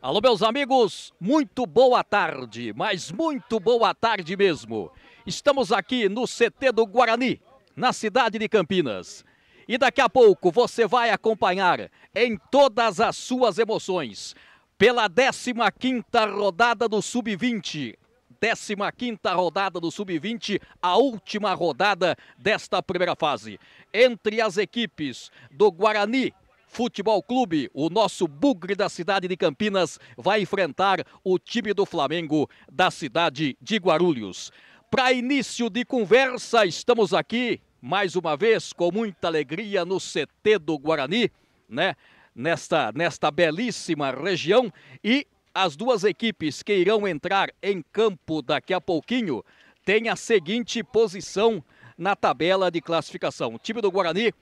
Alô, meus amigos, muito boa tarde, mas muito boa tarde mesmo. Estamos aqui no CT do Guarani, na cidade de Campinas. E daqui a pouco você vai acompanhar em todas as suas emoções, pela 15ª rodada do Sub-20. 15ª rodada do Sub-20, a última rodada desta primeira fase. Entre as equipes do Guarani Futebol Clube, o nosso bugre da cidade de Campinas vai enfrentar o time do Flamengo da cidade de Guarulhos. Para início de conversa, estamos aqui mais uma vez com muita alegria no CT do Guarani, né? Nesta belíssima região, e as duas equipes que irão entrar em campo daqui a pouquinho têm a seguinte posição na tabela de classificação. O time do Guarani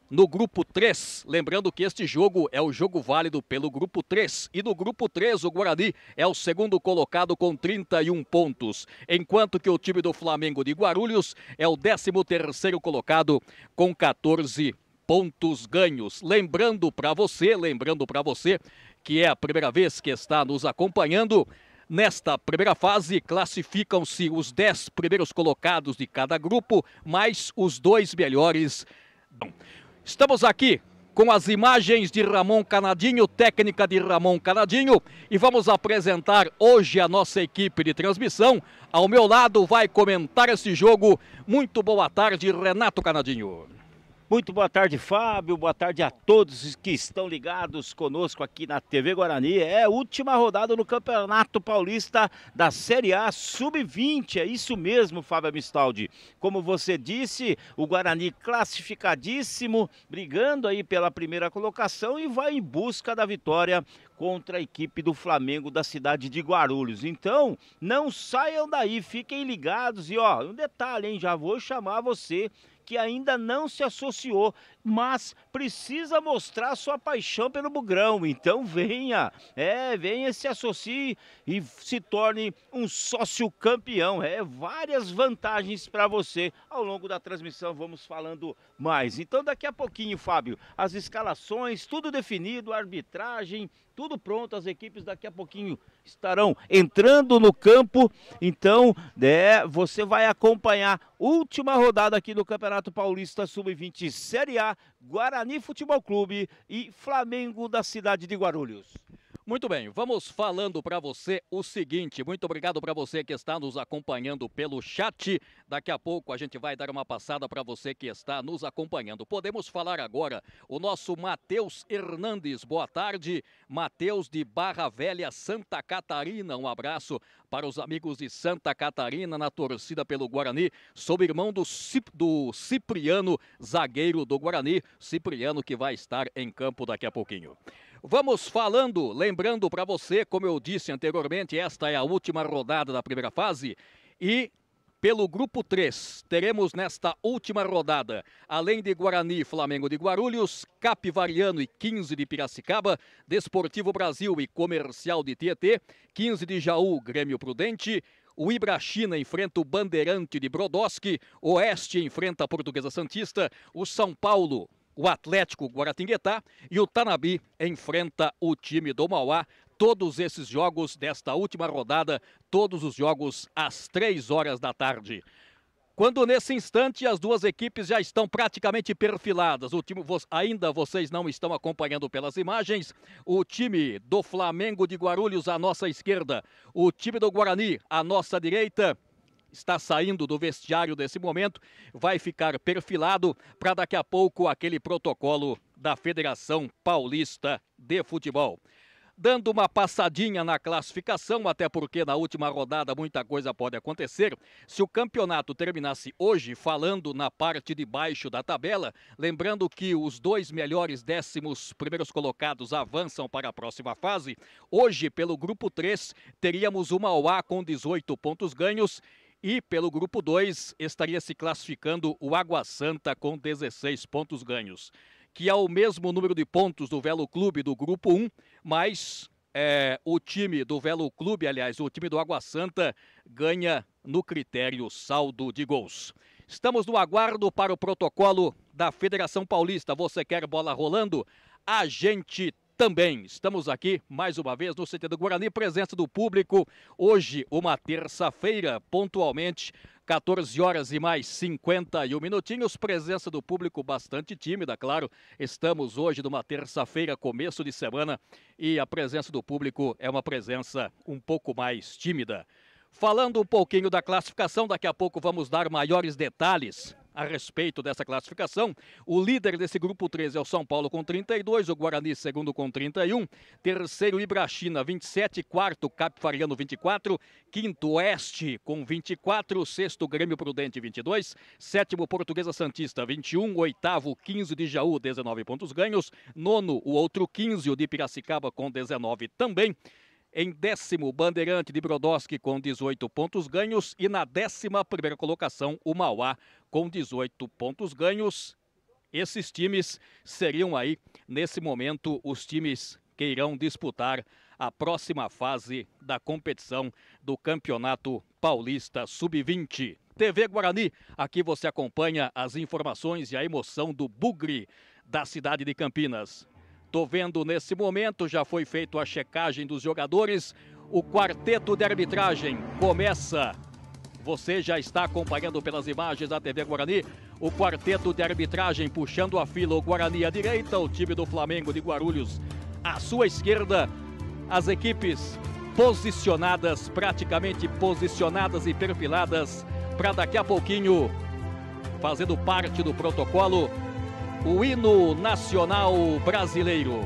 no grupo 3, lembrando que este jogo é o jogo válido pelo grupo 3. E no grupo 3, o Guarani é o segundo colocado com 31 pontos. Enquanto que o time do Flamengo de Guarulhos é o 13º colocado com 14 pontos ganhos. Lembrando para você que é a primeira vez que está nos acompanhando, nesta primeira fase classificam-se os 10 primeiros colocados de cada grupo, mais os 2 melhores. Estamos aqui com as imagens de Ramon Canadinho, técnica de Ramon Canadinho, e vamos apresentar hoje a nossa equipe de transmissão. Ao meu lado vai comentar esse jogo. Muito boa tarde, Renato Canadinho. Muito boa tarde, Fábio. Boa tarde a todos que estão ligados conosco aqui na TV Guarani. É a última rodada no Campeonato Paulista da Série A Sub-20. É isso mesmo, Fábio Amistaldi. Como você disse, o Guarani classificadíssimo, brigando aí pela primeira colocação e vai em busca da vitória contra a equipe do Flamengo da cidade de Guarulhos. Então, não saiam daí, fiquem ligados. E ó, um detalhe, hein? Já vou chamar você que ainda não se associou, mas precisa mostrar sua paixão pelo Bugrão. Então venha, venha, se associe e se torne um sócio campeão. Várias vantagens para você. Ao longo da transmissão vamos falando mais. Então daqui a pouquinho, Fábio, as escalações, tudo definido, arbitragem, tudo pronto. As equipes daqui a pouquinho estarão entrando no campo. Então, você vai acompanhar a última rodada aqui do Campeonato Paulista Sub-20 Série A, Guarani Futebol Clube e Flamengo da cidade de Guarulhos. Muito bem, vamos falando para você o seguinte. Muito obrigado para você que está nos acompanhando pelo chat. Daqui a pouco a gente vai dar uma passada para você que está nos acompanhando. Podemos falar agora o nosso Matheus Hernandes. Boa tarde, Matheus de Barra Velha, Santa Catarina. Um abraço para os amigos de Santa Catarina na torcida pelo Guarani. Sou irmão do Cipriano, zagueiro do Guarani. Cipriano que vai estar em campo daqui a pouquinho. Vamos falando, lembrando para você, como eu disse anteriormente, esta é a última rodada da primeira fase e pelo grupo 3 teremos nesta última rodada, além de Guarani e Flamengo de Guarulhos, Capivariano e 15 de Piracicaba, Desportivo Brasil e Comercial de Tietê, 15 de Jaú, Grêmio Prudente, o Ibrachina enfrenta o Bandeirante de Brodowski, Oeste enfrenta a Portuguesa Santista, o São Paulo, o Atlético Guaratinguetá e o Tanabi enfrenta o time do Mauá. Todos esses jogos desta última rodada, todos os jogos às 3 horas da tarde. Quando nesse instante as duas equipes já estão praticamente perfiladas, o time, ainda vocês não estão acompanhando pelas imagens, o time do Flamengo de Guarulhos à nossa esquerda, o time do Guarani à nossa direita, está saindo do vestiário desse momento, vai ficar perfilado para daqui a pouco aquele protocolo da Federação Paulista de Futebol. Dando uma passadinha na classificação, até porque na última rodada muita coisa pode acontecer. Se o campeonato terminasse hoje, falando na parte de baixo da tabela, lembrando que os 2 melhores 11º colocados avançam para a próxima fase, hoje pelo grupo 3 teríamos o Mauá com 18 pontos ganhos, e pelo grupo 2 estaria se classificando o Água Santa com 16 pontos ganhos, que é o mesmo número de pontos do Velo Clube do grupo 1, mas o time do Velo Clube, aliás, o time do Água Santa ganha no critério saldo de gols. Estamos no aguardo para o protocolo da Federação Paulista. Você quer bola rolando? A gente também. Estamos aqui mais uma vez no CT do Guarani, presença do público. Hoje, uma terça-feira, pontualmente, 14 horas e mais 51 minutinhos. Presença do público bastante tímida, claro. Estamos hoje numa terça-feira, começo de semana, e a presença do público é uma presença um pouco mais tímida. Falando um pouquinho da classificação, daqui a pouco vamos dar maiores detalhes a respeito dessa classificação. O líder desse grupo 13 é o São Paulo com 32, o Guarani segundo com 31, terceiro Ibrachina 27, quarto Capifariano 24, quinto Oeste com 24, sexto Grêmio Prudente 22, sétimo Portuguesa Santista 21, oitavo 15 de Jaú 19 pontos ganhos, nono o outro 15, o de Piracicaba com 19 também. Em décimo, Bandeirante de Brodowski com 18 pontos ganhos. E na 11ª colocação, o Mauá com 18 pontos ganhos. Esses times seriam aí, nesse momento, os times que irão disputar a próxima fase da competição do Campeonato Paulista Sub-20. TV Guarani, aqui você acompanha as informações e a emoção do Bugre da cidade de Campinas. Tô vendo nesse momento, já foi feita a checagem dos jogadores. O quarteto de arbitragem começa. Você já está acompanhando pelas imagens da TV Guarani. O quarteto de arbitragem puxando a fila. O Guarani à direita, o time do Flamengo de Guarulhos à sua esquerda. As equipes posicionadas, praticamente posicionadas e perfiladas, para daqui a pouquinho, fazendo parte do protocolo, o hino nacional brasileiro.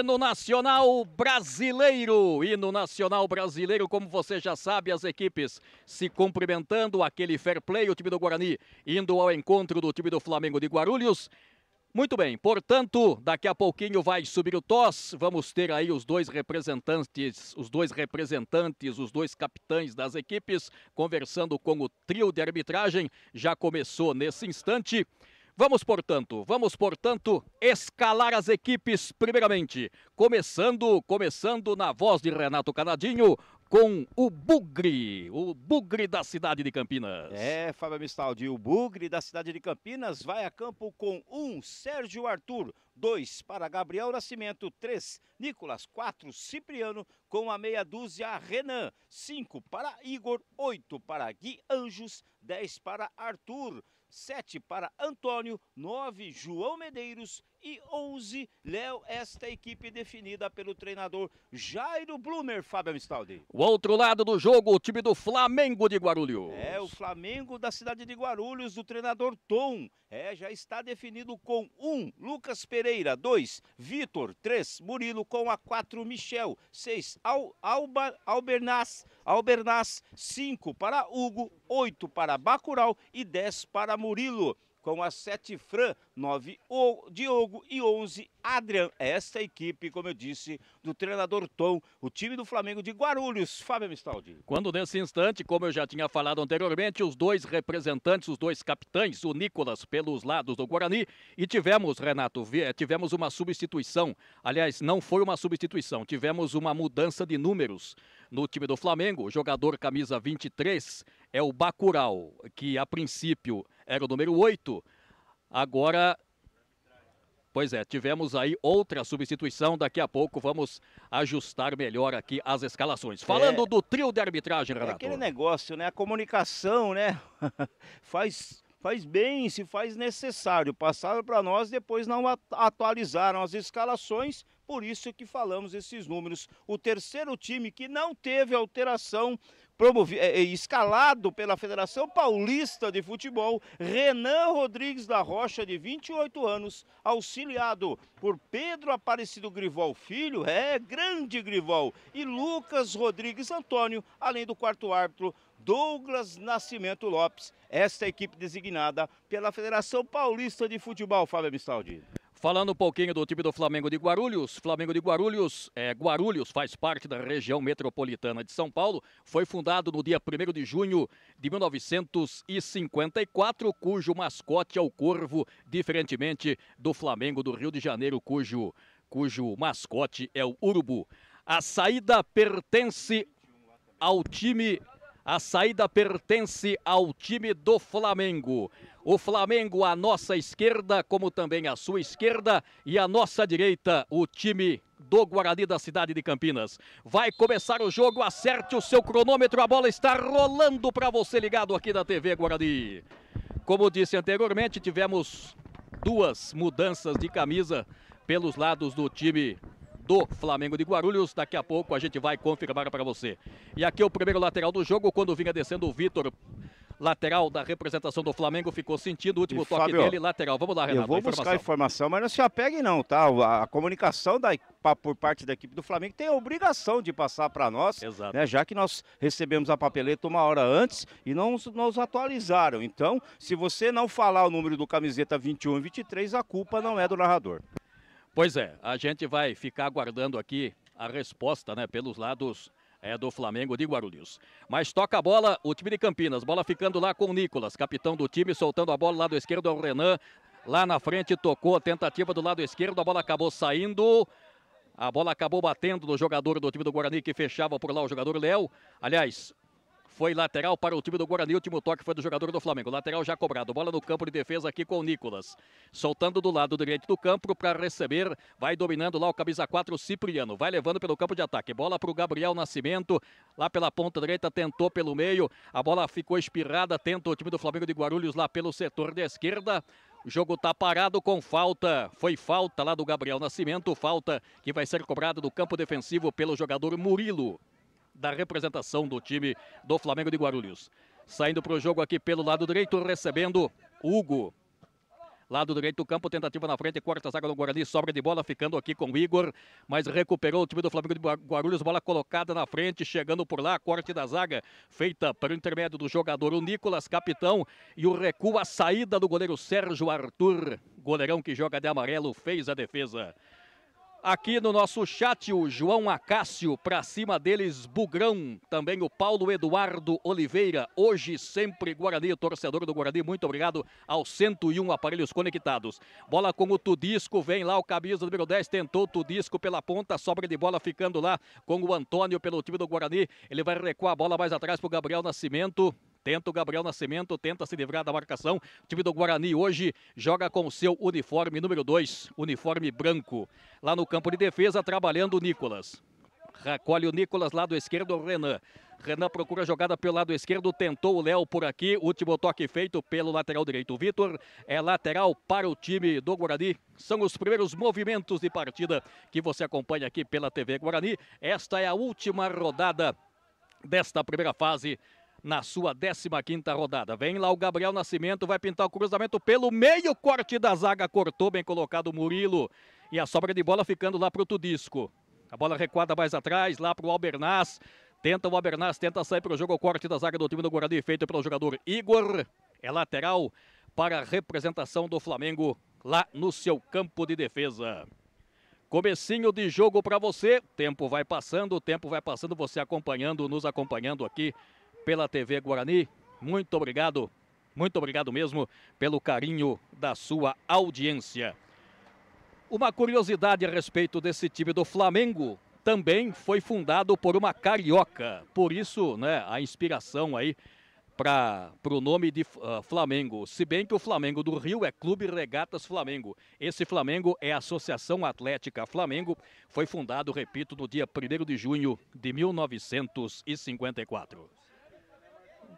Hino Nacional Brasileiro, hino nacional brasileiro, como você já sabe, as equipes se cumprimentando, aquele fair play, o time do Guarani indo ao encontro do time do Flamengo de Guarulhos. Muito bem, portanto, daqui a pouquinho vai subir o TOS, vamos ter aí os dois representantes, os dois capitães das equipes, conversando com o trio de arbitragem, já começou nesse instante. Vamos, portanto, escalar as equipes primeiramente. Começando na voz de Renato Canadinho, com o Bugre da cidade de Campinas. É, Fábio Amistaldi, o Bugre da cidade de Campinas vai a campo com 1, Sérgio Arthur, 2 para Gabriel Nascimento, 3, Nicolas, 4, Cipriano, com a meia dúzia Renan, 5 para Igor, 8 para Gui Anjos, 10 para Arthur, 7 para Antônio, 9 João Medeiros e 11 Léo, esta equipe definida pelo treinador Jairo Blumer, Fábio Amistaldi. O outro lado do jogo, o time do Flamengo de Guarulhos. É, o Flamengo da cidade de Guarulhos, do treinador Tom. Já está definido com 1, Lucas Pereira, 2, Vitor, 3, Murilo, com a 4, Michel, 6, Albernaz, 5 para Hugo, 8 para Bacurau e 10 para Murilo. Com a 7, Fran, 9 o Diogo e 11 Adrian. Esta equipe, como eu disse, do treinador Tom, o time do Flamengo de Guarulhos. Fábio Mistaldi. Quando nesse instante, como eu já tinha falado anteriormente, os dois representantes, os dois capitães, o Nicolas pelos lados do Guarani, e tivemos, Renato, tivemos uma substituição. Aliás, não foi uma substituição, tivemos uma mudança de números no time do Flamengo. O jogador camisa 23 é o Bacurau, que a princípio era o número 8. Agora, pois é, tivemos aí outra substituição. Daqui a pouco vamos ajustar melhor aqui as escalações. Falando do trio de arbitragem, Renato. É aquele negócio, né? A comunicação, né? faz bem, se faz necessário. Passaram para nós, depois não atualizaram as escalações. Por isso que falamos esses números. O terceiro time que não teve alteração, escalado pela Federação Paulista de Futebol, Renan Rodrigues da Rocha, de 28 anos, auxiliado por Pedro Aparecido Grivol Filho, grande Grivol, e Lucas Rodrigues Antônio, além do quarto árbitro, Douglas Nascimento Lopes. Esta equipe designada pela Federação Paulista de Futebol, Fábio Mistaldi. Falando um pouquinho do time do Flamengo de Guarulhos, Guarulhos faz parte da região metropolitana de São Paulo, foi fundado no dia 1º de junho de 1954, cujo mascote é o corvo, diferentemente do Flamengo do Rio de Janeiro, cujo mascote é o urubu. A saída pertence ao time do Flamengo. O Flamengo à nossa esquerda, como também à sua esquerda, e à nossa direita, o time do Guarani da cidade de Campinas. Vai começar o jogo, acerte o seu cronômetro, a bola está rolando para você ligado aqui da TV Guarani. Como disse anteriormente, tivemos duas mudanças de camisa pelos lados do time do Flamengo de Guarulhos. Daqui a pouco a gente vai confirmar para você. E aqui o primeiro lateral do jogo, quando vinha descendo o Vitor, lateral da representação do Flamengo, ficou sentindo o último toque dele, lateral. Vamos lá, Renato. Eu vou buscar informação, mas não se apegue não, tá? A comunicação por parte da equipe do Flamengo tem a obrigação de passar para nós, né? Já que nós recebemos a papeleta uma hora antes e não nos atualizaram. Então, se você não falar o número do camiseta 21 e 23, a culpa não é do narrador. Pois é, a gente vai ficar aguardando aqui a resposta, né, pelos lados do Flamengo de Guarulhos. Mas toca a bola o time de Campinas, bola ficando lá com o Nicolas, capitão do time, soltando a bola, lado esquerdo é o Renan, lá na frente tocou a tentativa do lado esquerdo, a bola acabou saindo, a bola acabou batendo no jogador do time do Guarani que fechava por lá, o jogador Léo. Aliás, foi lateral para o time do Guarani, o último toque foi do jogador do Flamengo. Lateral já cobrado, bola no campo de defesa aqui com o Nicolas. Soltando do lado direito do campo para receber, vai dominando lá o camisa 4, Cipriano. Vai levando pelo campo de ataque, bola para o Gabriel Nascimento, lá pela ponta direita, tentou pelo meio. A bola ficou espirrada, tenta o time do Flamengo de Guarulhos lá pelo setor de esquerda. O jogo está parado com falta, foi falta lá do Gabriel Nascimento, falta que vai ser cobrada do campo defensivo pelo jogador Murilo, da representação do time do Flamengo de Guarulhos. Saindo para o jogo aqui pelo lado direito, recebendo Hugo. Lado direito do campo, tentativa na frente, corta a zaga do Guarani, sobra de bola, ficando aqui com o Igor, mas recuperou o time do Flamengo de Guarulhos, bola colocada na frente, chegando por lá, corte da zaga, feita pelo intermédio do jogador, o Nicolas, capitão, e o recuo, a saída do goleiro Sérgio Arthur, goleirão que joga de amarelo, fez a defesa. Aqui no nosso chat, o João Acácio, pra cima deles, Bugrão, também o Paulo Eduardo Oliveira, hoje sempre Guarani, torcedor do Guarani, muito obrigado aos 101 aparelhos conectados. Bola com o Tudisco, vem lá o camisa número 10, tentou o Tudisco pela ponta, sobra de bola ficando lá com o Antônio pelo time do Guarani, ele vai recuar a bola mais atrás pro Gabriel Nascimento. Tenta o Gabriel Nascimento, tenta se livrar da marcação. O time do Guarani hoje joga com o seu uniforme número 2, uniforme branco. Lá no campo de defesa, trabalhando o Nicolas. Recolhe o Nicolas, lado esquerdo, o Renan. Renan procura a jogada pelo lado esquerdo, tentou o Léo por aqui. Último toque feito pelo lateral direito. O Vitor é lateral para o time do Guarani. São os primeiros movimentos de partida que você acompanha aqui pela TV Guarani. Esta é a última rodada desta primeira fase, na sua 15ª rodada. Vem lá o Gabriel Nascimento, vai pintar o cruzamento pelo meio, corte da zaga, cortou, bem colocado o Murilo. E a sobra de bola ficando lá para o Tudisco. A bola recuada mais atrás, lá para o Albernaz. Tenta o Albernaz, tenta sair para o jogo, o corte da zaga do time do Guarani, feito pelo jogador Igor. É lateral para a representação do Flamengo lá no seu campo de defesa. Comecinho de jogo para você, tempo vai passando, você nos acompanhando aqui pela TV Guarani. Muito obrigado mesmo pelo carinho da sua audiência. Uma curiosidade a respeito desse time do Flamengo, também foi fundado por uma carioca, por isso, né, a inspiração aí para o nome de Flamengo, se bem que o Flamengo do Rio é Clube Regatas Flamengo. Esse Flamengo é a Associação Atlética Flamengo, foi fundado, repito, no dia 1º de junho de 1954.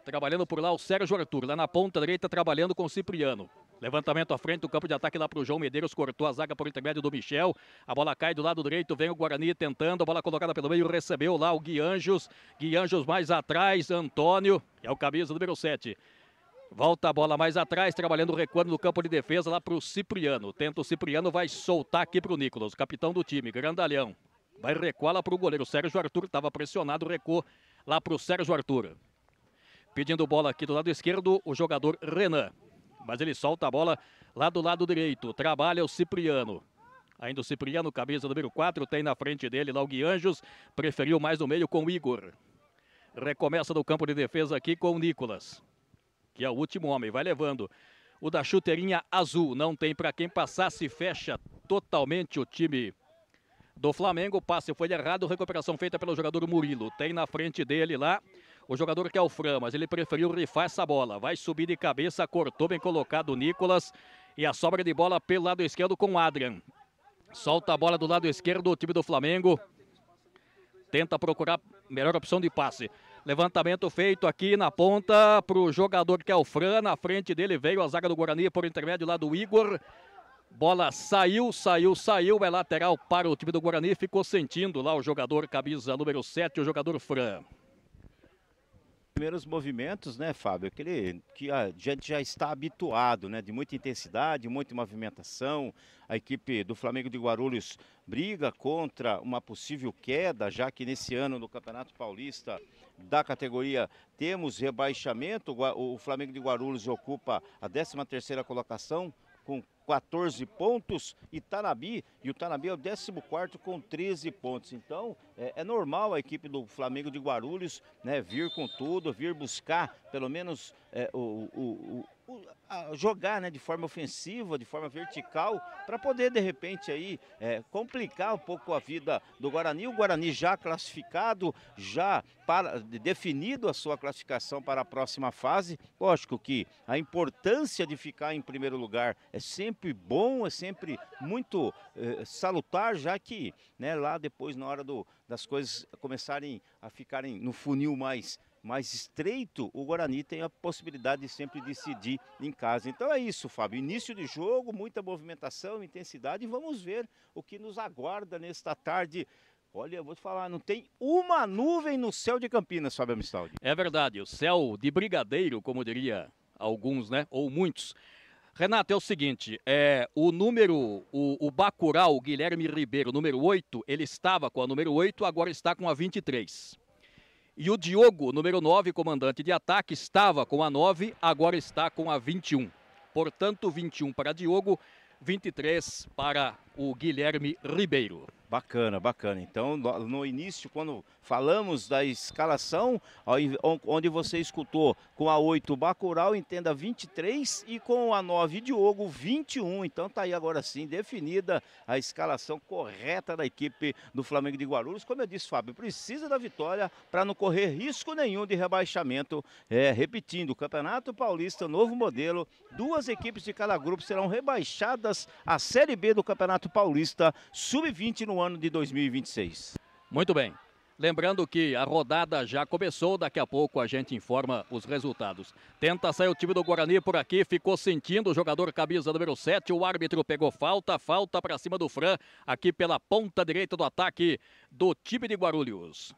Trabalhando por lá o Sérgio Arthur, lá na ponta direita trabalhando com o Cipriano. Levantamento à frente do campo de ataque lá para o João Medeiros, cortou a zaga por intermédio do Michel. A bola cai do lado direito, vem o Guarani tentando, a bola colocada pelo meio, recebeu lá o Gui Anjos. Gui Anjos mais atrás, Antônio, é o camisa número 7. Volta a bola mais atrás, trabalhando recuando no campo de defesa lá para o Cipriano. Tenta o Cipriano, vai soltar aqui para o Nicolas, capitão do time, grandalhão. Vai recuar lá para o goleiro, Sérgio Arthur estava pressionado, recuou lá para o Sérgio Arthur. Pedindo bola aqui do lado esquerdo, o jogador Renan. Mas ele solta a bola lá do lado direito. Trabalha o Cipriano. Ainda o Cipriano, camisa número 4, tem na frente dele lá o Gui Anjos. Preferiu mais no meio com o Igor. Recomeça no campo de defesa aqui com o Nicolas, que é o último homem. Vai levando o da chuteirinha azul. Não tem para quem passar, se fecha totalmente o time do Flamengo. O passe foi errado, recuperação feita pelo jogador Murilo. Tem na frente dele lá o jogador que é o Fran, mas ele preferiu rifar essa bola. Vai subir de cabeça, cortou, bem colocado o Nicolas. E a sobra de bola pelo lado esquerdo com o Adrian. Solta a bola do lado esquerdo o time do Flamengo. Tenta procurar melhor opção de passe. Levantamento feito aqui na ponta para o jogador que é o Fran. Na frente dele veio a zaga do Guarani por intermédio lá do Igor. Bola saiu. É lateral para o time do Guarani. Ficou sentindo lá o jogador camisa número 7, o jogador Fran. Primeiros movimentos, né, Fábio, aquele que a gente já está habituado, né, de muita intensidade, muita movimentação. A equipe do Flamengo de Guarulhos briga contra uma possível queda, já que nesse ano no Campeonato Paulista da categoria temos rebaixamento. O Flamengo de Guarulhos ocupa a 13ª colocação com 14 pontos, e o Tanabi é o 14º com 13 pontos. Então é normal a equipe do Flamengo de Guarulhos, né, vir com tudo, vir buscar pelo menos jogar, né, de forma ofensiva, de forma vertical, para poder de repente aí complicar um pouco a vida do Guarani. O Guarani já classificado, já definido a sua classificação para a próxima fase. Lógico que a importância de ficar em primeiro lugar é sempre bom, é sempre muito salutar, já que, né, lá depois, na hora das coisas começarem a ficarem no funil mais estreito, o Guarani tem a possibilidade de sempre decidir em casa. Então é isso, Fábio. Início de jogo, muita movimentação, intensidade, e vamos ver o que nos aguarda nesta tarde. Olha, eu vou te falar, não tem uma nuvem no céu de Campinas, Fábio Amistaldi. É verdade, o céu de brigadeiro, como diria alguns, né, ou muitos. Renato, é o seguinte, o Bacurau, o Guilherme Ribeiro, número 8, ele estava com a número 8, agora está com a 23. E o Diogo, número 9, comandante de ataque, estava com a 9, agora está com a 21. Portanto, 21 para Diogo, 23 para o Guilherme Ribeiro. Bacana, bacana. Então, no início, quando falamos da escalação, onde você escutou com a 8 Bacurau, entenda 23, e com a 9 Diogo, 21. Então tá aí agora sim definida a escalação correta da equipe do Flamengo de Guarulhos. Como eu disse, Fábio, precisa da vitória para não correr risco nenhum de rebaixamento. Repetindo, Campeonato Paulista, novo modelo, 2 equipes de cada grupo serão rebaixadas à Série B do Campeonato Paulista, Sub-20 no ano de 2026. Muito bem. Lembrando que a rodada já começou, daqui a pouco a gente informa os resultados. Tenta sair o time do Guarani por aqui, ficou sentindo o jogador camisa número 7, o árbitro pegou falta para cima do Fran, aqui pela ponta direita do ataque do time de Guarulhos.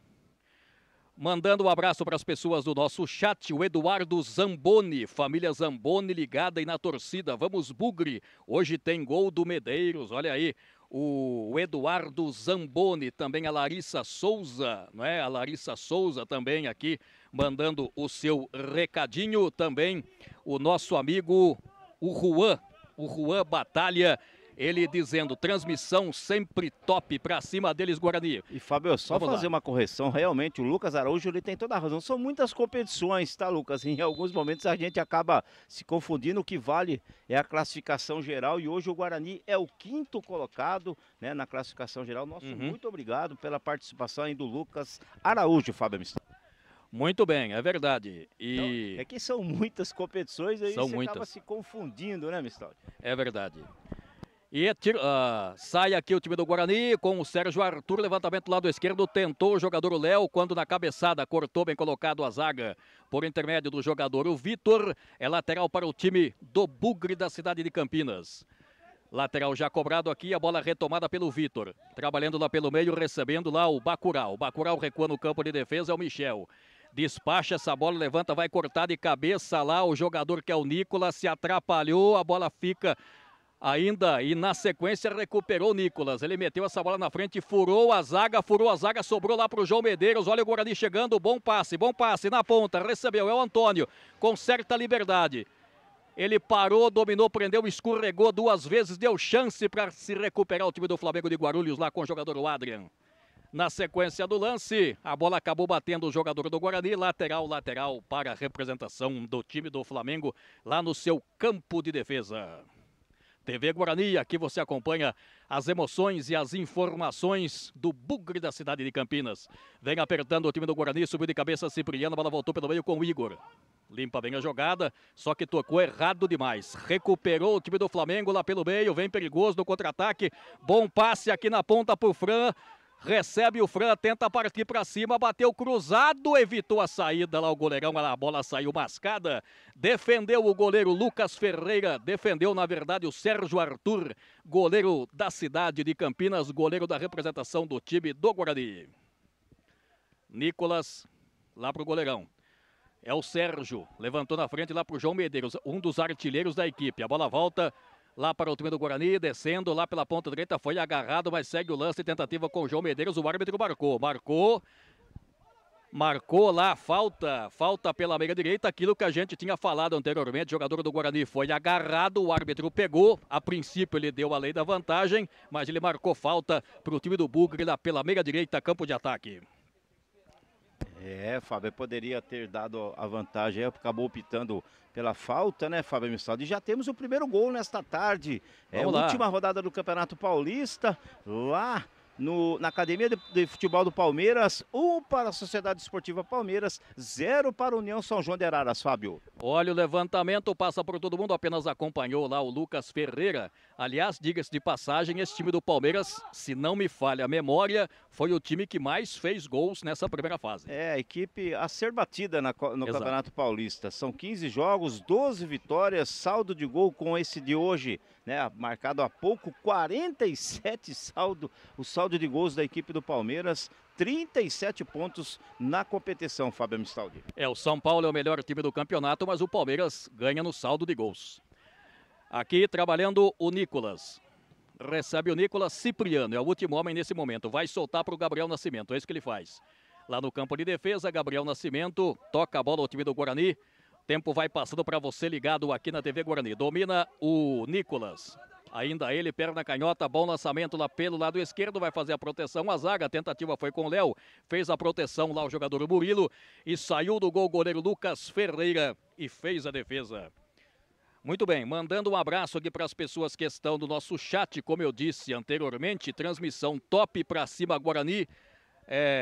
Mandando um abraço para as pessoas do nosso chat, o Eduardo Zamboni, família Zamboni ligada aí na torcida. Vamos, Bugre, hoje tem gol do Medeiros, olha aí. O Eduardo Zamboni, também a Larissa Souza, não é? A Larissa Souza também aqui mandando o seu recadinho. Também o nosso amigo, o Juan, o Juan Batalha, ele dizendo, transmissão sempre top pra cima deles, Guarani. E Fábio, só fazer uma correção, realmente o Lucas Araújo ele tem toda a razão, são muitas competições, tá, Lucas? Em alguns momentos a gente acaba se confundindo, o que vale é a classificação geral e hoje o Guarani é o 5º colocado, né, na classificação geral. Nosso muito obrigado pela participação aí do Lucas Araújo, Fábio Mistal. Muito bem, é verdade. E então, é que são muitas competições, aí são você muitas. acaba se confundindo, né, Mistal? É verdade. E sai aqui o time do Guarani com o Sérgio Arthur, levantamento do lado esquerdo, tentou o jogador Léo, quando na cabeçada cortou bem colocado a zaga por intermédio do jogador o Vitor, é lateral para o time do Bugre da cidade de Campinas. Lateral já cobrado aqui, a bola retomada pelo Vitor, trabalhando lá pelo meio, recebendo lá o Bacurau. O Bacurau recua no campo de defesa, é o Michel. Despacha essa bola, levanta, vai cortar de cabeça lá o jogador que é o Nicolas, se atrapalhou, a bola fica ainda e na sequência recuperou o Nicolas. Ele meteu essa bola na frente, furou a zaga, sobrou lá para o João Medeiros. Olha o Guarani chegando, bom passe na ponta, recebeu, é o Antônio, com certa liberdade. Ele parou, dominou, prendeu, escorregou 2 vezes, deu chance para se recuperar o time do Flamengo de Guarulhos lá com o jogador o Adrian. Na sequência do lance, a bola acabou batendo o jogador do Guarani, lateral para a representação do time do Flamengo lá no seu campo de defesa. TV Guarani, aqui você acompanha as emoções e as informações do Bugre da cidade de Campinas. Vem apertando o time do Guarani, subiu de cabeça Cipriano, a bola voltou pelo meio com o Igor. Limpa bem a jogada, só que tocou errado demais. Recuperou o time do Flamengo lá pelo meio, vem perigoso no contra-ataque. Bom passe aqui na ponta pro Fran. Recebe o Fran, tenta partir para cima, bateu cruzado, evitou a saída lá o goleirão, a bola saiu mascada. Defendeu o goleiro Lucas Ferreira, defendeu na verdade o Sérgio Arthur, goleiro da cidade de Campinas, goleiro da representação do time do Guarani. Nicolas, lá pro goleirão. É o Sérgio, levantou na frente lá pro João Medeiros, um dos artilheiros da equipe. A bola volta lá para o time do Guarani, descendo lá pela ponta direita, foi agarrado, mas segue o lance, tentativa com o João Medeiros, o árbitro marcou lá, falta pela meia direita, aquilo que a gente tinha falado anteriormente, o jogador do Guarani foi agarrado, o árbitro pegou, a princípio ele deu a lei da vantagem, mas ele marcou falta para o time do Bugre lá pela meia direita, campo de ataque. É, Fábio, poderia ter dado a vantagem, acabou optando pela falta, né, Fábio Mistaldi? E já temos o primeiro gol nesta tarde. É a última rodada do Campeonato Paulista, lá na Academia de Futebol do Palmeiras, 1 para a Sociedade Esportiva Palmeiras, 0 para a União São João de Araras, Fábio. Olha o levantamento, passa por todo mundo, apenas acompanhou lá o Lucas Ferreira. Aliás, diga-se de passagem, esse time do Palmeiras, se não me falha a memória, foi o time que mais fez gols nessa primeira fase. É, a equipe a ser batida no Campeonato Paulista. São 15 jogos, 12 vitórias, saldo de gol com esse de hoje, né, marcado há pouco, 47 o saldo de gols da equipe do Palmeiras, 37 pontos na competição, Fábio Mistaldi. É, o São Paulo é o melhor time do campeonato, mas o Palmeiras ganha no saldo de gols. Aqui trabalhando o Nicolas. Recebe o Nicolas Cipriano, é o último homem nesse momento. Vai soltar para o Gabriel Nascimento, é isso que ele faz. Lá no campo de defesa, Gabriel Nascimento toca a bola ao time do Guarani. Tempo vai passando para você ligado aqui na TV Guarani. Domina o Nicolas. Ainda ele, perna canhota, bom lançamento lá pelo lado esquerdo, vai fazer a proteção, a zaga, a tentativa foi com o Léo, fez a proteção lá o jogador Murilo e saiu do gol o goleiro Lucas Ferreira e fez a defesa. Muito bem, mandando um abraço aqui para as pessoas que estão no nosso chat, como eu disse anteriormente, transmissão top para cima Guarani.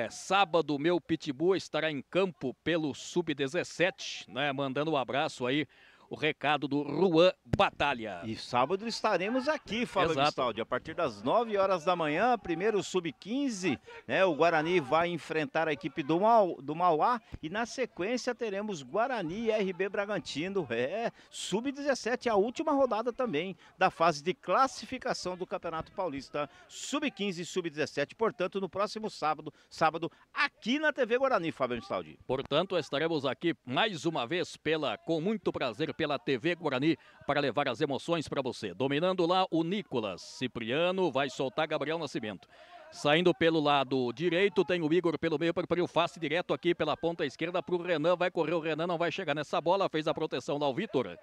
Sábado, meu Pitbull estará em campo pelo Sub-17, né? Mandando um abraço aí, o recado do Juan Batalha. E sábado estaremos aqui, Fábio Mistaldi, a partir das 9 horas da manhã, primeiro Sub-15, né? O Guarani vai enfrentar a equipe do Mauá e na sequência teremos Guarani e RB Bragantino, Sub-17, a última rodada também da fase de classificação do Campeonato Paulista, Sub-15 e Sub-17, portanto no próximo sábado aqui na TV Guarani, Fábio Mistaldi. Portanto, estaremos aqui mais uma vez com muito prazer pela TV Guarani para levar as emoções para você. Dominando lá o Nicolas Cipriano, vai soltar Gabriel Nascimento. Saindo pelo lado direito, tem o Igor pelo meio, para o face direto aqui pela ponta esquerda para o Renan, vai correr o Renan, não vai chegar nessa bola, fez a proteção lá o Vitor.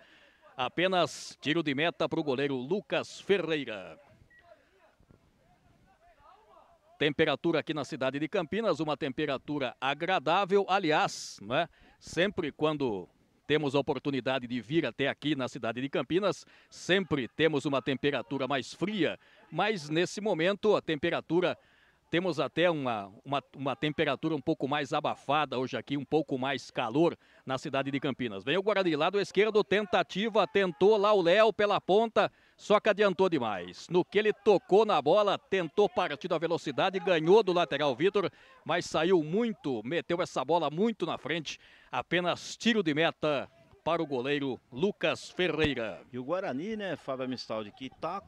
Apenas tiro de meta para o goleiro Lucas Ferreira. Temperatura aqui na cidade de Campinas, uma temperatura agradável, aliás, né? Sempre quando temos a oportunidade de vir até aqui na cidade de Campinas, sempre temos uma temperatura mais fria, mas nesse momento a temperatura, temos até uma temperatura um pouco mais abafada hoje aqui, um pouco mais calor na cidade de Campinas. Vem o Guarani, lado esquerdo, tentativa, tentou lá o Léo pela ponta, só que adiantou demais. No que ele tocou na bola, tentou partir da velocidade, ganhou do lateral Vitor, mas saiu muito, meteu essa bola muito na frente. Apenas tiro de meta para o goleiro Lucas Ferreira. E o Guarani, né, Fábio Amistaldi, que tá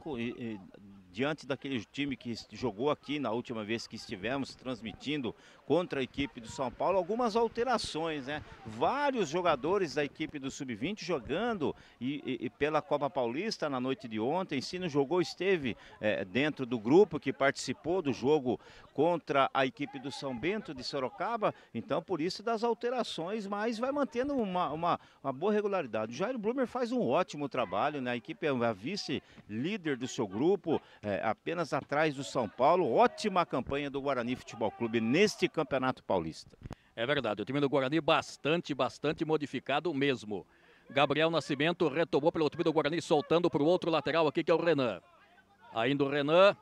diante daquele time que jogou aqui na última vez que estivemos transmitindo contra a equipe do São Paulo, algumas alterações, né? Vários jogadores da equipe do Sub-20 jogando e pela Copa Paulista na noite de ontem. Se não jogou, esteve dentro do grupo que participou do jogo contra a equipe do São Bento de Sorocaba. Então, por isso das alterações, mas vai mantendo uma boa regularidade. O Jair Blumer faz um ótimo trabalho, né? A equipe é a vice-líder do seu grupo, apenas atrás do São Paulo. Ótima campanha do Guarani Futebol Clube neste Campeonato Paulista. É verdade, o time do Guarani bastante modificado mesmo. Gabriel Nascimento retomou pelo time do Guarani, soltando para o outro lateral aqui, que é o Renan. Ainda o Renan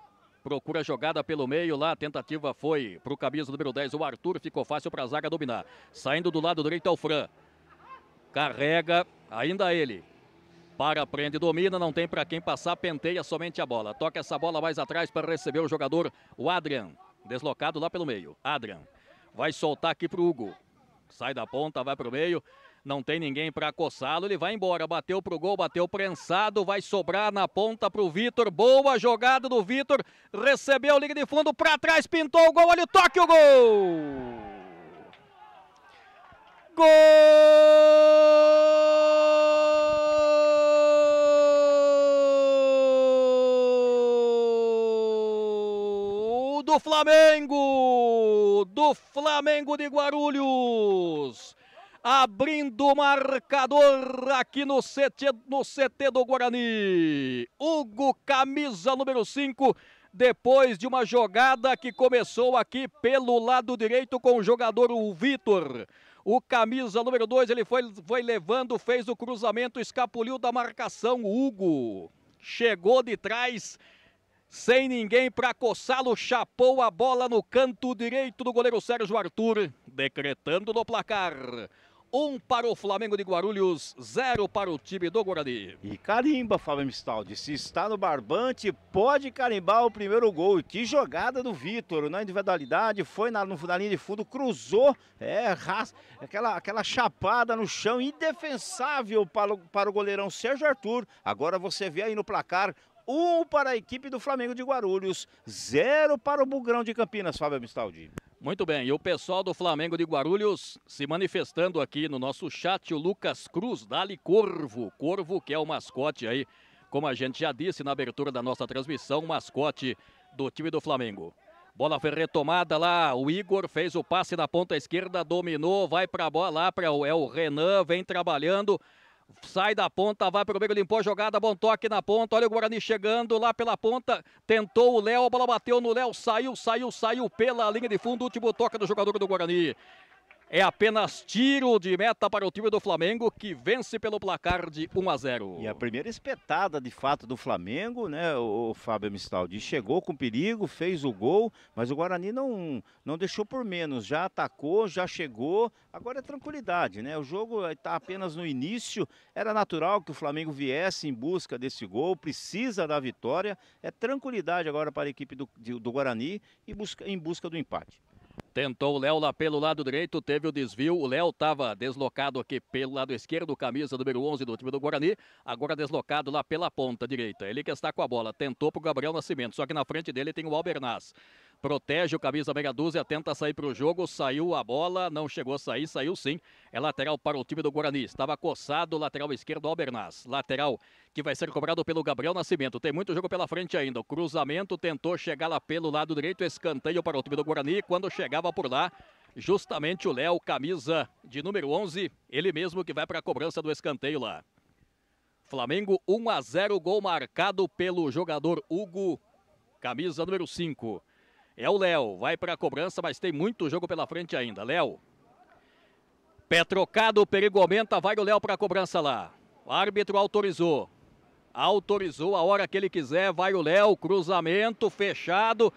procura a jogada pelo meio lá, a tentativa foi para o camisa número 10, o Arthur, ficou fácil para a zaga dominar. Saindo do lado direito é o Fran. Carrega, ainda ele. Para, prende, domina, não tem para quem passar, penteia somente a bola. Toca essa bola mais atrás para receber o jogador, o Adrian. Deslocado lá pelo meio. Adrian vai soltar aqui pro Hugo. Sai da ponta, vai pro meio. Não tem ninguém para coçá-lo, ele vai embora. Bateu pro gol, bateu prensado. Vai sobrar na ponta pro Vitor. Boa jogada do Vitor. Recebeu, liga de fundo para trás, pintou o gol. Olha o toque, o gol! Gol do Flamengo de Guarulhos, abrindo o marcador aqui no CT do Guarani. Hugo, camisa número 5, depois de uma jogada que começou aqui pelo lado direito com o jogador o Vitor. O camisa número 2, ele foi levando, fez o cruzamento, escapuliu da marcação. O Hugo chegou de trás, sem ninguém para coçá-lo, chapou a bola no canto direito do goleiro Sérgio Arthur, decretando no placar. 1 para o Flamengo de Guarulhos, 0 para o time do Guarani. E carimba, Fábio Amistaldi, se está no barbante, pode carimbar o primeiro gol. E que jogada do Vitor, na individualidade, foi na linha de fundo, cruzou, aquela chapada no chão, indefensável para o goleirão Sérgio Arthur. Agora você vê aí no placar, 1 para a equipe do Flamengo de Guarulhos, 0 para o Bugrão de Campinas, Fábio Amistaldi. Muito bem, e o pessoal do Flamengo de Guarulhos se manifestando aqui no nosso chat, o Lucas Cruz, Dali Corvo, que é o mascote aí, como a gente já disse na abertura da nossa transmissão, mascote do time do Flamengo. Bola foi retomada lá, o Igor fez o passe na ponta esquerda, dominou, vai para a bola lá, é o Renan, vem trabalhando. Sai da ponta, vai pro meio, limpou a jogada, bom toque na ponta, olha o Guarani chegando lá pela ponta, tentou o Léo, a bola bateu no Léo, saiu pela linha de fundo, último toque do jogador do Guarani. É apenas tiro de meta para o time do Flamengo, que vence pelo placar de 1-0. E a primeira espetada, de fato, do Flamengo, né, o Fábio Amistaldi, chegou com perigo, fez o gol, mas o Guarani não deixou por menos, já atacou, já chegou, agora é tranquilidade, né, o jogo está apenas no início, era natural que o Flamengo viesse em busca desse gol, precisa da vitória, é tranquilidade agora para a equipe do Guarani e em busca do empate. Tentou o Léo lá pelo lado direito, teve o desvio, o Léo estava deslocado aqui pelo lado esquerdo, camisa número 11 do time do Guarani, agora deslocado lá pela ponta direita, ele que está com a bola, tentou para o Gabriel Nascimento, só que na frente dele tem o Albernaz. Protege o camisa meia dúzia, tenta sair para o jogo, saiu a bola, não chegou a sair, saiu sim. É lateral para o time do Guarani, estava coçado, lateral esquerdo Albernaz. Lateral que vai ser cobrado pelo Gabriel Nascimento, tem muito jogo pela frente ainda. O cruzamento tentou chegar lá pelo lado direito, escanteio para o time do Guarani. Quando chegava por lá, justamente o Léo, camisa de número 11, ele mesmo que vai para a cobrança do escanteio lá. Flamengo 1-0, gol marcado pelo jogador Hugo, camisa número 5. É o Léo, vai para a cobrança, mas tem muito jogo pela frente ainda. Léo. Pé trocado, perigo aumenta, vai o Léo para a cobrança lá. O árbitro autorizou. Autorizou a hora que ele quiser, vai o Léo, cruzamento fechado.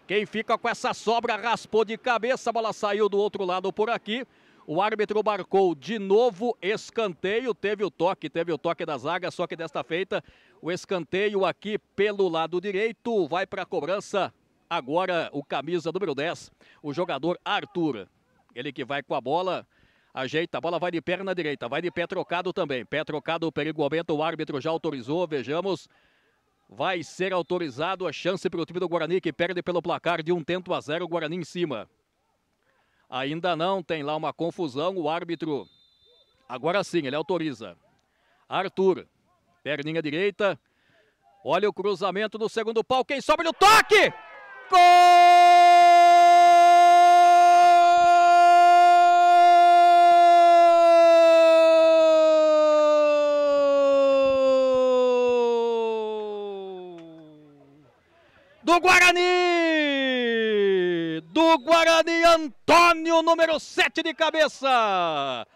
Quem fica com essa sobra raspou de cabeça, a bola saiu do outro lado por aqui. O árbitro marcou de novo escanteio, teve o toque da zaga, só que desta feita o escanteio aqui pelo lado direito, vai para a cobrança agora o camisa número 10, o jogador Arthur. Ele que vai com a bola, ajeita, a bola vai de perna direita, vai de pé trocado também. Pé trocado, o perigo aumenta, o árbitro já autorizou, vejamos. Vai ser autorizado a chance para o time do Guarani, que perde pelo placar de 1-0, o Guarani em cima. Ainda não, tem lá uma confusão, o árbitro, agora sim, ele autoriza. Arthur, perninha direita, olha o cruzamento do segundo pau, quem sobe no toque? Gol! Do Guarani! Do Guarani, Antônio, número 7 de cabeça.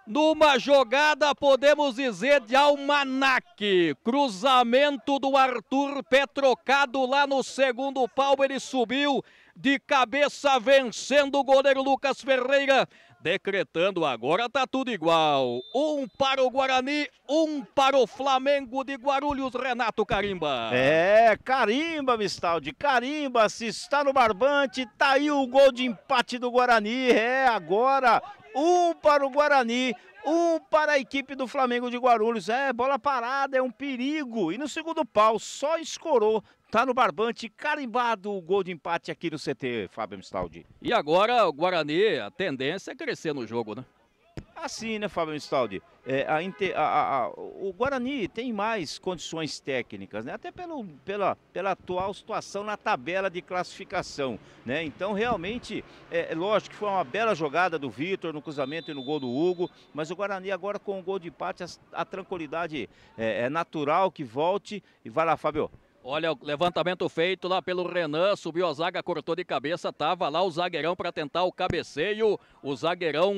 Numa jogada, podemos dizer, de almanaque. Cruzamento do Arthur, pé trocado lá no segundo pau. Ele subiu de cabeça, vencendo o goleiro Lucas Ferreira. Decretando, agora tá tudo igual. 1 para o Guarani, 1 para o Flamengo de Guarulhos, Renato Carimba. É, carimba, Mistaldi, carimba, se está no barbante, tá aí o gol de empate do Guarani. É, agora, 1 para o Guarani, 1 para a equipe do Flamengo de Guarulhos. É, bola parada, é um perigo. E no segundo pau, só escorou. Tá no barbante, carimbado o gol de empate aqui no CT, Fábio Mistaldi. E agora o Guarani, a tendência é crescer no jogo, né? Assim, né, Fábio Mistaldi? O Guarani tem mais condições técnicas, né? Até pela atual situação na tabela de classificação, né? Então, realmente, lógico que foi uma bela jogada do Vitor no cruzamento e no gol do Hugo, mas o Guarani agora com o gol de empate, a tranquilidade é natural que volte. E vai lá, Fábio. Olha o levantamento feito lá pelo Renan, subiu a zaga, cortou de cabeça, tava lá o zagueirão para tentar o cabeceio, o zagueirão,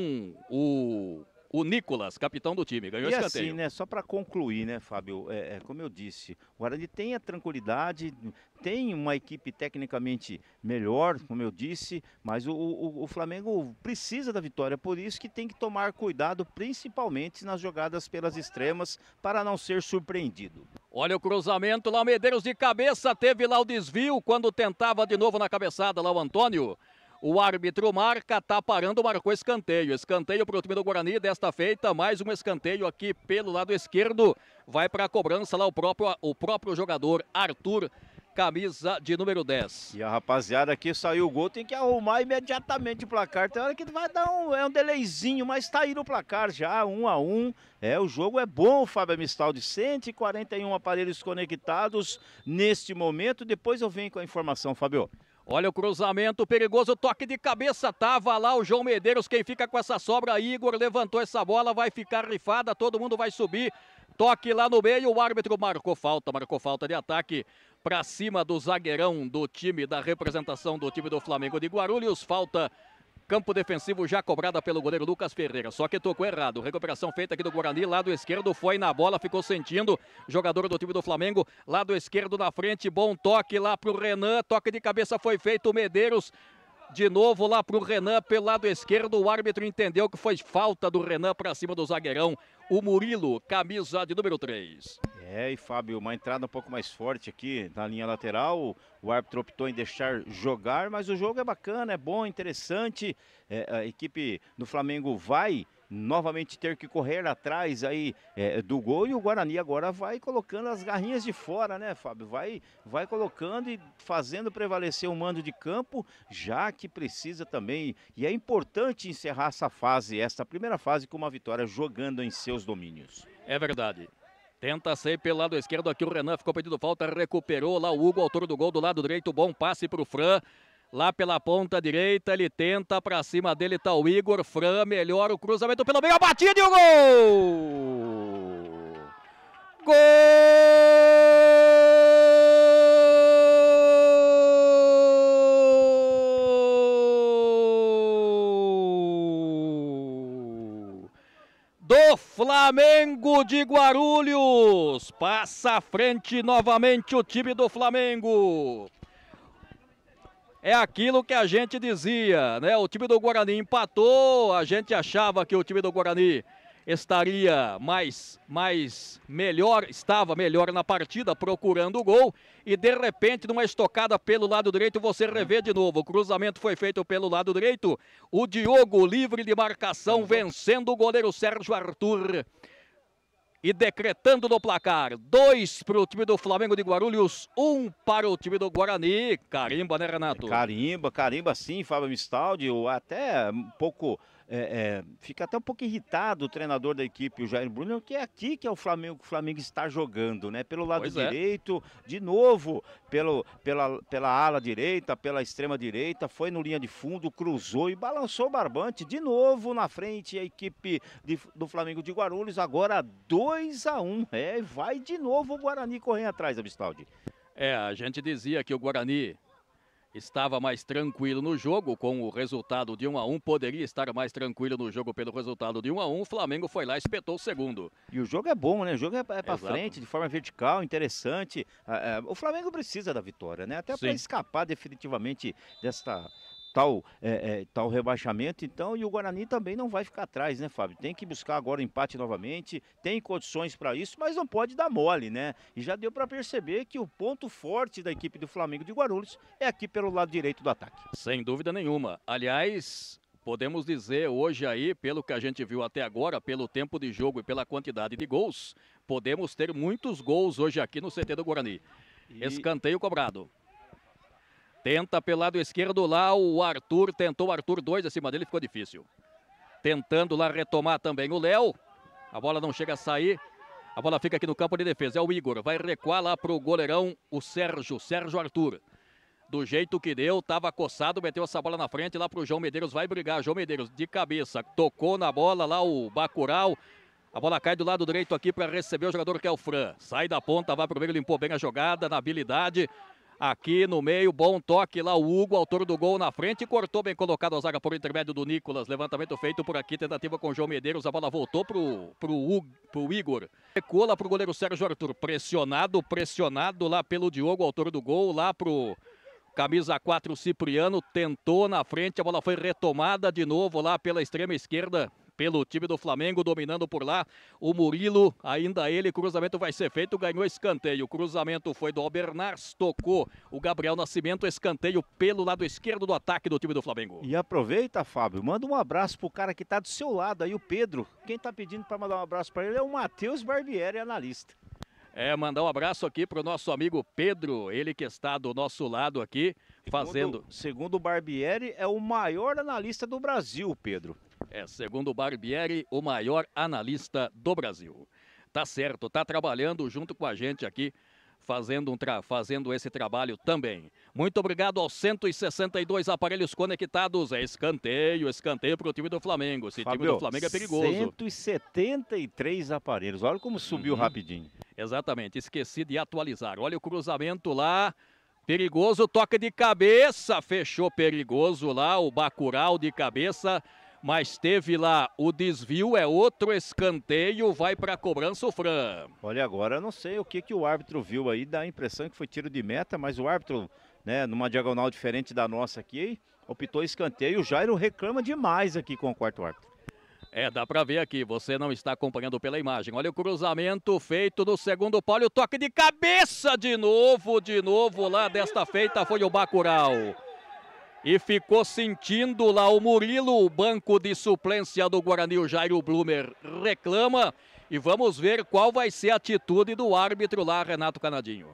o Nicolas, capitão do time, ganhou esse escanteio. E assim, né, só para concluir, né, Fábio, como eu disse, o Guarani tem a tranquilidade, tem uma equipe tecnicamente melhor, como eu disse, mas o Flamengo precisa da vitória, por isso que tem que tomar cuidado, principalmente nas jogadas pelas extremas, para não ser surpreendido. Olha o cruzamento lá, o Medeiros de cabeça, teve lá o desvio, quando tentava de novo na cabeçada lá o Antônio. O árbitro marca, tá parando, marcou escanteio. Escanteio para o time do Guarani, desta feita, mais um escanteio aqui pelo lado esquerdo. Vai para a cobrança lá o próprio jogador, Arthur, camisa de número 10. E a rapaziada aqui saiu o gol, tem que arrumar imediatamente o placar. Tem hora que vai dar um delayzinho, mas tá aí no placar já, 1-1. O jogo é bom, Fábio Mistaldi, 141 aparelhos conectados neste momento. Depois eu venho com a informação, Fábio. Olha o cruzamento perigoso, toque de cabeça, tava lá o João Medeiros, quem fica com essa sobra, Igor levantou essa bola, vai ficar rifada, todo mundo vai subir, toque lá no meio, o árbitro marcou falta de ataque para cima do zagueirão do time, da representação do time do Flamengo de Guarulhos, falta. Campo defensivo já cobrada pelo goleiro Lucas Ferreira, só que tocou errado. Recuperação feita aqui do Guarani, lado esquerdo, foi na bola, ficou sentindo. Jogador do time do Flamengo, lado esquerdo na frente, bom toque lá pro Renan, toque de cabeça foi feito, o Medeiros. De novo lá pro Renan, pelo lado esquerdo, o árbitro entendeu que foi falta do Renan para cima do zagueirão, o Murilo, camisa de número 3. E Fábio, uma entrada um pouco mais forte aqui na linha lateral, o árbitro optou em deixar jogar, mas o jogo é bacana, é bom, interessante, a equipe do Flamengo vai novamente ter que correr atrás aí do gol, e o Guarani agora vai colocando as garrinhas de fora, né, Fábio? Vai colocando e fazendo prevalecer o mando de campo, já que precisa também, e é importante encerrar essa primeira fase com uma vitória jogando em seus domínios. É verdade. Tenta sair pelo lado esquerdo aqui, o Renan ficou pedindo falta, recuperou lá o Hugo, autor do gol do lado direito, bom passe para o Fran. Lá pela ponta direita, ele tenta, pra cima dele tá o Igor, Fran, melhora o cruzamento pelo meio, a batida e o gol! Gol! Do Flamengo de Guarulhos. Passa à frente novamente o time do Flamengo. É aquilo que a gente dizia, né? O time do Guarani empatou, a gente achava que o time do Guarani estaria estava melhor na partida, procurando o gol, e de repente, numa estocada pelo lado direito, você revê de novo. O cruzamento foi feito pelo lado direito, o Diogo livre de marcação, vencendo o goleiro Sérgio Arthur. E decretando no placar, 2 para o time do Flamengo de Guarulhos, 1 para o time do Guarani. Carimba, né, Renato? Carimba sim, Fábio Mistaldi, até um pouco, fica até um pouco irritado o treinador da equipe, o Jair Brunner, que é aqui que é o Flamengo está jogando, né? Pelo lado direito, de novo, pela ala direita, pela extrema direita, foi no linha de fundo, cruzou e balançou o barbante, de novo na frente a equipe do Flamengo de Guarulhos, agora 2-1, vai de novo o Guarani correndo atrás, Abistaldi. A gente dizia que o Guarani estava mais tranquilo no jogo com o resultado de 1-1, poderia estar mais tranquilo no jogo pelo resultado de 1-1, o Flamengo foi lá e espetou o segundo. E o jogo é bom, né? O jogo é para frente, de forma vertical, interessante. O Flamengo precisa da vitória, né? Até para escapar definitivamente desta tal rebaixamento, então, e o Guarani também não vai ficar atrás, né, Fábio? Tem que buscar agora o empate novamente, tem condições para isso, mas não pode dar mole, né? E já deu para perceber que o ponto forte da equipe do Flamengo de Guarulhos é aqui pelo lado direito do ataque. Sem dúvida nenhuma. Aliás, podemos dizer hoje aí, pelo que a gente viu até agora, pelo tempo de jogo e pela quantidade de gols, podemos ter muitos gols hoje aqui no CT do Guarani. Escanteio cobrado. Tenta pelo lado esquerdo lá o Arthur, tentou o Arthur, 2 acima dele, ficou difícil. Tentando lá retomar também o Léo. A bola não chega a sair. A bola fica aqui no campo de defesa. É o Igor, vai recuar lá pro goleirão, o Sérgio Arthur. Do jeito que deu, tava coçado, meteu essa bola na frente lá pro João Medeiros, vai brigar. João Medeiros de cabeça, tocou na bola lá o Bacurau. A bola cai do lado direito aqui para receber o jogador que é o Fran. Sai da ponta, vai pro meio, limpou bem a jogada, na habilidade. Aqui no meio, bom toque lá, o Hugo, autor do gol na frente, cortou bem colocado a zaga por intermédio do Nicolas, levantamento feito por aqui, tentativa com o João Medeiros, a bola voltou pro Igor, recuou lá pro goleiro Sérgio Arthur, pressionado lá pelo Diogo, autor do gol, lá pro camisa 4 Cipriano, tentou na frente, a bola foi retomada de novo lá pela extrema esquerda, pelo time do Flamengo, dominando por lá, o Murilo, ainda ele, cruzamento vai ser feito, ganhou escanteio, o cruzamento foi do Albernaz, tocou o Gabriel Nascimento, escanteio pelo lado esquerdo do ataque do time do Flamengo. E aproveita, Fábio, manda um abraço pro cara que tá do seu lado aí, o Pedro, quem tá pedindo para mandar um abraço para ele é o Matheus Barbieri, analista. Mandar um abraço aqui pro nosso amigo Pedro, ele que está do nosso lado aqui, fazendo... Segundo o Barbieri, é o maior analista do Brasil, Pedro. Segundo o Barbieri, o maior analista do Brasil. Tá certo, tá trabalhando junto com a gente aqui, fazendo esse trabalho também. Muito obrigado aos 162 aparelhos conectados. Escanteio para o time do Flamengo. Esse time do Flamengo é perigoso. 173 aparelhos, olha como subiu rapidinho. Exatamente, esqueci de atualizar. Olha o cruzamento lá. Perigoso, toque de cabeça, fechou perigoso lá, o Bacurau de cabeça. Mas teve lá o desvio, é outro escanteio, vai para a cobrança o Fran. Olha, agora eu não sei o que o árbitro viu aí, dá a impressão que foi tiro de meta, mas o árbitro, né, numa diagonal diferente da nossa aqui, optou escanteio. O Jairo reclama demais aqui com o quarto árbitro. Dá para ver aqui, você não está acompanhando pela imagem. Olha o cruzamento feito no segundo pau, o toque de cabeça de novo lá, desta feita foi o Bacurau. E ficou sentindo lá o Murilo, o banco de suplência do Guarani, o Jairo Blumer reclama. E vamos ver qual vai ser a atitude do árbitro lá, Renato Canadinho.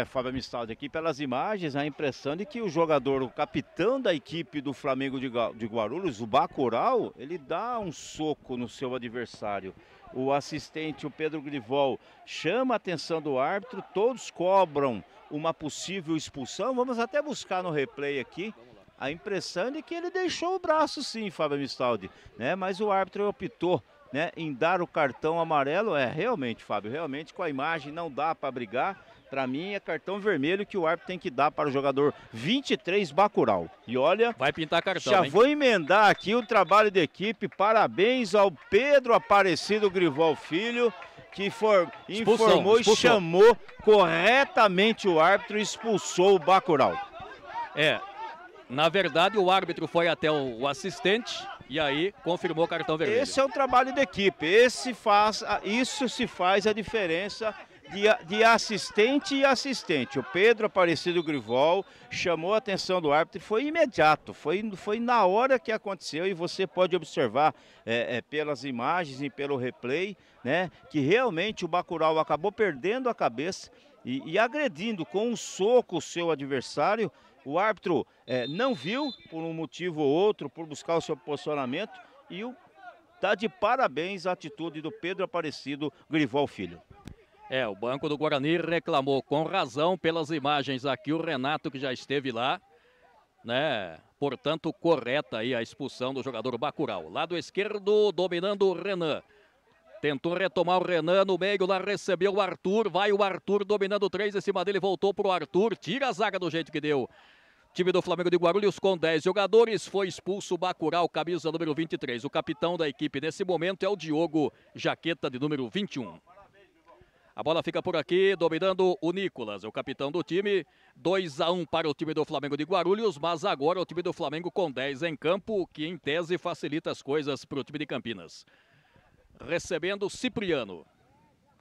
Fábio Mistaldi, aqui pelas imagens, a impressão de que o jogador, o capitão da equipe do Flamengo de Guarulhos, o Bacurau, ele dá um soco no seu adversário. O assistente, o Pedro Grivol, chama a atenção do árbitro, todos cobram uma possível expulsão. Vamos até buscar no replay aqui. A impressão de que ele deixou o braço sim, Fábio Mistaldi, né? Mas o árbitro optou né, em dar o cartão amarelo. Realmente, Fábio, realmente com a imagem não dá para brigar. Para mim é cartão vermelho que o árbitro tem que dar para o jogador 23 Bacurau. E olha, vai pintar cartão, já hein? vou emendar aqui o trabalho da equipe. Parabéns ao Pedro Aparecido Grivol Filho, que informou e chamou corretamente o árbitro e expulsou o Bacurau. Na verdade o árbitro foi até o assistente e aí confirmou o cartão vermelho. Esse é o trabalho da equipe, isso se faz a diferença de assistente e assistente. O Pedro Aparecido Grivol chamou a atenção do árbitro e foi imediato, foi na hora que aconteceu, e você pode observar pelas imagens e pelo replay, né, que realmente o Bacurau acabou perdendo a cabeça e agredindo com um soco o seu adversário. O árbitro não viu, por um motivo ou outro, por buscar o seu posicionamento, e tá de parabéns a atitude do Pedro Aparecido Grivol Filho. O banco do Guarani reclamou com razão pelas imagens aqui, o Renato que já esteve lá, né? Portanto, correta aí a expulsão do jogador Bacurau. Lado esquerdo, dominando o Renan. Tentou retomar o Renan no meio, lá recebeu o Arthur, vai o Arthur dominando 3 em cima dele, voltou pro Arthur, tira a zaga do jeito que deu. Time do Flamengo de Guarulhos com 10 jogadores, foi expulso o Bacurau, camisa número 23. O capitão da equipe nesse momento é o Diogo, jaqueta de número 21. A bola fica por aqui, dominando o Nicolas, o capitão do time. 2-1 para o time do Flamengo de Guarulhos, mas agora o time do Flamengo com 10 em campo, o que em tese facilita as coisas para o time de Campinas. Recebendo o Cipriano.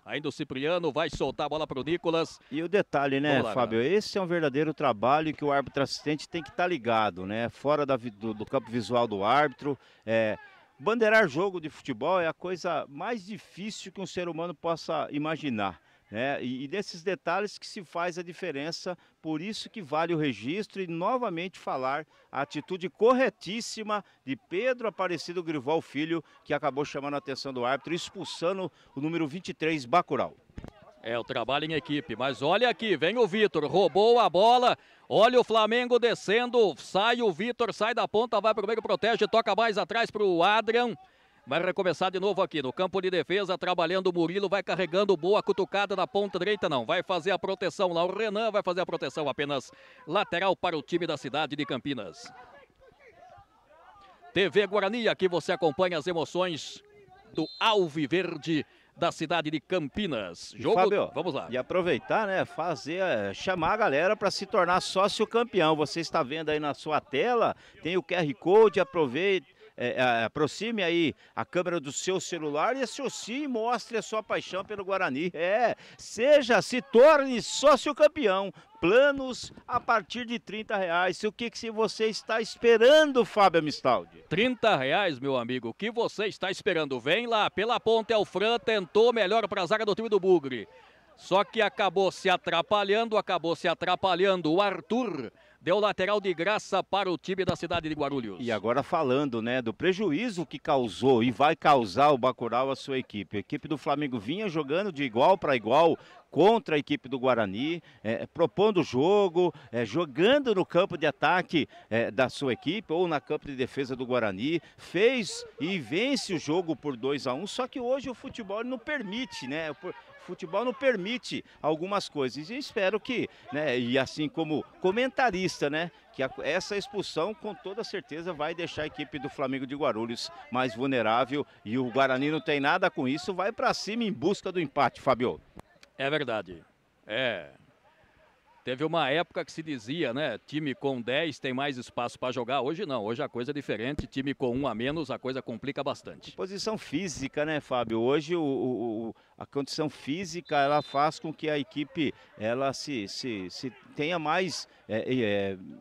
Ainda o Cipriano vai soltar a bola para o Nicolas. E o detalhe, né, lá, Fábio? Esse é um verdadeiro trabalho que o árbitro assistente tem que estar ligado, né? Fora do campo visual do árbitro. Bandeirar jogo de futebol é a coisa mais difícil que um ser humano possa imaginar, né? E desses detalhes que se faz a diferença, por isso que vale o registro e novamente falar a atitude corretíssima de Pedro Aparecido Grivol Filho, que acabou chamando a atenção do árbitro, expulsando o número 23, Bacurau. O trabalho em equipe, mas olha aqui, vem o Vitor, roubou a bola, olha o Flamengo descendo, sai o Vitor, sai da ponta, vai para o meio, protege, toca mais atrás para o Adrian, vai recomeçar de novo aqui no campo de defesa, trabalhando o Murilo, vai carregando, boa cutucada na ponta direita, não, vai fazer a proteção lá, o Renan vai fazer a proteção apenas lateral para o time da cidade de Campinas. TV Guarani, aqui você acompanha as emoções do Alviverde da cidade de Campinas. Jogo, Fábio, vamos lá. E aproveitar, né, chamar a galera para se tornar sócio campeão. Você está vendo aí na sua tela, tem o QR Code, aproveite. Aproxime aí a câmera do seu celular e associe e mostre a sua paixão pelo Guarani. Se torne sócio campeão. Planos a partir de R$30. O que você está esperando, Fábio Amistaldi? R$30, meu amigo. O que você está esperando? Vem lá, pela ponta é o Fran, tentou melhor para a zaga do time do Bugre. Só que acabou se atrapalhando o Arthur. Deu lateral de graça para o time da cidade de Guarulhos. E agora falando, né, do prejuízo que causou e vai causar o Bacurau à sua equipe. A equipe do Flamengo vinha jogando de igual para igual contra a equipe do Guarani, propondo o jogo, jogando no campo de ataque da sua equipe ou na campo de defesa do Guarani, fez e vence o jogo por 2-1, só que hoje o futebol não permite, né? Futebol não permite algumas coisas, e espero que, né, e assim como comentarista, né, que essa expulsão com toda certeza vai deixar a equipe do Flamengo de Guarulhos mais vulnerável, e o Guarani não tem nada com isso, vai para cima em busca do empate, Fábio. É verdade, Teve uma época que se dizia, né, time com 10 tem mais espaço para jogar. Hoje não, hoje a coisa é diferente. Time com 1 a menos, a coisa complica bastante. Posição física, né, Fábio? Hoje a condição física, ela faz com que a equipe ela se tenha mais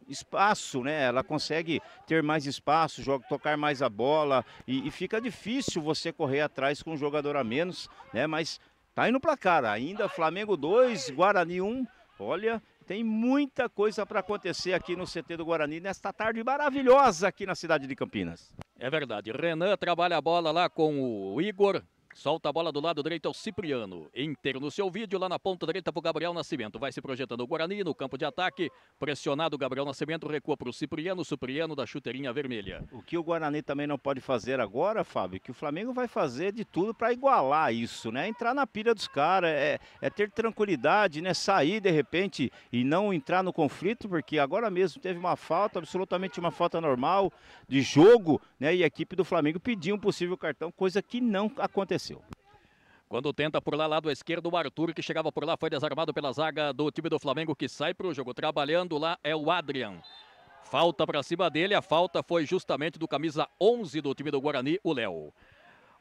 espaço, né? Ela consegue ter mais espaço, tocar mais a bola e fica difícil você correr atrás com um jogador a menos, né? Mas tá aí no placar, ainda Flamengo 2, Guarani 1. Olha, tem muita coisa para acontecer aqui no CT do Guarani nesta tarde maravilhosa aqui na cidade de Campinas. É verdade. Renan trabalha a bola lá com o Igor. Solta a bola do lado direito ao Cipriano. Inter no seu vídeo, lá na ponta direita para o Gabriel Nascimento. Vai se projetando o Guarani no campo de ataque. Pressionado o Gabriel Nascimento, recua para o Cipriano. Cipriano da chuteirinha vermelha. O que o Guarani também não pode fazer agora, Fábio, que o Flamengo vai fazer de tudo para igualar isso, né? Entrar na pilha dos caras, é ter tranquilidade, né? Sair de repente e não entrar no conflito, porque agora mesmo teve uma falta, absolutamente uma falta normal de jogo, né? E a equipe do Flamengo pediu um possível cartão, coisa que não aconteceu. Quando tenta por lá, lado esquerdo, o Arthur, que chegava por lá, foi desarmado pela zaga do time do Flamengo, que sai para o jogo. Trabalhando lá é o Adrian. Falta para cima dele, a falta foi justamente do camisa 11 do time do Guarani, o Léo.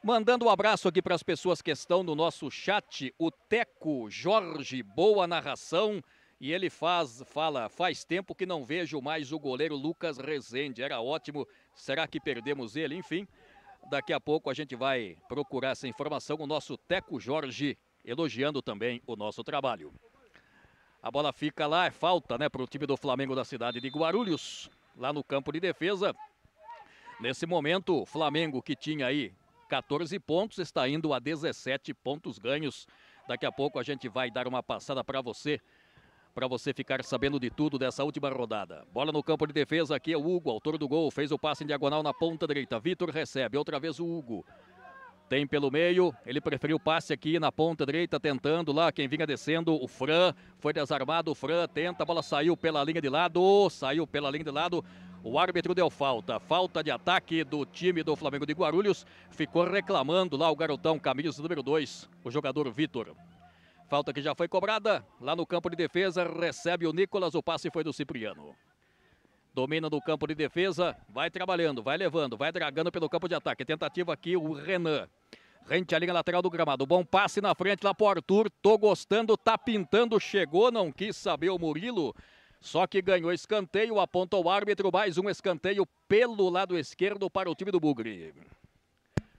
Mandando um abraço aqui para as pessoas que estão no nosso chat, o Teco Jorge, boa narração. E ele fala, faz tempo que não vejo mais o goleiro Lucas Rezende, era ótimo, será que perdemos ele? Enfim, daqui a pouco a gente vai procurar essa informação, o nosso Teco Jorge elogiando também o nosso trabalho. A bola fica lá, é falta, né, para o time do Flamengo da cidade de Guarulhos, lá no campo de defesa. Nesse momento, o Flamengo, que tinha aí 14 pontos, está indo a 17 pontos ganhos. Daqui a pouco a gente vai dar uma passada para você ficar sabendo de tudo dessa última rodada. Bola no campo de defesa, aqui é o Hugo, autor do gol, fez o passe em diagonal na ponta direita. Vitor recebe, outra vez o Hugo. Tem pelo meio, ele preferiu o passe aqui na ponta direita, tentando lá, quem vinha descendo, o Fran, foi desarmado, o Fran tenta, a bola saiu pela linha de lado, o árbitro deu falta de ataque do time do Flamengo de Guarulhos, ficou reclamando lá o garotão, camisa número 2, o jogador Vitor. Falta que já foi cobrada, lá no campo de defesa, recebe o Nicolas, o passe foi do Cipriano. Domina no campo de defesa, vai trabalhando, vai levando, vai dragando pelo campo de ataque. Tentativa aqui, o Renan. Rente a linha lateral do gramado. Bom passe na frente lá pro Arthur. Tô gostando, tá pintando, chegou, não quis saber o Murilo. Só que ganhou escanteio, aponta o árbitro, mais um escanteio pelo lado esquerdo para o time do Bugre.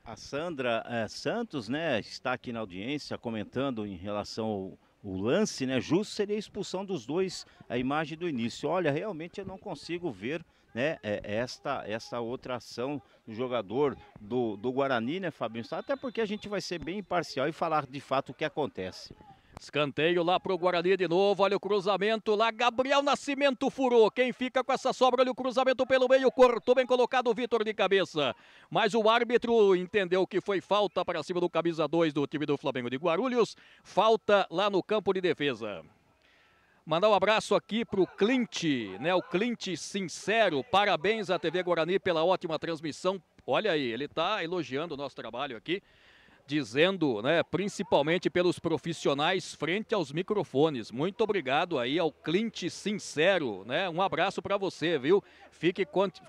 A Sandra Santos, né, está aqui na audiência comentando em relação ao o lance, né? Justo seria a expulsão dos dois, a imagem do início. Olha, realmente eu não consigo ver, né, esta outra ação do jogador do Guarani, né, Fabinho? Até porque a gente vai ser bem imparcial e falar de fato o que acontece. Escanteio lá pro Guarani de novo, olha o cruzamento lá, Gabriel Nascimento furou, quem fica com essa sobra, olha o cruzamento pelo meio, cortou bem colocado o Vitor de cabeça, mas o árbitro entendeu que foi falta para cima do camisa 2 do time do Flamengo de Guarulhos, falta lá no campo de defesa. Mandar um abraço aqui pro Clint, né, o Clint Sincero, parabéns à TV Guarani pela ótima transmissão, olha aí, ele tá elogiando o nosso trabalho aqui, dizendo, né, principalmente pelos profissionais frente aos microfones. Muito obrigado aí ao Clint Sincero, né? Um abraço para você, viu?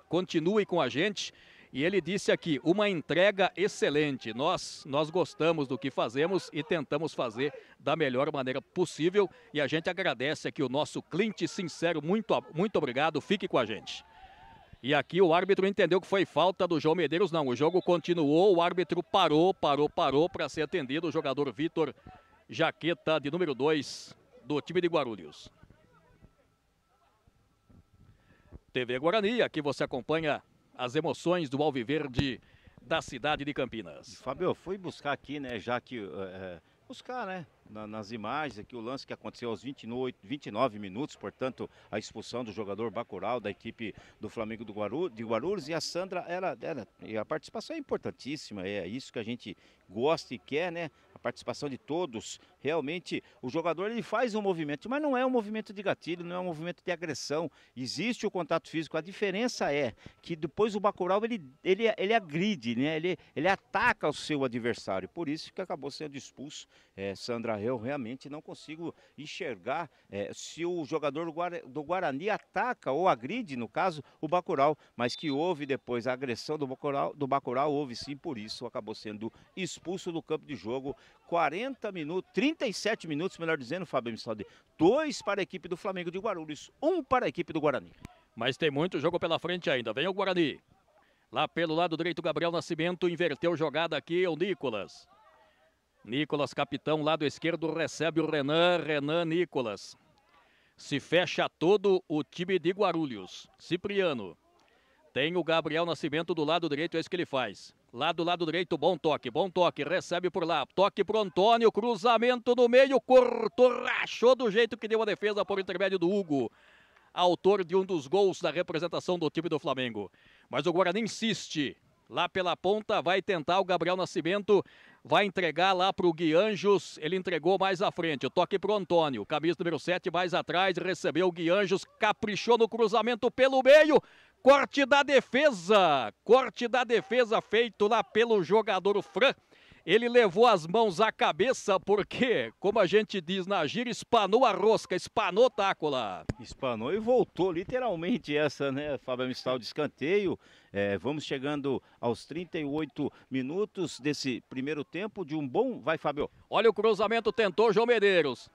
Continue com a gente. E ele disse aqui, uma entrega excelente. Nós gostamos do que fazemos e tentamos fazer da melhor maneira possível. E a gente agradece aqui o nosso Clint Sincero. Muito obrigado. Fique com a gente. E aqui o árbitro entendeu que foi falta do João Medeiros, não, o jogo continuou, o árbitro parou para ser atendido o jogador Vitor Jaqueta, de número 2, do time de Guarulhos. TV Guarani, aqui você acompanha as emoções do Alviverde da cidade de Campinas. Fábio, fui buscar aqui, né, já que... buscar, né, nas imagens aqui o lance que aconteceu aos 29 minutos, portanto, a expulsão do jogador Bacurau da equipe do Flamengo de Guarulhos, e a Sandra, e a participação é importantíssima, é isso que a gente gosta e quer, né, a participação de todos. Realmente, o jogador ele faz um movimento, mas não é um movimento de gatilho, não é um movimento de agressão, existe o contato físico, a diferença é que depois o Bacurau ele agride, né, ele ataca o seu adversário, por isso que acabou sendo expulso. Sandra, eu realmente não consigo enxergar se o jogador do Guarani ataca ou agride, no caso, o Bacurau, mas que houve depois a agressão do Bacurau, houve sim, por isso acabou sendo expulso do campo de jogo. 40 minutos, 37 minutos, melhor dizendo, Fábio Missaldi, 2 para a equipe do Flamengo de Guarulhos, 1 para a equipe do Guarani. Mas tem muito jogo pela frente ainda, vem o Guarani. Lá pelo lado direito, Gabriel Nascimento, inverteu jogada aqui, é o Nicolas. Nicolas, capitão, lado esquerdo, recebe o Renan Nicolas. Se fecha todo o time de Guarulhos. Cipriano. Tem o Gabriel Nascimento do lado direito, é isso que ele faz. Lá do lado direito, bom toque, recebe por lá, toque pro Antônio, cruzamento no meio, cortou, rachou do jeito que deu a defesa por intermédio do Hugo, autor de um dos gols da representação do time do Flamengo. Mas o Guarani insiste, lá pela ponta, vai tentar o Gabriel Nascimento, vai entregar lá pro Gui Anjos, ele entregou mais à frente, o toque pro Antônio, camisa número 7 mais atrás, recebeu o Gui Anjos, caprichou no cruzamento pelo meio, corte da defesa feito lá pelo jogador Fran. Ele levou as mãos à cabeça porque, como a gente diz na gíria, espanou a rosca, espanou o taco lá. Espanou e voltou, literalmente essa, né, Fábio Amistal, de escanteio. Vamos chegando aos 38 minutos desse primeiro tempo de um bom... Vai, Fábio. Olha o cruzamento, tentou João Medeiros.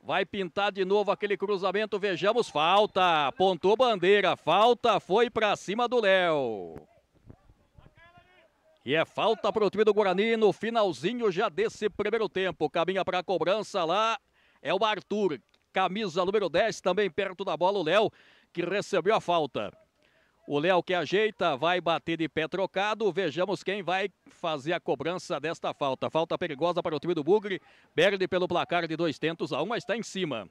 Vai pintar de novo aquele cruzamento, vejamos, falta, apontou bandeira, falta, foi pra cima do Léo. E é falta para o time do Guarani no finalzinho já desse primeiro tempo. Caminha para a cobrança lá, é o Arthur, camisa número 10, também perto da bola o Léo, que recebeu a falta. O Léo que ajeita, vai bater de pé trocado, vejamos quem vai fazer a cobrança desta falta. Falta perigosa para o time do Bugre, perde pelo placar de 2-1, mas está em cima.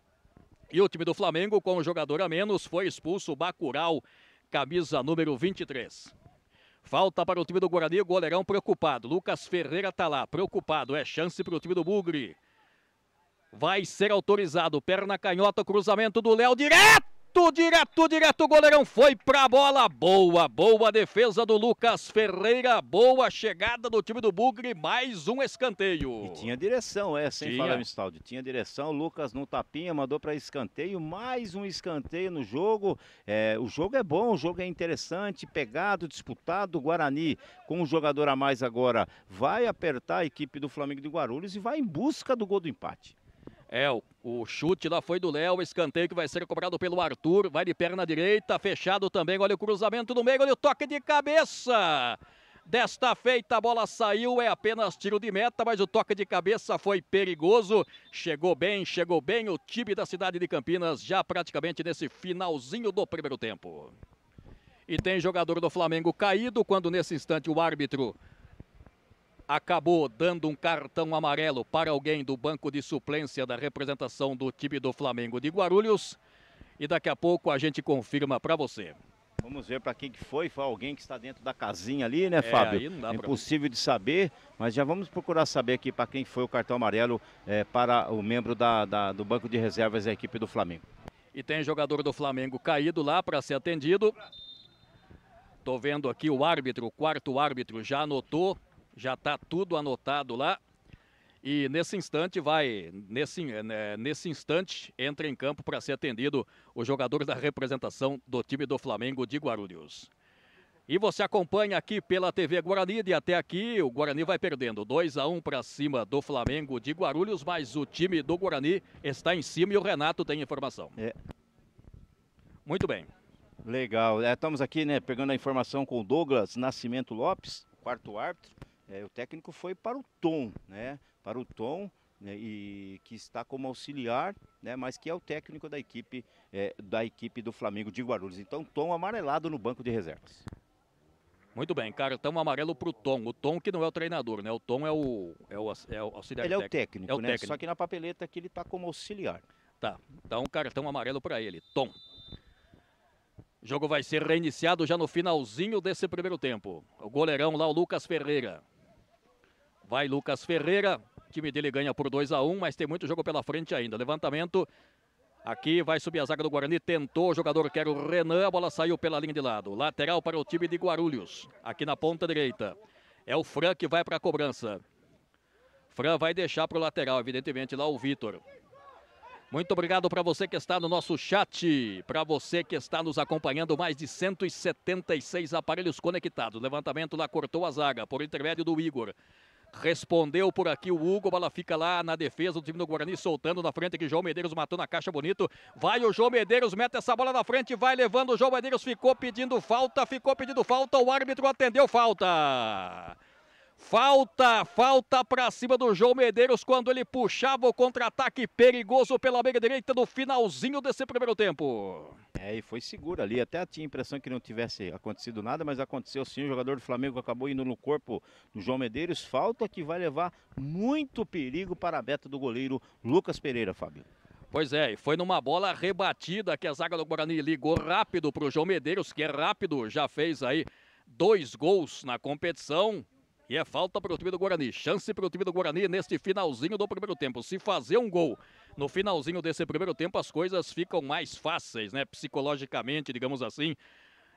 E o time do Flamengo, com um jogador a menos, foi expulso o Bacurau, camisa número 23. Falta para o time do Guarani, goleirão preocupado. Lucas Ferreira está lá, preocupado. É chance para o time do Bugre. Vai ser autorizado. Perna canhota, cruzamento do Léo. Direto. O goleirão foi para a bola. Boa defesa do Lucas Ferreira. Boa chegada do time do Bugre. Mais um escanteio. E tinha direção essa, hein, Fábio Amistaldi? Tinha direção. O Lucas no tapinha mandou para escanteio. Mais um escanteio no jogo. O jogo é bom, o jogo é interessante. Pegado, disputado. O Guarani, com um jogador a mais agora, vai apertar a equipe do Flamengo de Guarulhos e vai em busca do gol do empate. O chute lá foi do Léo, escanteio que vai ser cobrado pelo Arthur, vai de perna direita, fechado também, olha o cruzamento no meio, olha o toque de cabeça. Desta feita a bola saiu, é apenas tiro de meta, mas o toque de cabeça foi perigoso. Chegou bem o time da cidade de Campinas, já praticamente nesse finalzinho do primeiro tempo. E tem jogador do Flamengo caído, quando nesse instante o árbitro acabou dando um cartão amarelo para alguém do banco de suplência da representação do time do Flamengo de Guarulhos. E daqui a pouco a gente confirma para você. Vamos ver para quem que foi alguém que está dentro da casinha ali, né, Fábio? Aí não dá impossível de saber, mas já vamos procurar saber aqui para quem foi o cartão amarelo para o membro do banco de reservas da equipe do Flamengo. E tem jogador do Flamengo caído lá para ser atendido. Tô vendo aqui o árbitro, o quarto árbitro já anotou. Já está tudo anotado lá e nesse instante nesse instante entra em campo para ser atendido o jogador da representação do time do Flamengo de Guarulhos. E você acompanha aqui pela TV Guarani e até aqui o Guarani vai perdendo 2-1 para cima do Flamengo de Guarulhos, mas o time do Guarani está em cima e o Renato tem informação. Muito bem. Legal, estamos aqui, né, pegando a informação com o Douglas Nascimento Lopes, quarto árbitro. O técnico foi para o Tom, né? Para o Tom, né? E que está como auxiliar, né? Mas que é o técnico da equipe do Flamengo de Guarulhos. Então, Tom amarelado no banco de reservas. Muito bem, cartão amarelo para o Tom. O Tom que não é o treinador, né? O Tom é o auxiliar técnico. Ele é o técnico, né? Técnico. Só que na papeleta aqui ele está como auxiliar. Tá, então cartão amarelo para ele, Tom. O jogo vai ser reiniciado já no finalzinho desse primeiro tempo. O goleirão lá, o Lucas Ferreira. Vai Lucas Ferreira, o time dele ganha por 2-1, mas tem muito jogo pela frente ainda. Levantamento, aqui vai subir a zaga do Guarani, tentou, o jogador que era o Renan, a bola saiu pela linha de lado. Lateral para o time de Guarulhos, aqui na ponta direita. É o Fran que vai para a cobrança. Fran vai deixar para o lateral, evidentemente, lá o Vitor. Muito obrigado para você que está no nosso chat, para você que está nos acompanhando, mais de 176 aparelhos conectados. Levantamento lá, cortou a zaga, por intermédio do Igor. Respondeu por aqui o Hugo, a bola fica lá na defesa do time do Guarani, soltando na frente aqui, João Medeiros matou na caixa bonito. Vai o João Medeiros, mete essa bola na frente, vai levando o João Medeiros, ficou pedindo falta, o árbitro atendeu falta. Falta pra cima do João Medeiros quando ele puxava o contra-ataque perigoso pela meia direita no finalzinho desse primeiro tempo. E foi seguro ali, até tinha a impressão que não tivesse acontecido nada, mas aconteceu sim, o jogador do Flamengo acabou indo no corpo do João Medeiros, falta que vai levar muito perigo para a meta do goleiro Lucas Pereira, Fábio. Pois é, foi numa bola rebatida que a zaga do Guarani ligou rápido pro João Medeiros, que é rápido, já fez aí 2 gols na competição. E é falta para o time do Guarani, chance para o time do Guarani neste finalzinho do primeiro tempo. Se fazer um gol no finalzinho desse primeiro tempo, as coisas ficam mais fáceis, né? Psicologicamente, digamos assim,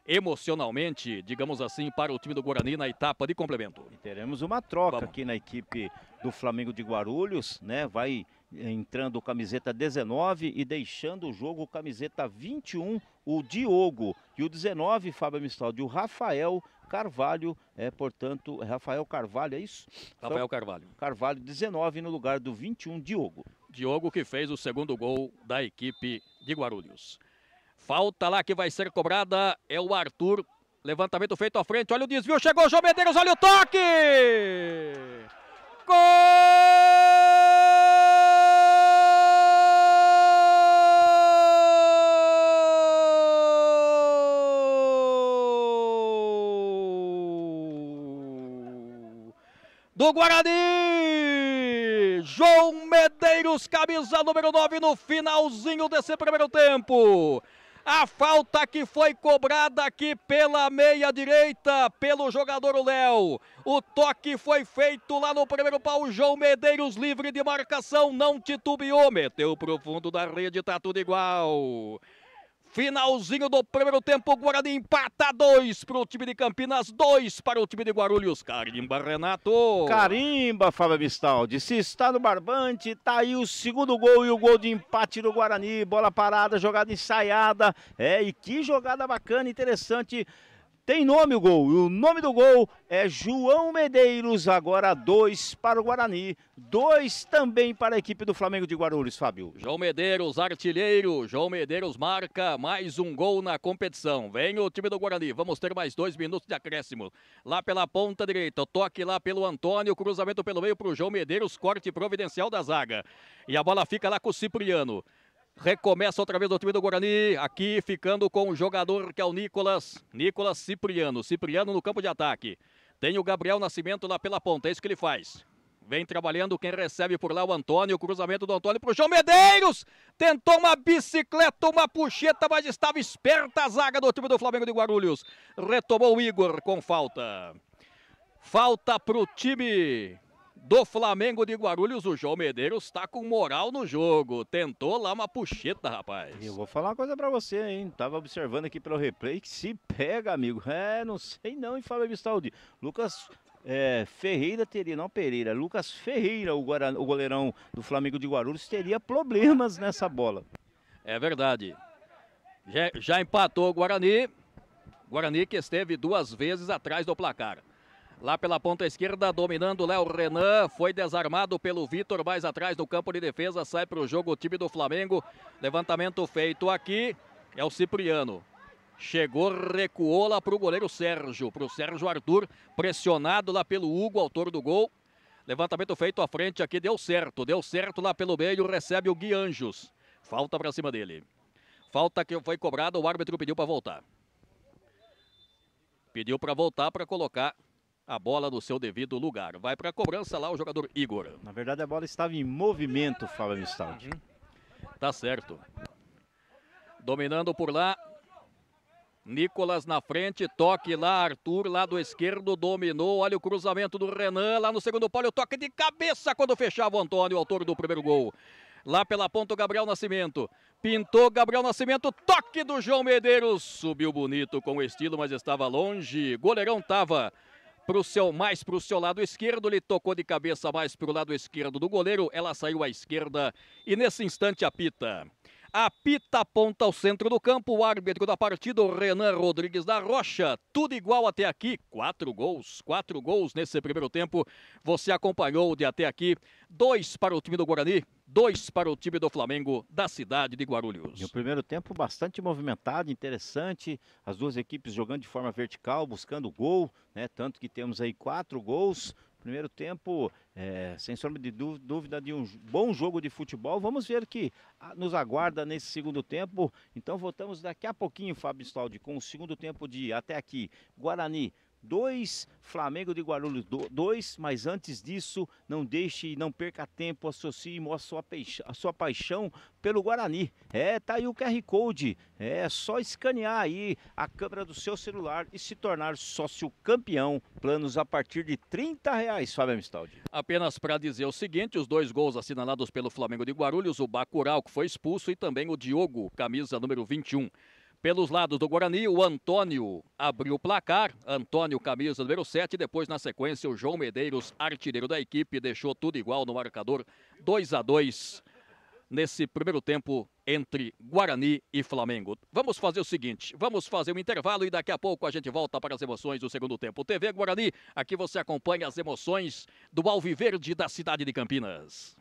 emocionalmente, digamos assim, para o time do Guarani na etapa de complemento. E teremos uma troca aqui na equipe do Flamengo de Guarulhos, né? Vai entrando o camiseta 19 e deixando o jogo o camiseta 21, o Diogo. E o 19, Fábio Mistaldi, o Rafael Carvalho, portanto, Rafael Carvalho, é isso? Rafael Carvalho. Carvalho, 19 no lugar do 21, Diogo. Diogo que fez o segundo gol da equipe de Guarulhos. Falta lá que vai ser cobrada, é o Arthur. Levantamento feito à frente, olha o desvio, chegou o João Medeiros, olha o toque! Gol! Do Guarani, João Medeiros, camisa número 9 no finalzinho desse primeiro tempo. A falta que foi cobrada aqui pela meia direita, pelo jogador Léo. O toque foi feito lá no primeiro pau, João Medeiros livre de marcação, não titubeou, meteu pro fundo da rede, tá tudo igual. Finalzinho do primeiro tempo, o Guarani empata 2 para o time de Campinas, 2 para o time de Guarulhos. Carimba, Renato. Carimba, Fábio Mistaldi. Se está no barbante, tá aí o segundo gol e o gol de empate do Guarani. Bola parada, jogada ensaiada. E que jogada bacana, interessante. Tem nome o gol, e o nome do gol é João Medeiros, agora 2 para o Guarani, 2 também para a equipe do Flamengo de Guarulhos, Fábio. João Medeiros, artilheiro, João Medeiros marca mais um gol na competição. Vem o time do Guarani, vamos ter mais 2 minutos de acréscimo. Lá pela ponta direita, toque lá pelo Antônio, cruzamento pelo meio para o João Medeiros, corte providencial da zaga. E a bola fica lá com o Cipriano. Recomeça outra vez o time do Guarani, aqui ficando com o jogador que é o Nicolas Cipriano. Cipriano no campo de ataque. Tem o Gabriel Nascimento lá pela ponta, é isso que ele faz. Vem trabalhando, quem recebe por lá o Antônio, o cruzamento do Antônio para o João Medeiros. Tentou uma bicicleta, uma puxeta, mas estava esperta a zaga do time do Flamengo de Guarulhos. Retomou o Igor com falta. Falta para o time do Flamengo de Guarulhos, o João Medeiros está com moral no jogo. Tentou lá uma puxeta, rapaz. Eu vou falar uma coisa pra você, hein? Tava observando aqui pelo replay que se pega, amigo. Não sei não, hein, Fábio Mistaldi. Lucas Ferreira teria, não Pereira, Lucas Ferreira, o goleirão do Flamengo de Guarulhos, teria problemas nessa bola. É verdade. Já empatou o Guarani. Guarani que esteve 2 vezes atrás do placar. Lá pela ponta esquerda, dominando o Léo Renan, foi desarmado pelo Vitor, mais atrás do campo de defesa, sai para o jogo o time do Flamengo. Levantamento feito aqui, é o Cipriano. Chegou, recuou lá para o goleiro Sérgio, para o Sérgio Arthur, pressionado lá pelo Hugo, autor do gol. Levantamento feito à frente aqui, deu certo lá pelo meio, recebe o Gui Anjos. Falta para cima dele. Falta que foi cobrada, o árbitro pediu para voltar. Pediu para voltar para colocar a bola no seu devido lugar. Vai para a cobrança lá o jogador Igor. Na verdade a bola estava em movimento, Fábio Mistaldi. Tá certo. Dominando por lá. Nicolas na frente, toque lá, Arthur, lado esquerdo, dominou, olha o cruzamento do Renan, lá no segundo pau, o toque de cabeça quando fechava o Antônio, autor do primeiro gol. Lá pela ponta o Gabriel Nascimento, pintou Gabriel Nascimento, toque do João Medeiros, subiu bonito com estilo, mas estava longe, goleirão estava mais para o seu lado esquerdo, ele tocou de cabeça mais para o lado esquerdo do goleiro, ela saiu à esquerda e nesse instante apita. Apita, aponta ao centro do campo, o árbitro da partida, o Renan Rodrigues da Rocha. Tudo igual até aqui, 4 gols nesse primeiro tempo. Você acompanhou de até aqui, 2 para o time do Guarani, 2 para o time do Flamengo da cidade de Guarulhos. E o primeiro tempo bastante movimentado, interessante, as duas equipes jogando de forma vertical, buscando gol, né? Tanto que temos aí 4 gols Primeiro tempo, sem sombra de dúvida, de um bom jogo de futebol. Vamos ver o que nos aguarda nesse segundo tempo. Então voltamos daqui a pouquinho, Fábio Staldi, com o segundo tempo de até aqui. Guarani 2, Flamengo de Guarulhos 2, mas antes disso, não deixe e não perca tempo, associe e mostre a sua paixão pelo Guarani. Tá aí o QR Code, é só escanear aí a câmera do seu celular e se tornar sócio campeão. Planos a partir de R$ 30, Fábio Mistaldi. Apenas para dizer o seguinte, os 2 gols assinalados pelo Flamengo de Guarulhos, o Bacurau, que foi expulso, e também o Diogo, camisa número 21. Pelos lados do Guarani, o Antônio abriu o placar, Antônio, camisa número 7, depois na sequência o João Medeiros, artilheiro da equipe, deixou tudo igual no marcador, 2-2 nesse primeiro tempo entre Guarani e Flamengo. Vamos fazer o seguinte, vamos fazer um intervalo e daqui a pouco a gente volta para as emoções do segundo tempo. TV Guarani, aqui você acompanha as emoções do Alviverde da cidade de Campinas.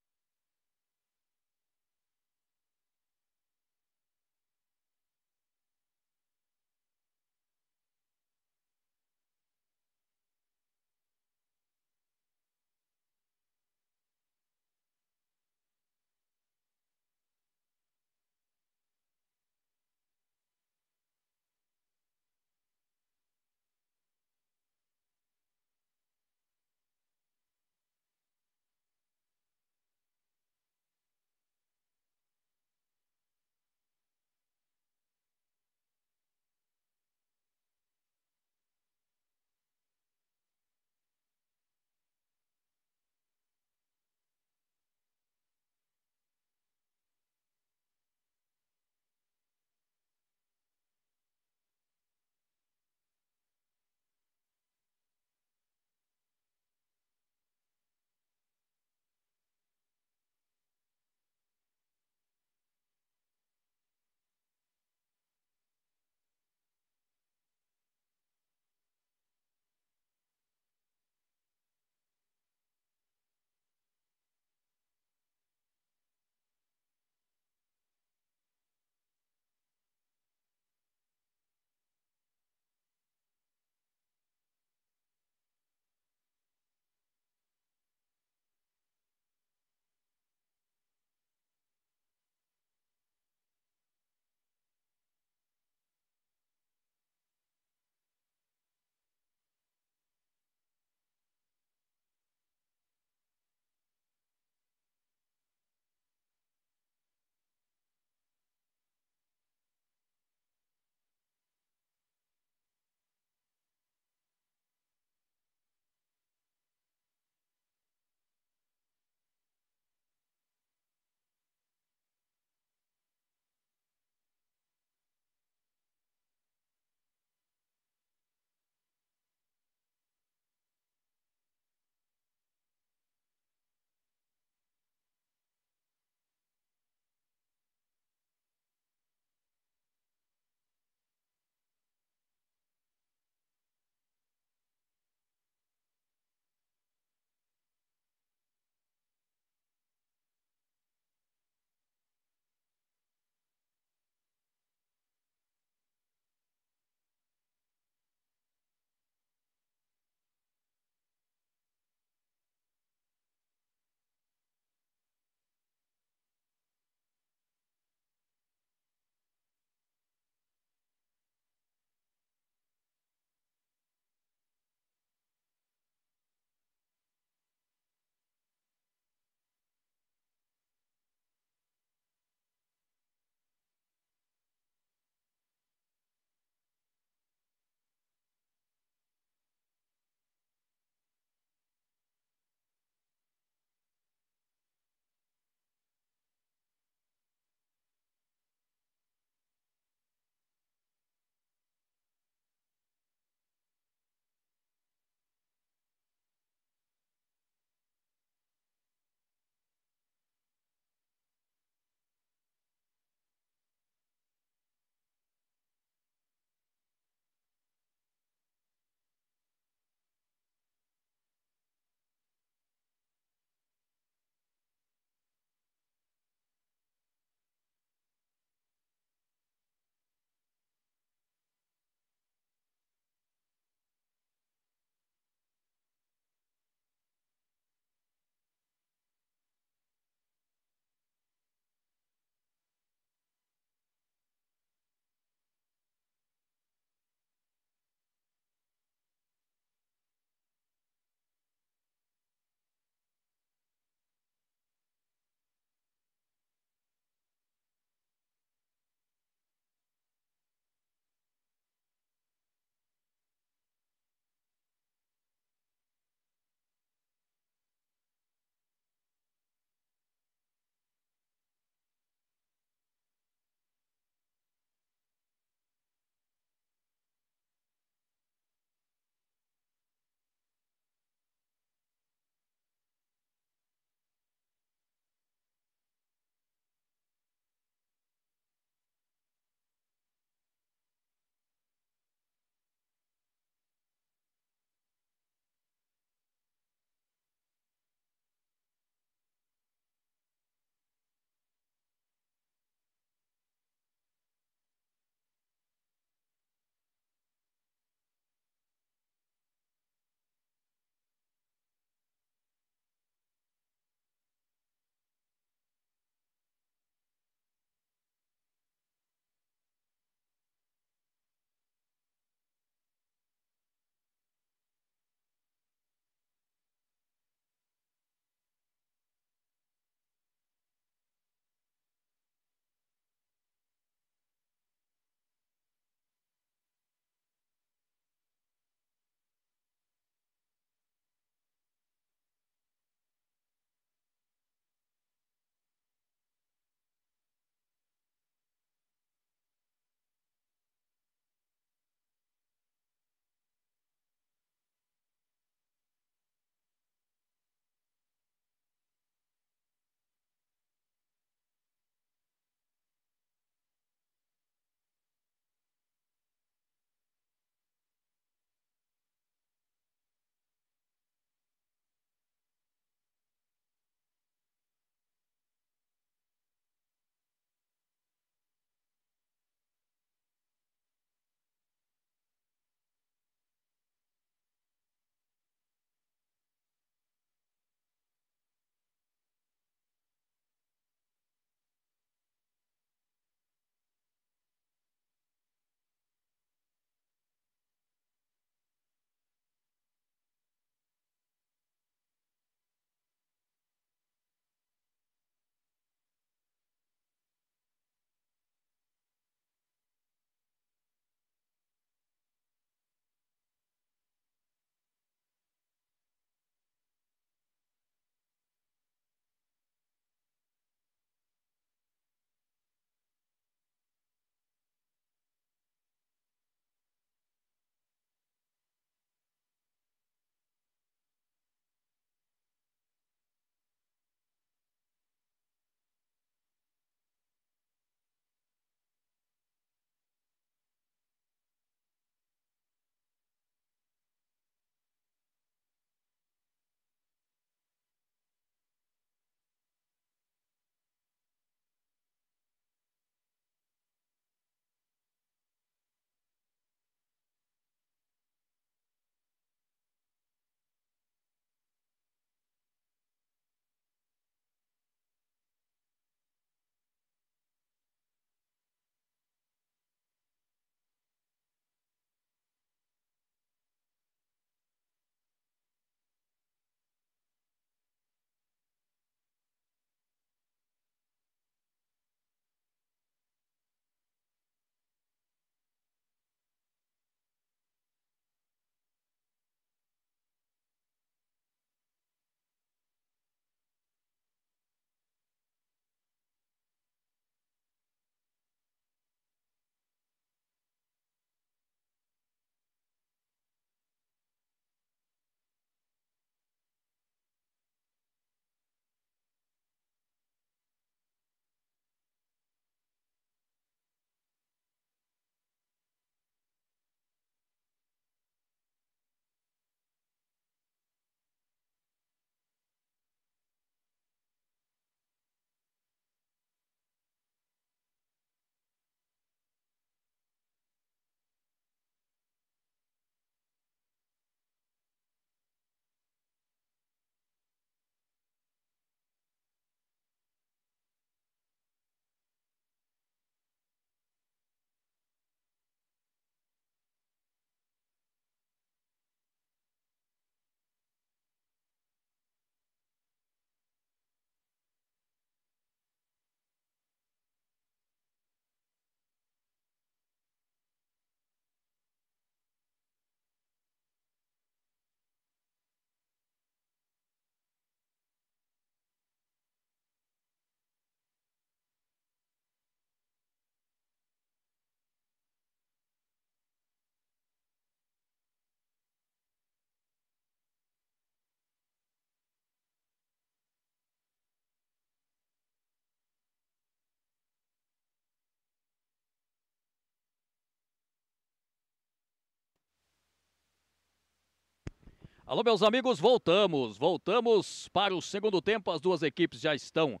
Alô, meus amigos, voltamos para o segundo tempo. As duas equipes já estão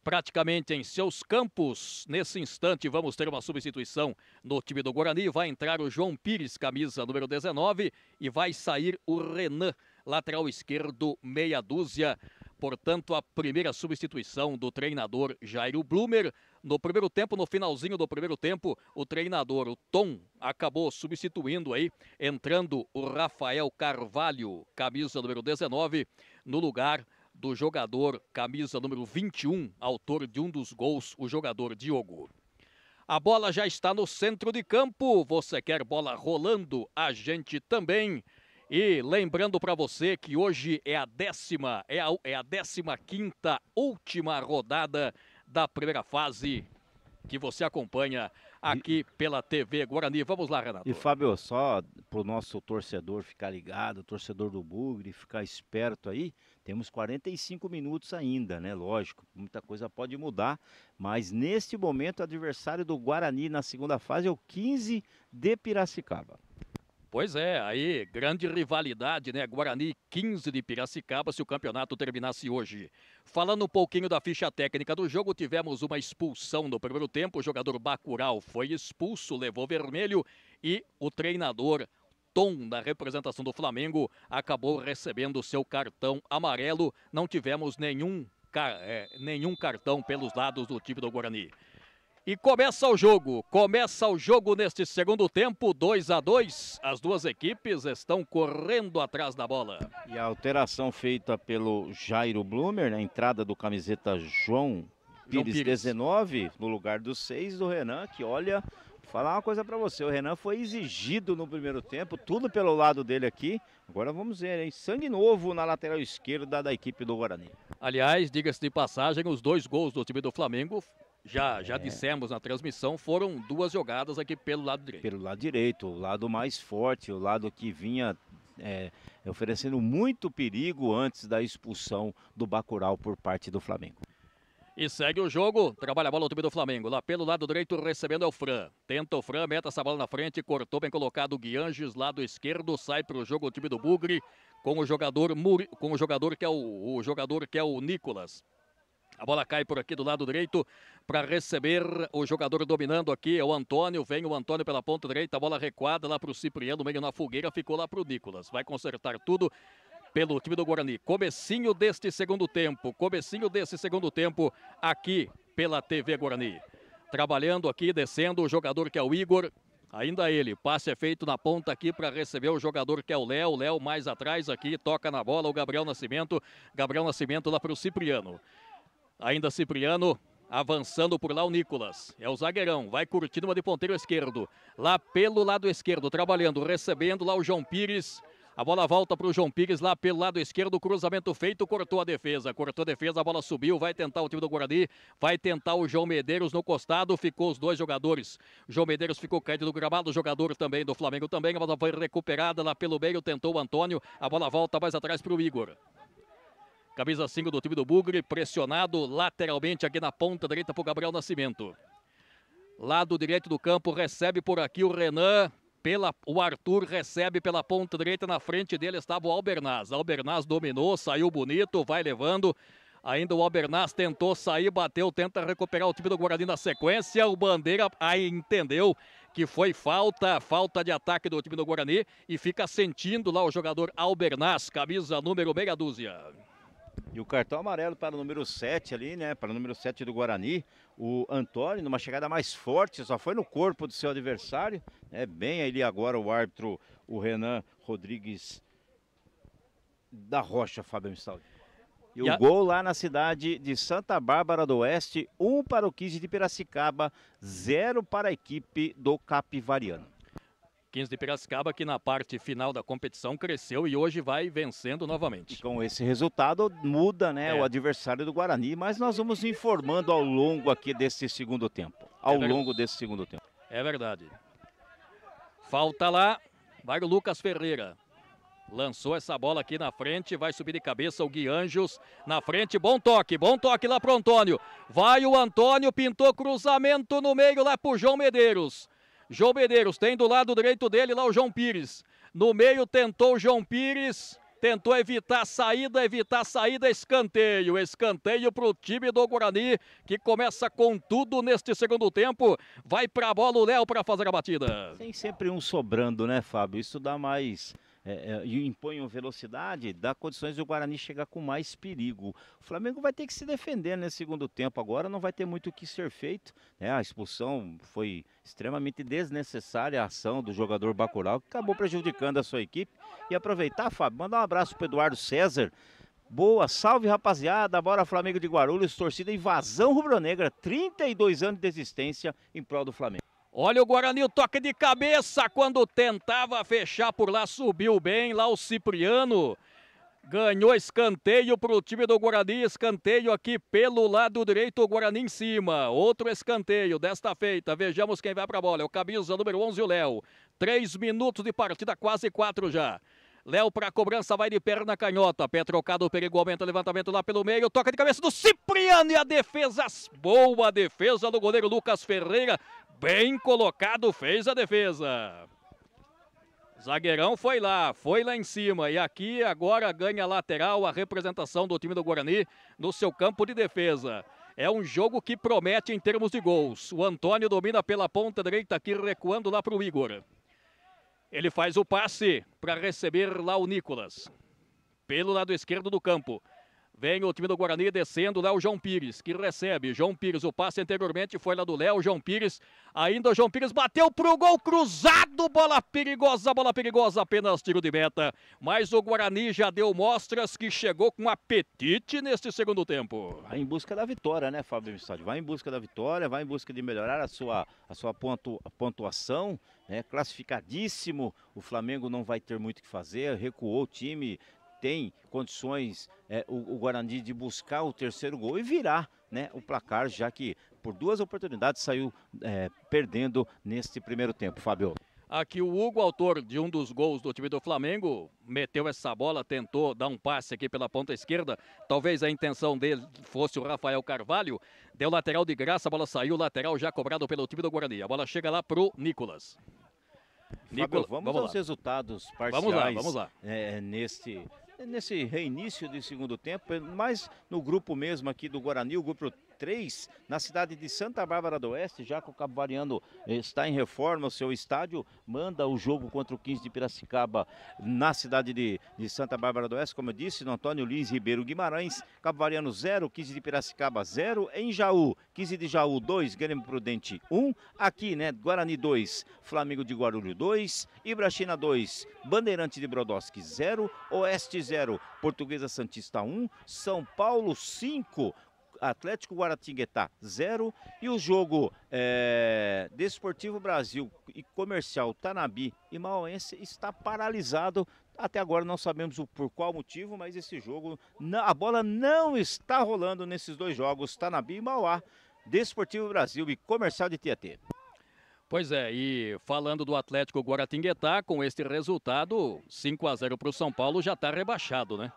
praticamente em seus campos. Nesse instante vamos ter uma substituição no time do Guarani. Vai entrar o João Pires, camisa número 19, e vai sair o Renan, lateral esquerdo, meia dúzia. Portanto, a primeira substituição do treinador Jairo Blumer. No primeiro tempo, no finalzinho do primeiro tempo, o treinador, o Tom, acabou substituindo aí, entrando o Rafael Carvalho, camisa número 19, no lugar do jogador camisa número 21, autor de um dos gols, o jogador Diogo. A bola já está no centro de campo. Você quer bola rolando? A gente também. E lembrando para você que hoje é a 15ª última rodada da primeira fase que você acompanha aqui pela TV Guarani. Vamos lá, Renato. E Fábio, só para o nosso torcedor ficar ligado, torcedor do Bugre, ficar esperto aí, temos 45 minutos ainda, né? Lógico, muita coisa pode mudar, mas neste momento o adversário do Guarani na segunda fase é o 15 de Piracicaba. Pois é, aí grande rivalidade, né? Guarani 15 de Piracicaba, se o campeonato terminasse hoje. Falando um pouquinho da ficha técnica do jogo, tivemos uma expulsão no primeiro tempo. O jogador Bacurau foi expulso, levou vermelho, e o treinador Tom, da representação do Flamengo, acabou recebendo seu cartão amarelo. Não tivemos nenhum cartão pelos lados do time do Guarani. E começa o jogo neste segundo tempo, 2-2, as duas equipes estão correndo atrás da bola. E a alteração feita pelo Jairo Blumer, na entrada do camiseta João Pires 19, no lugar dos 6 do Renan, que olha, vou falar uma coisa pra você, o Renan foi exigido no primeiro tempo, tudo pelo lado dele aqui, agora vamos ver, hein? Sangue novo na lateral esquerda da equipe do Guarani. Aliás, diga-se de passagem, os 2 gols do time do Flamengo, já dissemos na transmissão, foram 2 jogadas aqui pelo lado direito. Pelo lado direito, o lado mais forte, o lado que vinha oferecendo muito perigo antes da expulsão do Bacurau por parte do Flamengo. E segue o jogo, trabalha a bola o time do Flamengo, lá pelo lado direito recebendo é o Fran. Tenta o Fran, mete essa bola na frente, cortou bem colocado o Guianges, lado esquerdo, sai para o jogo o time do Bugre, com o jogador que é o Nicolas. A bola cai por aqui do lado direito para receber o jogador dominando aqui, é o Antônio. Vem o Antônio pela ponta direita, a bola recuada lá para o Cipriano, meio na fogueira, ficou lá para o Nicolas. Vai consertar tudo pelo time do Guarani. Comecinho desse segundo tempo aqui pela TV Guarani. Trabalhando aqui, descendo o jogador que é o Igor. Ainda ele, passe é feito na ponta aqui para receber o jogador que é o Léo mais atrás aqui, toca na bola o Gabriel Nascimento lá para o Cipriano. Ainda Cipriano, avançando por lá o Nicolas, é o zagueirão, vai curtindo uma de ponteiro esquerdo, lá pelo lado esquerdo, trabalhando, recebendo lá o João Pires, a bola volta para o João Pires lá pelo lado esquerdo, cruzamento feito, cortou a defesa, a bola subiu, vai tentar o time do Guarani, vai tentar o João Medeiros no costado, ficou os 2 jogadores, João Medeiros ficou caído no gramado, o jogador também do Flamengo também, a bola foi recuperada lá pelo meio, tentou o Antônio, a bola volta mais atrás para o Igor. Camisa 5 do time do Bugre, pressionado lateralmente aqui na ponta direita para o Gabriel Nascimento. Lado direito do campo, recebe por aqui o Renan, o Arthur recebe pela ponta direita, na frente dele estava o Albernaz. Albernaz dominou, saiu bonito, vai levando. Ainda o Albernaz tentou sair, bateu, tenta recuperar o time do Guarani na sequência. O Bandeira aí entendeu que foi falta de ataque do time do Guarani e fica sentindo lá o jogador Albernaz, camisa número meia dúzia. E o cartão amarelo para o número 7 ali, né? Para o número 7 do Guarani. O Antônio, numa chegada mais forte, só foi no corpo do seu adversário. Bem ali agora o árbitro, o Renan Rodrigues da Rocha, Fábio Mistaldi. E o gol lá na cidade de Santa Bárbara do Oeste, 1 para o 15 de Piracicaba, 0 para a equipe do Capivariano. 15 de Piracicaba, que na parte final da competição cresceu e hoje vai vencendo novamente. E com esse resultado muda, né, o adversário do Guarani, mas nós vamos informando ao longo aqui desse segundo tempo. É verdade. Falta lá, vai o Lucas Ferreira. Lançou essa bola aqui na frente, vai subir de cabeça o Guianjos na frente, bom toque lá pro Antônio. Vai o Antônio, pintou cruzamento no meio lá pro João Medeiros. João Medeiros tem do lado direito dele lá o João Pires. No meio tentou o João Pires, tentou evitar a saída, escanteio para o time do Guarani, que começa com tudo neste segundo tempo, vai para a bola o Léo para fazer a batida. Tem sempre um sobrando, né, Fábio? Isso dá mais... e impõe uma velocidade, dá condições do Guarani chegar com mais perigo. O Flamengo vai ter que se defender nesse segundo tempo agora, não vai ter muito o que ser feito, né? A expulsão foi extremamente desnecessária, a ação do jogador Bacurau, que acabou prejudicando a sua equipe. E aproveitar, Fábio, mandar um abraço para o Eduardo César. Boa, salve rapaziada, bora Flamengo de Guarulhos, torcida Invasão Rubro-Negra, 32 anos de existência em prol do Flamengo. Olha o Guarani, o toque de cabeça quando tentava fechar por lá, subiu bem lá o Cipriano. Ganhou escanteio para o time do Guarani, escanteio aqui pelo lado direito, o Guarani em cima. Outro escanteio desta feita, vejamos quem vai para a bola, é o camisa número 11, o Léo. 3 minutos de partida, quase 4 já. Léo para a cobrança, vai de perna canhota, pé trocado, perigo, aumenta o levantamento lá pelo meio, toca de cabeça do Cipriano e a defesa, boa defesa do goleiro Lucas Ferreira, bem colocado, fez a defesa. Zagueirão foi lá em cima e aqui agora ganha lateral a representação do time do Guarani no seu campo de defesa. É um jogo que promete em termos de gols. O Antônio domina pela ponta direita aqui, recuando lá para o Igor. Ele faz o passe para receber lá o Nicolas. Pelo lado esquerdo do campo. Vem o time do Guarani descendo lá o João Pires, que recebe. João Pires, o passe anteriormente foi lá do Léo. João Pires, ainda o João Pires bateu pro gol cruzado. Bola perigosa, apenas tiro de meta. Mas o Guarani já deu mostras que chegou com apetite neste segundo tempo. Vai em busca da vitória, né, Fábio Missad? Vai em busca da vitória, vai em busca de melhorar a sua pontuação, né? Classificadíssimo. O Flamengo não vai ter muito o que fazer, recuou o time. Tem condições o Guarani de buscar o terceiro gol e virar, né, o placar, já que por 2 oportunidades saiu perdendo neste primeiro tempo, Fábio. Aqui o Hugo, autor de um dos gols do time do Flamengo, meteu essa bola, tentou dar um passe aqui pela ponta esquerda. Talvez a intenção dele fosse o Rafael Carvalho. Deu lateral de graça, a bola saiu, lateral já cobrado pelo time do Guarani. A bola chega lá pro Nicolas. Fábio, vamos aos resultados parciais. Vamos lá. Nesse reinício de segundo tempo, mas no grupo mesmo aqui do Guarani, o grupo 3, na cidade de Santa Bárbara do Oeste, já que o Capivariano está em reforma, o seu estádio manda o jogo contra o 15 de Piracicaba na cidade de Santa Bárbara do Oeste, como eu disse, no Antônio Lins Ribeiro Guimarães. Capivariano 0, 15 de Piracicaba 0, em Jaú, 15 de Jaú 2, Grêmio Prudente 1, aqui, né, Guarani 2, Flamengo de Guarulhos 2, Ibrachina 2, Bandeirante de Brodowski 0, Oeste 0, Portuguesa Santista 1, São Paulo 5, Atlético Guaratinguetá 0 e o jogo Desportivo Brasil e Comercial Tanabi e Mauense está paralisado. Até agora não sabemos por qual motivo, mas esse jogo, a bola não está rolando nesses dois jogos, Tanabi e Mauá, Desportivo Brasil e Comercial de Tietê. Pois é, e falando do Atlético Guaratinguetá, com este resultado, 5-0 para o São Paulo, já está rebaixado, né?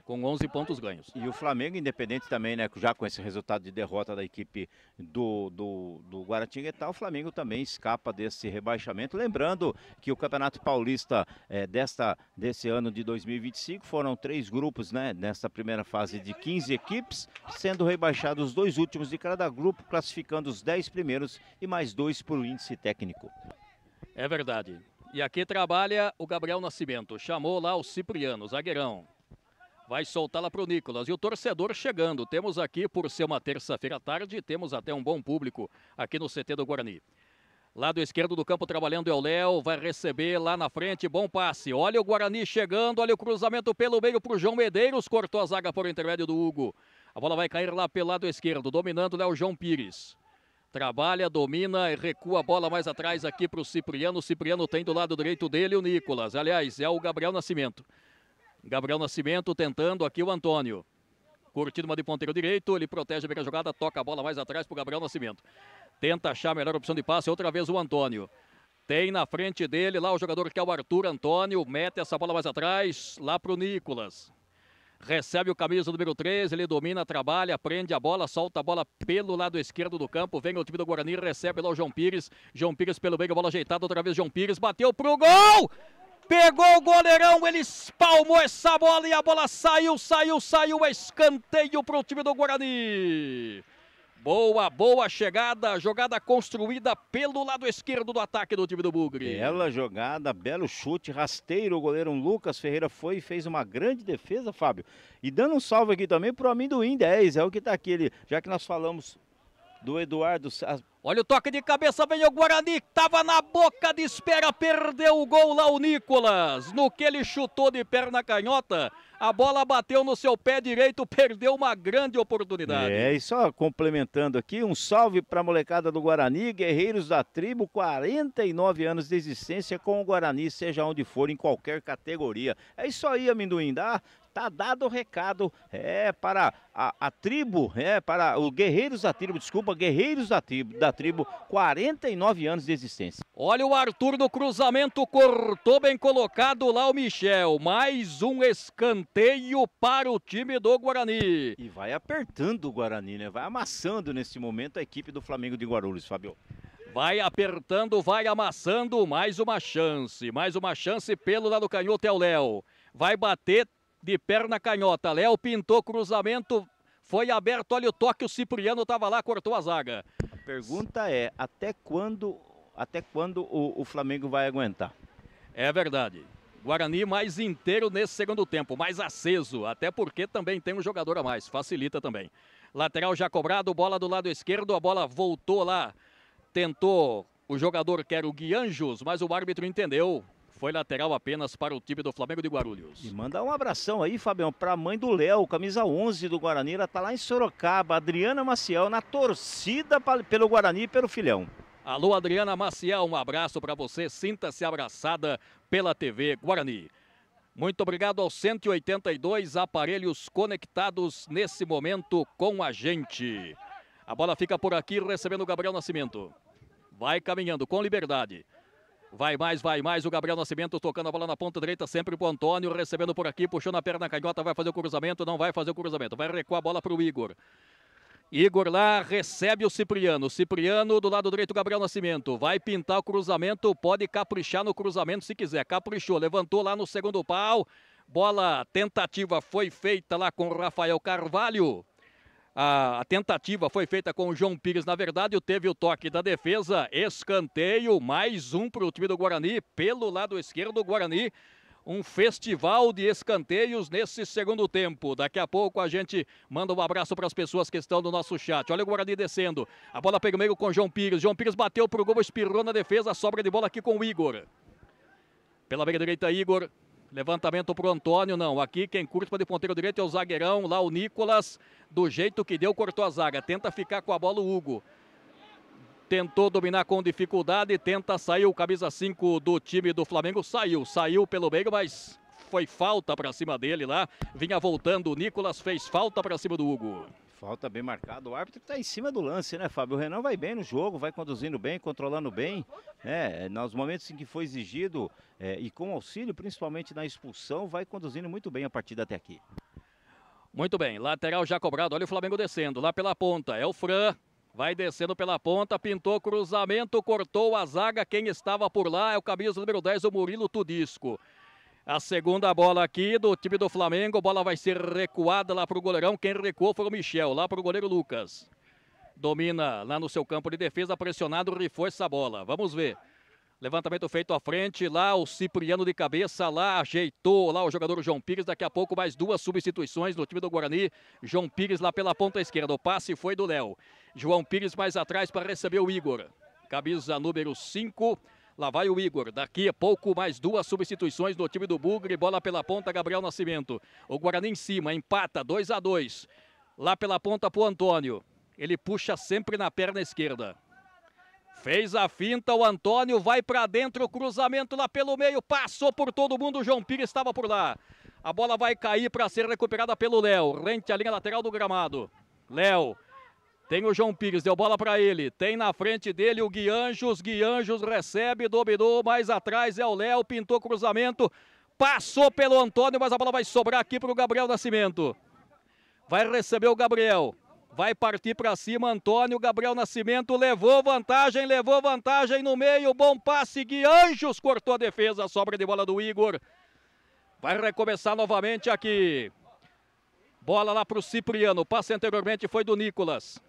Com 11 pontos ganhos. E o Flamengo, independente também, né, já com esse resultado de derrota da equipe do Guaratinguetá, o Flamengo também escapa desse rebaixamento. Lembrando que o Campeonato Paulista desse ano de 2025 foram 3 grupos, né, nessa primeira fase de 15 equipes, sendo rebaixados os 2 últimos de cada grupo, classificando os 10 primeiros e mais 2 por índice técnico. É verdade. E aqui trabalha o Gabriel Nascimento, chamou lá o Cipriano, zagueirão. Vai soltá-la para o Nicolas. E o torcedor chegando. Temos aqui, por ser uma terça-feira à tarde, temos até um bom público aqui no CT do Guarani. Lado esquerdo do campo trabalhando é o Léo. Vai receber lá na frente. Bom passe. Olha o Guarani chegando. Olha o cruzamento pelo meio para o João Medeiros. Cortou a zaga por intermédio do Hugo. A bola vai cair lá pelo lado esquerdo. Dominando lá o João Pires. Trabalha, domina e recua a bola mais atrás aqui para o Cipriano. O Cipriano tem do lado direito dele o Nicolas. Aliás, é o Gabriel Nascimento. Gabriel Nascimento tentando aqui o Antônio. Curtindo uma de ponteiro direito, ele protege bem a jogada, toca a bola mais atrás para o Gabriel Nascimento. Tenta achar a melhor opção de passe, outra vez o Antônio. Tem na frente dele lá o jogador que é o Arthur Antônio, mete essa bola mais atrás, lá para o Nicolas. Recebe o camisa número 13, ele domina, trabalha, prende a bola, solta a bola pelo lado esquerdo do campo, vem o time do Guarani, recebe lá o João Pires pelo meio, a bola ajeitada, outra vez João Pires, bateu pro gol! Pegou o goleirão, ele espalmou essa bola e a bola saiu, escanteio para o time do Guarani. Boa chegada, jogada construída pelo lado esquerdo do ataque do time do Bugre. Bela jogada, belo chute, rasteiro, o goleiro Lucas Ferreira foi e fez uma grande defesa, Fábio. E dando um salve aqui também pro Amendoim 10, é o que tá aqui, já que nós falamos do Eduardo. Olha o toque de cabeça, vem o Guarani, tava na boca de espera, perdeu o gol lá o Nicolas. No que ele chutou de perna canhota, a bola bateu no seu pé direito, perdeu uma grande oportunidade. E só complementando aqui, um salve para a molecada do Guarani, guerreiros da tribo, 49 anos de existência com o Guarani, seja onde for, em qualquer categoria. É isso aí, Amendoim, tá dado o recado, para a tribo, para os guerreiros da tribo, guerreiros da tribo, 49 anos de existência. Olha o Arthur no cruzamento, cortou bem colocado lá o Michel, mais um escanteio para o time do Guarani. E vai apertando o Guarani, né? Vai amassando nesse momento a equipe do Flamengo de Guarulhos, Fábio. Vai apertando, vai amassando, mais uma chance pelo lado canhoto é o Léo. Vai bater de perna canhota, Léo pintou cruzamento, foi aberto, olha o toque, o Cipriano estava lá, cortou a zaga. A pergunta é, até quando o Flamengo vai aguentar? É verdade. Guarani mais inteiro nesse segundo tempo, mais aceso, até porque também tem um jogador a mais, facilita também. Lateral já cobrado, bola do lado esquerdo, a bola voltou lá, tentou o jogador que era o Guianjos, mas o árbitro entendeu. Foi lateral apenas para o time do Flamengo de Guarulhos. E manda um abração aí, Fabião, para a mãe do Léo, camisa 11 do Guarani. Ela tá lá em Sorocaba, Adriana Maciel, na torcida pelo Guarani e pelo filhão. Alô, Adriana Maciel, um abraço para você. Sinta-se abraçada pela TV Guarani. Muito obrigado aos 182 aparelhos conectados nesse momento com a gente. A bola fica por aqui, recebendo o Gabriel Nascimento. Vai caminhando com liberdade. Vai mais, o Gabriel Nascimento tocando a bola na ponta direita, sempre pro Antônio, recebendo por aqui, puxando a perna canhota, vai fazer o cruzamento, não vai fazer o cruzamento, vai recuar a bola pro Igor. Igor lá, recebe o Cipriano do lado direito, Gabriel Nascimento, vai pintar o cruzamento, pode caprichar no cruzamento se quiser, caprichou, levantou lá no segundo pau, bola, tentativa foi feita lá com o Rafael Carvalho. A tentativa foi feita com o João Pires, na verdade, teve o toque da defesa, escanteio, mais um para o time do Guarani, pelo lado esquerdo do Guarani, um festival de escanteios nesse segundo tempo. Daqui a pouco a gente manda um abraço para as pessoas que estão no nosso chat. Olha o Guarani descendo, a bola pega o meio com o João Pires bateu para o gol, espirrou na defesa, sobra de bola aqui com o Igor. Pela meia direita, Igor. Levantamento pro Antônio, não, aqui quem curte para de ponteiro direito é o zagueirão, lá o Nicolas, do jeito que deu, cortou a zaga, tenta ficar com a bola o Hugo. Tentou dominar com dificuldade, tenta sair o camisa 5 do time do Flamengo, saiu pelo meio, mas foi falta para cima dele lá, vinha voltando, o Nicolas fez falta para cima do Hugo. Falta bem marcado, o árbitro está em cima do lance, né, Fábio? O Renan vai bem no jogo, vai conduzindo bem, controlando bem, nos momentos em que foi exigido e com auxílio, principalmente na expulsão, vai conduzindo muito bem a partida até aqui. Muito bem, lateral já cobrado, olha o Flamengo descendo, lá pela ponta, é o Fran, vai descendo pela ponta, pintou cruzamento, cortou a zaga, quem estava por lá é o camisa número 10, o Murilo Tudisco. A segunda bola aqui do time do Flamengo, a bola vai ser recuada lá para o goleirão, quem recuou foi o Michel, lá para o goleiro Lucas. Domina lá no seu campo de defesa, pressionado, rifou essa bola, vamos ver. Levantamento feito à frente, lá o Cipriano de cabeça, lá ajeitou lá o jogador João Pires, daqui a pouco mais duas substituições no time do Guarani. João Pires lá pela ponta esquerda, o passe foi do Léo. João Pires mais atrás para receber o Igor. Camisa número 5, lá vai o Igor. Daqui a pouco mais duas substituições no time do Bugre, bola pela ponta, Gabriel Nascimento. O Guarani em cima, empata, 2-2. Lá pela ponta pro Antônio, ele puxa sempre na perna esquerda. Fez a finta, o Antônio vai para dentro, o cruzamento lá pelo meio, passou por todo mundo, o João Pires estava por lá. A bola vai cair para ser recuperada pelo Léo, rente à linha lateral do gramado. Léo, tem o João Pires, deu bola para ele, tem na frente dele o Guianjos recebe, dominou, mais atrás é o Léo, pintou cruzamento, passou pelo Antônio, mas a bola vai sobrar aqui para o Gabriel Nascimento. Vai receber o Gabriel. Vai partir para cima, Antônio, Gabriel Nascimento levou vantagem no meio, bom passe, Gui Anjos cortou a defesa, sobra de bola do Igor. Vai recomeçar novamente aqui. Bola lá para o Cipriano, passe anteriormente foi do Nicolas.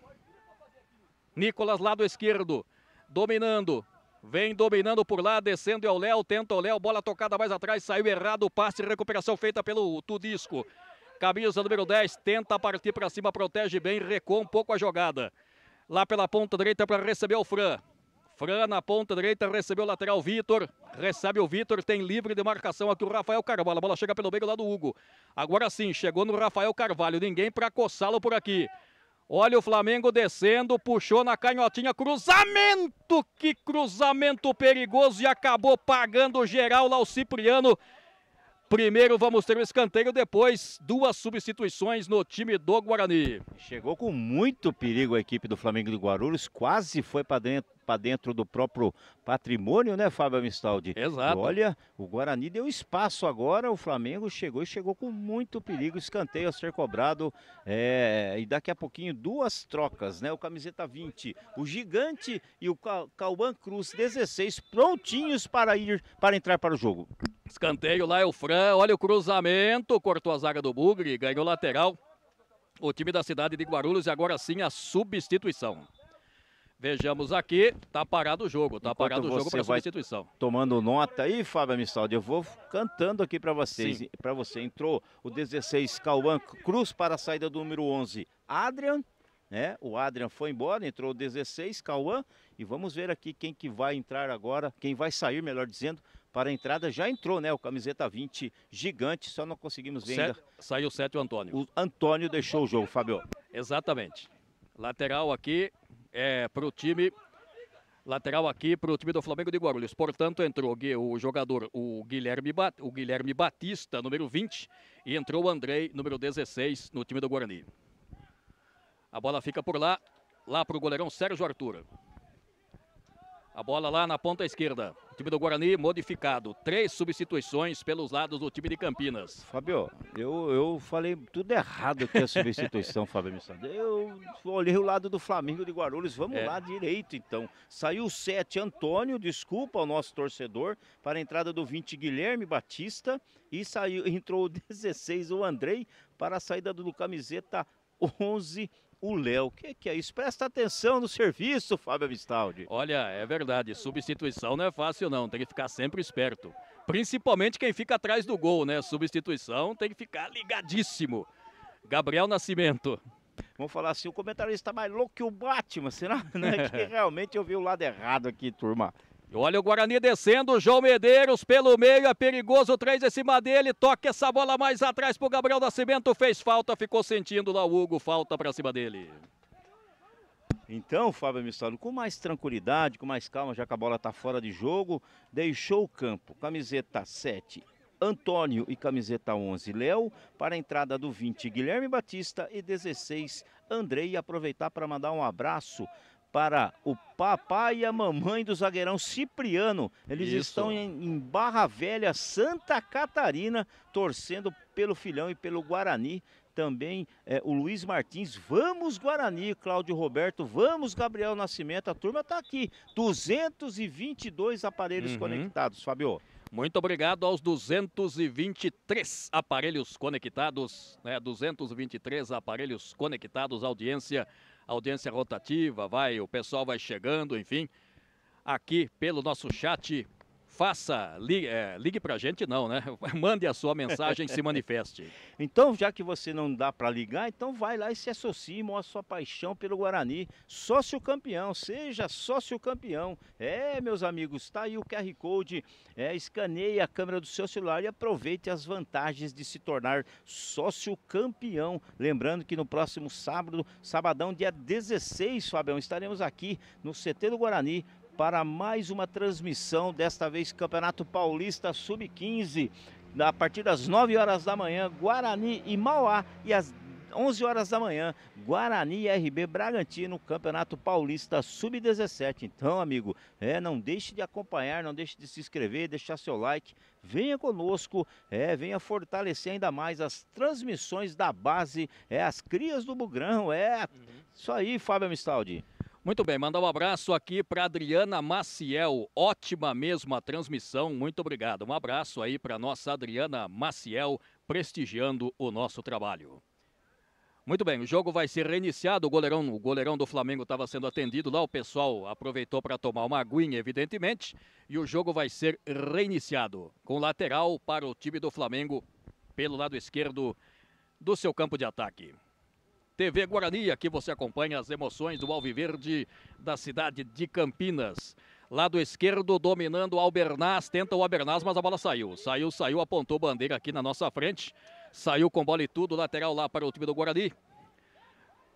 Nicolas, lado esquerdo, dominando. Vem dominando por lá, descendo é o Léo, tenta o Léo, bola tocada mais atrás, saiu errado o passe, recuperação feita pelo Tudisco. Camisa número 10, tenta partir para cima, protege bem, recua um pouco a jogada. Lá pela ponta direita para receber o Fran. Fran na ponta direita, recebeu o lateral Vitor. Recebe o Vitor, tem livre de marcação aqui o Rafael Carvalho. A bola chega pelo meio lá do Hugo. Agora sim, chegou no Rafael Carvalho, ninguém para coçá-lo por aqui. Olha o Flamengo descendo, puxou na canhotinha, cruzamento! Que cruzamento perigoso e acabou pagando geral lá o Cipriano. Primeiro vamos ter um escanteio, depois 2 substituições no time do Guarani. Chegou com muito perigo a equipe do Flamengo de Guarulhos, quase foi para dentro do próprio patrimônio, né, Fábio Amistaldi? Exato. E olha, o Guarani deu espaço agora, o Flamengo chegou com muito perigo, escanteio a ser cobrado, e daqui a pouquinho 2 trocas, né, o camiseta 20, o Gigante e o Cauã Cruz, 16, prontinhos para entrar para o jogo. Escanteio lá é o Fran, olha o cruzamento, cortou a zaga do Bugre, ganhou lateral. O time da cidade de Guarulhos e agora sim a substituição. Vejamos aqui, tá parado o jogo, tá parado o jogo para substituição. Tomando nota aí, Fábio Amistaldi, eu vou cantando aqui para vocês. Para você, entrou o 16, Cauã Cruz para a saída do número 11, Adrian. Né? O Adrian foi embora, entrou o 16, Cauã. E vamos ver aqui quem que vai entrar agora, quem vai sair, melhor dizendo, para a entrada. Já entrou, né? O camiseta 20, Gigante, só não conseguimos ver ainda. Saiu 7 o Antônio. O Antônio deixou o jogo, Fábio. Exatamente. Lateral aqui para o time. Lateral aqui para o time do Flamengo de Guarulhos. Portanto, entrou o jogador, o Guilherme Batista, número 20. E entrou o Andrei, número 16, no time do Guarani. A bola fica por lá para o goleirão Sérgio Arthur. A bola lá na ponta esquerda. O time do Guarani modificado. 3 substituições pelos lados do time de Campinas. Fábio, eu falei tudo errado aqui a substituição, Fábio Missado. Eu olhei o lado do Flamengo de Guarulhos. Vamos lá direito, então. Saiu o 7, Antônio, desculpa ao nosso torcedor, para a entrada do 20, Guilherme Batista. E entrou o 16, o Andrei, para a saída do camiseta 11, o Léo. Que é isso? Presta atenção no serviço, Fábio Amistaldi. Olha, é verdade, substituição não é fácil não, tem que ficar sempre esperto. Principalmente quem fica atrás do gol, né? Substituição tem que ficar ligadíssimo. Gabriel Nascimento. Vamos falar assim, o comentarista está mais louco que o Batman, será? Né? Que realmente eu vi o lado errado aqui, turma. Olha o Guarani descendo, João Medeiros pelo meio, é perigoso, 3 em cima dele, toca essa bola mais atrás pro Gabriel Nascimento, fez falta, ficou sentindo lá o Hugo, falta pra cima dele. Então, Fábio Amistaldi, com mais tranquilidade, com mais calma, já que a bola tá fora de jogo, deixou o campo, camiseta 7, Antônio e camiseta 11, Léo, para a entrada do 20, Guilherme Batista e 16, Andrei, aproveitar para mandar um abraço para o papai e a mamãe do zagueirão Cipriano. Eles estão em Barra Velha, Santa Catarina, torcendo pelo filhão e pelo Guarani. Também o Luiz Martins, vamos Guarani, Cláudio Roberto, vamos Gabriel Nascimento. A turma está aqui, 222 aparelhos conectados, Fábio. Muito obrigado aos 223 aparelhos conectados, né? 223 aparelhos conectados, audiência rotativa, o pessoal vai chegando, enfim, aqui pelo nosso chat, ligue pra gente não, né? Mande a sua mensagem, se manifeste. Então, já que você não dá para ligar, então vai lá e se associe, mostra sua paixão pelo Guarani. Sócio campeão, seja sócio campeão. Meus amigos, tá aí o QR Code, escaneie a câmera do seu celular e aproveite as vantagens de se tornar sócio campeão. Lembrando que no próximo sabadão, dia 16, Fabião, estaremos aqui no CT do Guarani para mais uma transmissão, desta vez Campeonato Paulista Sub-15, a partir das 9 horas da manhã, Guarani e Mauá, e às 11 horas da manhã, Guarani e RB Bragantino, Campeonato Paulista Sub-17. Então, amigo, não deixe de acompanhar, não deixe de se inscrever, deixar seu like. Venha conosco, venha fortalecer ainda mais as transmissões da base, as crias do Bugrão, Isso aí, Fábio Amistaldi. Muito bem, mandar um abraço aqui para Adriana Maciel, ótima mesmo a transmissão, muito obrigado. Um abraço aí para nossa Adriana Maciel, prestigiando o nosso trabalho. Muito bem, o jogo vai ser reiniciado, o goleirão do Flamengo estava sendo atendido lá, o pessoal aproveitou para tomar uma aguinha, evidentemente, e o jogo vai ser reiniciado, com lateral para o time do Flamengo, pelo lado esquerdo do seu campo de ataque. TV Guarani, aqui você acompanha as emoções do Alviverde da cidade de Campinas. Lado esquerdo dominando o Albernaz, tenta o Albernaz, mas a bola saiu. Saiu, apontou bandeira aqui na nossa frente. Saiu com bola e tudo, lateral lá para o time do Guarani.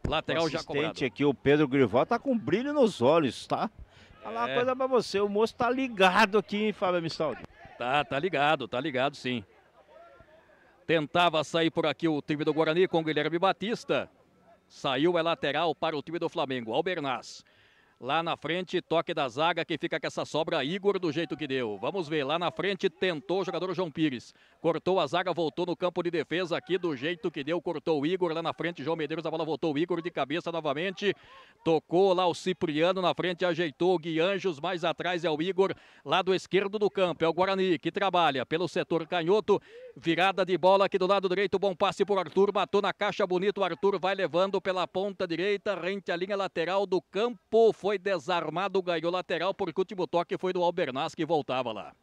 Lateral já cobrado. Aqui, o Pedro Grival, tá com brilho nos olhos, tá? Falar uma coisa pra você, o moço tá ligado aqui, hein, Fábio Amistaldi? Tá ligado sim. Tentava sair por aqui o time do Guarani com o Guilherme Batista. Saiu, lateral para o time do Flamengo, Albernaz. Lá na frente, toque da zaga, que fica com essa sobra, Igor, do jeito que deu. Vamos ver, lá na frente tentou o jogador João Pires. Cortou a zaga, voltou no campo de defesa aqui do jeito que deu. Cortou o Igor, lá na frente, João Medeiros, a bola voltou o Igor de cabeça novamente. Tocou lá o Cipriano, na frente ajeitou o Guianjos, mais atrás é o Igor. Lado esquerdo do campo, é o Guarani, que trabalha pelo setor canhoto. Virada de bola aqui do lado direito, bom passe por Arthur, matou na caixa bonito. O Arthur vai levando pela ponta direita, rente à linha lateral do campo. Foi desarmado, ganhou lateral, porque o último toque foi do Albernaz, que voltava lá.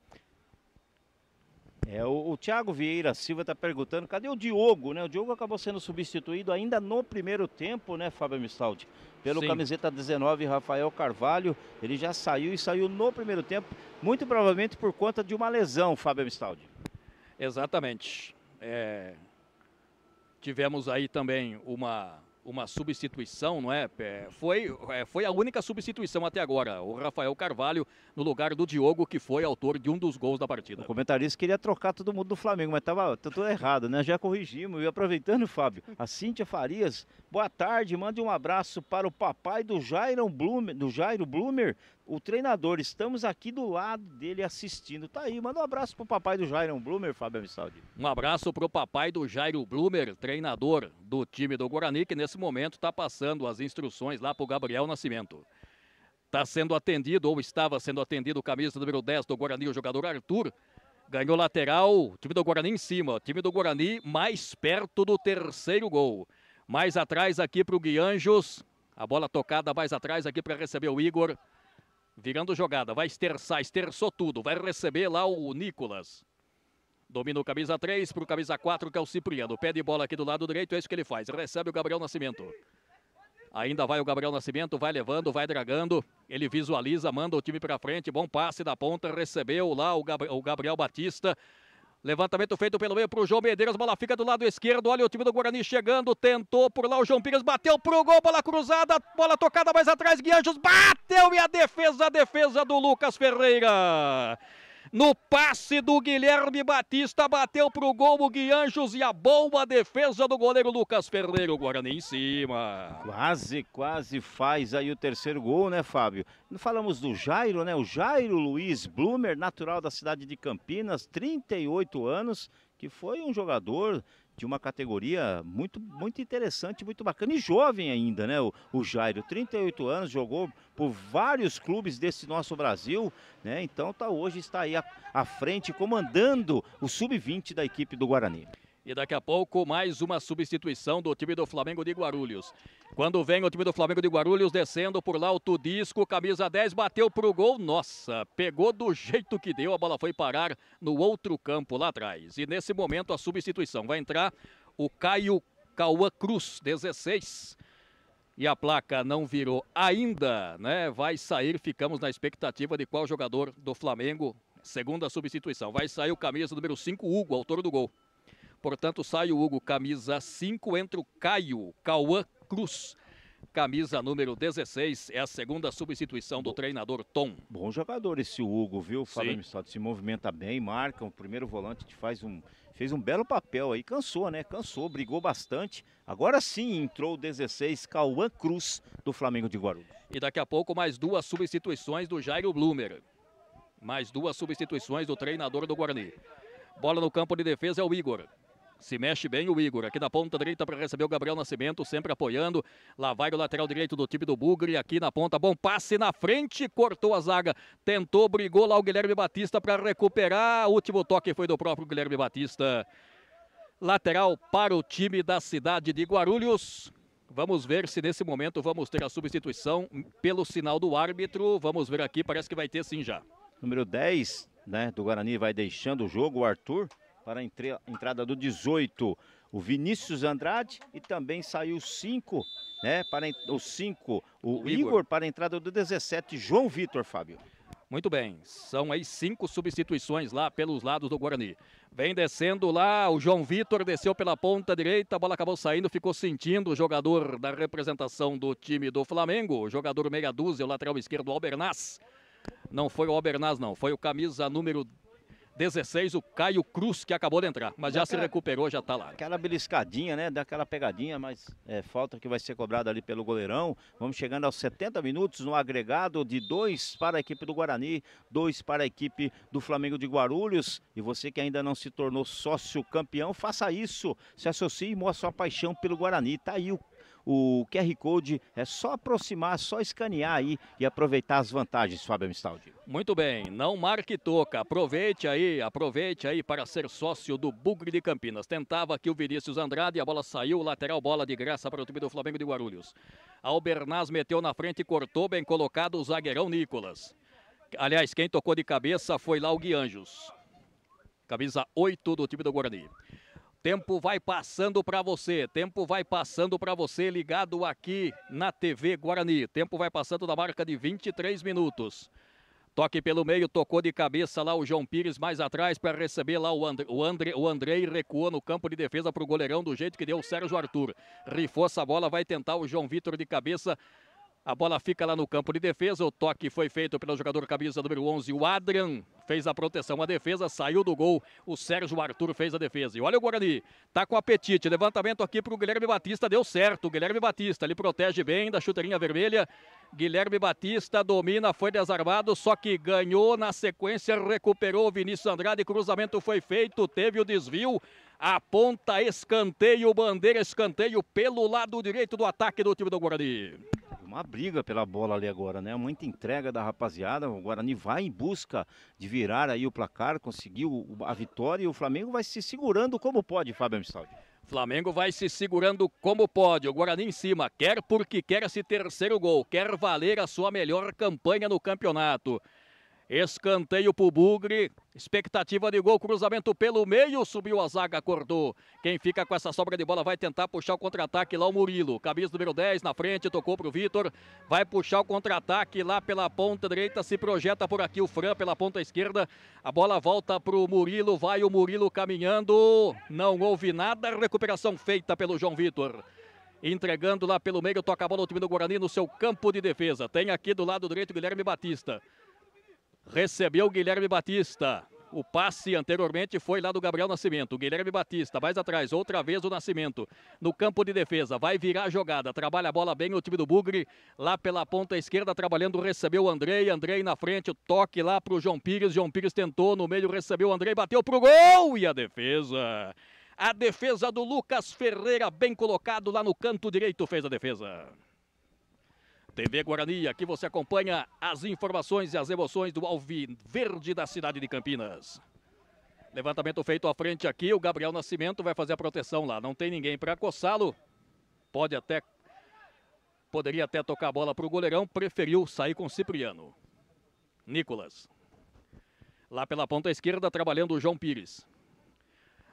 O Thiago Vieira Silva está perguntando, cadê o Diogo, né? O Diogo acabou sendo substituído ainda no primeiro tempo, né, Fábio Amistaldi? Pelo Sim. Camiseta 19, Rafael Carvalho. Ele já saiu no primeiro tempo, muito provavelmente por conta de uma lesão, Fábio Amistaldi. Exatamente. Tivemos aí também uma substituição, não é? Foi a única substituição até agora. O Rafael Carvalho no lugar do Diogo, que foi autor de um dos gols da partida. O comentarista queria trocar todo mundo do Flamengo, mas estava tudo errado, né? Já corrigimos. E aproveitando, Fábio, a Cíntia Farias, boa tarde, mande um abraço para o papai do Jairo Blumer, o treinador. Estamos aqui do lado dele assistindo. Tá aí, manda um abraço pro papai do Jairo Blumer, Fábio Amistaldi. Um abraço pro papai do Jairo Blumer, treinador do time do Guarani, que nesse momento está passando as instruções lá pro Gabriel Nascimento. Está sendo atendido, ou estava sendo atendido, o camisa número 10 do Guarani, o jogador Arthur. Ganhou lateral, time do Guarani em cima, time do Guarani mais perto do terceiro gol. Mais atrás aqui pro Guianjos, a bola tocada mais atrás aqui para receber o Igor. Virando jogada, vai esterçou tudo, vai receber lá o Nicolas. Domina o camisa 3 pro camisa 4, que é o Cipriano. Pé de bola aqui do lado direito, é isso que ele faz, recebe o Gabriel Nascimento. Ainda vai o Gabriel Nascimento, vai levando, vai dragando. Ele visualiza, manda o time para frente. Bom passe da ponta, recebeu lá o Gabriel Batista. Levantamento feito pelo meio para o João Medeiros. Bola fica do lado esquerdo. Olha o time do Guarani chegando. Tentou por lá o João Pires. Bateu pro gol. Bola cruzada. Bola tocada mais atrás. Guianjos bateu e a defesa do Lucas Ferreira. No passe do Guilherme Batista, bateu pro gol o Guianjos e a boa defesa do goleiro Lucas Ferreira, o Guarani em cima. Quase faz aí o terceiro gol, né, Fábio? Falamos do Jairo, né? O Jairo Luiz Blumer, natural da cidade de Campinas, 38 anos, que foi um jogador de uma categoria muito interessante, muito bacana e jovem ainda, né? O Jairo, 38 anos, jogou por vários clubes desse nosso Brasil, né? Então hoje está aí à frente, comandando o sub-20 da equipe do Guarani. E daqui a pouco mais uma substituição do time do Flamengo de Guarulhos. Quando vem o time do Flamengo de Guarulhos descendo por lá o Tudisco, camisa 10, bateu pro gol. Nossa, pegou do jeito que deu, a bola foi parar no outro campo lá atrás. E nesse momento a substituição vai entrar o Caio Cauã Cruz, 16. E a placa não virou ainda, né? Vai sair, ficamos na expectativa de qual jogador do Flamengo, segunda substituição. Vai sair o camisa número 5, Hugo, autor do gol. Portanto, sai o Hugo, camisa 5, entra o Caio Cauã Cruz. camisa número 16, é a segunda substituição do treinador Tom. Bom jogador esse Hugo, viu, Fábio Mistaldi? Se movimenta bem, marca, o primeiro volante que fez um belo papel aí, cansou, né? Cansou, brigou bastante. Agora sim entrou o 16, Cauã Cruz, do Flamengo de Guarulhos. E daqui a pouco mais duas substituições do Jairo Blumer. Mais duas substituições do treinador do Guarani. Bola no campo de defesa é o Igor. Se mexe bem o Igor, aqui na ponta direita para receber o Gabriel Nascimento, sempre apoiando. Lá vai o lateral direito do time do Bugre, aqui na ponta, bom passe na frente, cortou a zaga. Tentou, brigou lá o Guilherme Batista para recuperar. O último toque foi do próprio Guilherme Batista. Lateral para o time da cidade de Guarulhos. Vamos ver se nesse momento vamos ter a substituição pelo sinal do árbitro. Vamos ver aqui, parece que vai ter sim já. Número 10, né, do Guarani vai deixando o jogo, o Arthur. Para a entrada do 18, o Vinícius Andrade, e também saiu 5, né? Para o 5, o Igor para a entrada do 17, João Vitor, Fábio. Muito bem, são aí 5 substituições lá pelos lados do Guarani. Vem descendo lá, o João Vitor desceu pela ponta direita, a bola acabou saindo, ficou sentindo o jogador da representação do time do Flamengo, o jogador meia dúzia, o lateral esquerdo, o Albernaz. Não foi o Albernaz não, foi o camisa número 16, o Caio Cruz, que acabou de entrar, mas já se recuperou, já tá lá. Aquela beliscadinha, né, daquela pegadinha, mas falta que vai ser cobrada ali pelo goleirão. Vamos chegando aos 70 minutos no agregado de 2 para a equipe do Guarani, 2 para a equipe do Flamengo de Guarulhos. E você que ainda não se tornou sócio campeão, faça isso, se associe e mostre sua paixão pelo Guarani. Tá aí o QR Code, é só aproximar, só escanear aí e aproveitar as vantagens, Fábio Mistaldi. Muito bem, não marque toca, aproveite aí para ser sócio do Bugre de Campinas. Tentava aqui o Vinícius Andrade, a bola saiu, lateral, bola de graça para o time do Flamengo de Guarulhos. Albernaz meteu na frente e cortou, bem colocado o zagueirão Nicolas. Aliás, quem tocou de cabeça foi lá o Guianjos, camisa 8 do time do Guarani. Tempo vai passando para você, ligado aqui na TV Guarani. Tempo vai passando da marca de 23 minutos. Toque pelo meio, tocou de cabeça lá o João Pires mais atrás para receber lá o Andrei recuou no campo de defesa para o goleirão do jeito que deu o Sérgio Arthur. Rifou essa bola, vai tentar o João Vitor de cabeça. A bola fica lá no campo de defesa, o toque foi feito pelo jogador camisa número 11, o Adrian, fez a proteção, a defesa, saiu do gol, o Sérgio Arthur fez a defesa. E olha o Guarani, tá com apetite, levantamento aqui pro Guilherme Batista, deu certo, o Guilherme Batista, ele protege bem da chuteirinha vermelha, Guilherme Batista domina, foi desarmado, só que ganhou na sequência, recuperou o Vinícius Andrade, cruzamento foi feito, teve o desvio, aponta escanteio, bandeira escanteio pelo lado direito do ataque do time do Guarani. Uma briga pela bola ali agora, né? Muita entrega da rapaziada. O Guarani vai em busca de virar aí o placar, conseguiu a vitória e o Flamengo vai se segurando como pode, Fábio Mistaldi. Flamengo vai se segurando como pode. O Guarani em cima, quer porque quer esse terceiro gol, quer valer a sua melhor campanha no campeonato. Escanteio pro Bugre, expectativa de gol, cruzamento pelo meio, subiu a zaga, cortou. Quem fica com essa sobra de bola vai tentar puxar o contra-ataque lá o Murilo. Camisa número 10 na frente, tocou pro Vitor, vai puxar o contra-ataque lá pela ponta direita, se projeta por aqui o Fran pela ponta esquerda. A bola volta pro Murilo, vai o Murilo caminhando, não houve nada, recuperação feita pelo João Vitor. Entregando lá pelo meio, toca a bola o time do Guarani no seu campo de defesa. Tem aqui do lado direito o Guilherme Batista. Recebeu o Guilherme Batista. O passe anteriormente foi lá do Gabriel Nascimento. Guilherme Batista, mais atrás, outra vez o Nascimento. No campo de defesa, vai virar a jogada. Trabalha a bola bem o time do Bugre. Lá pela ponta esquerda, trabalhando, recebeu o Andrei. Andrei na frente, o toque lá pro João Pires. João Pires tentou, no meio recebeu o Andrei, bateu pro gol. E a defesa? A defesa do Lucas Ferreira, bem colocado lá no canto direito, fez a defesa. TV Guarani, aqui você acompanha as informações e as emoções do Alviverde da cidade de Campinas. Levantamento feito à frente aqui, o Gabriel Nascimento vai fazer a proteção lá. Não tem ninguém para coçá-lo. Poderia até tocar a bola para o goleirão, preferiu sair com o Cipriano. Nicolas. Lá pela ponta esquerda, trabalhando o João Pires.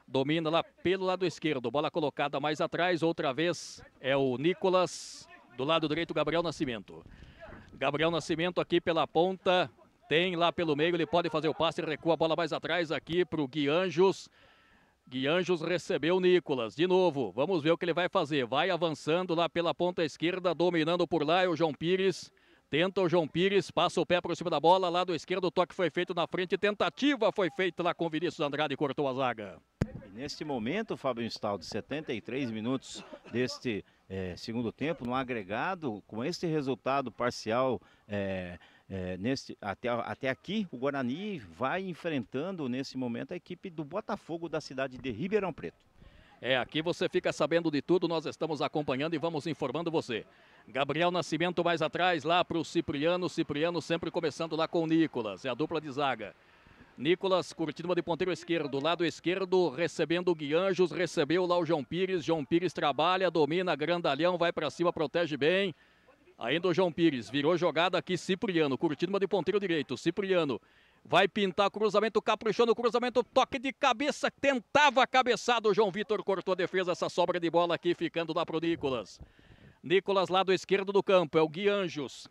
Domina lá pelo lado esquerdo, bola colocada mais atrás, outra vez é o Nicolas. Do lado direito, Gabriel Nascimento. Gabriel Nascimento aqui pela ponta. Tem lá pelo meio, ele pode fazer o passe, recua a bola mais atrás aqui para o Guianjos. Guianjos recebeu o Nicolas, de novo, vamos ver o que ele vai fazer. Vai avançando lá pela ponta esquerda, dominando por lá, é o João Pires. Tenta o João Pires, passa o pé por cima da bola, lado esquerdo, o toque foi feito na frente, tentativa foi feita lá com o Vinícius Andrade e cortou a zaga. E neste momento, Fábio Instaldo, 73 minutos deste segundo tempo, no agregado, com este resultado parcial, até aqui, o Guarani vai enfrentando nesse momento a equipe do Botafogo da cidade de Ribeirão Preto. Aqui você fica sabendo de tudo, nós estamos acompanhando e vamos informando você. Gabriel Nascimento mais atrás, lá para o Cipriano sempre começando lá com o Nicolas, é a dupla de zaga. Nicolas curtindo uma de ponteiro esquerdo, lado esquerdo, recebendo o Guianjos, recebeu lá o João Pires trabalha, domina, grandalhão, vai para cima, protege bem. Ainda o João Pires, virou jogada aqui, Cipriano, curtindo uma de ponteiro direito, Cipriano. Vai pintar cruzamento, caprichou no cruzamento, toque de cabeça, tentava a cabeçada, o João Vitor cortou a defesa, essa sobra de bola aqui, ficando lá pro Nicolas. Nicolas, lado esquerdo do campo, é o Guianjos.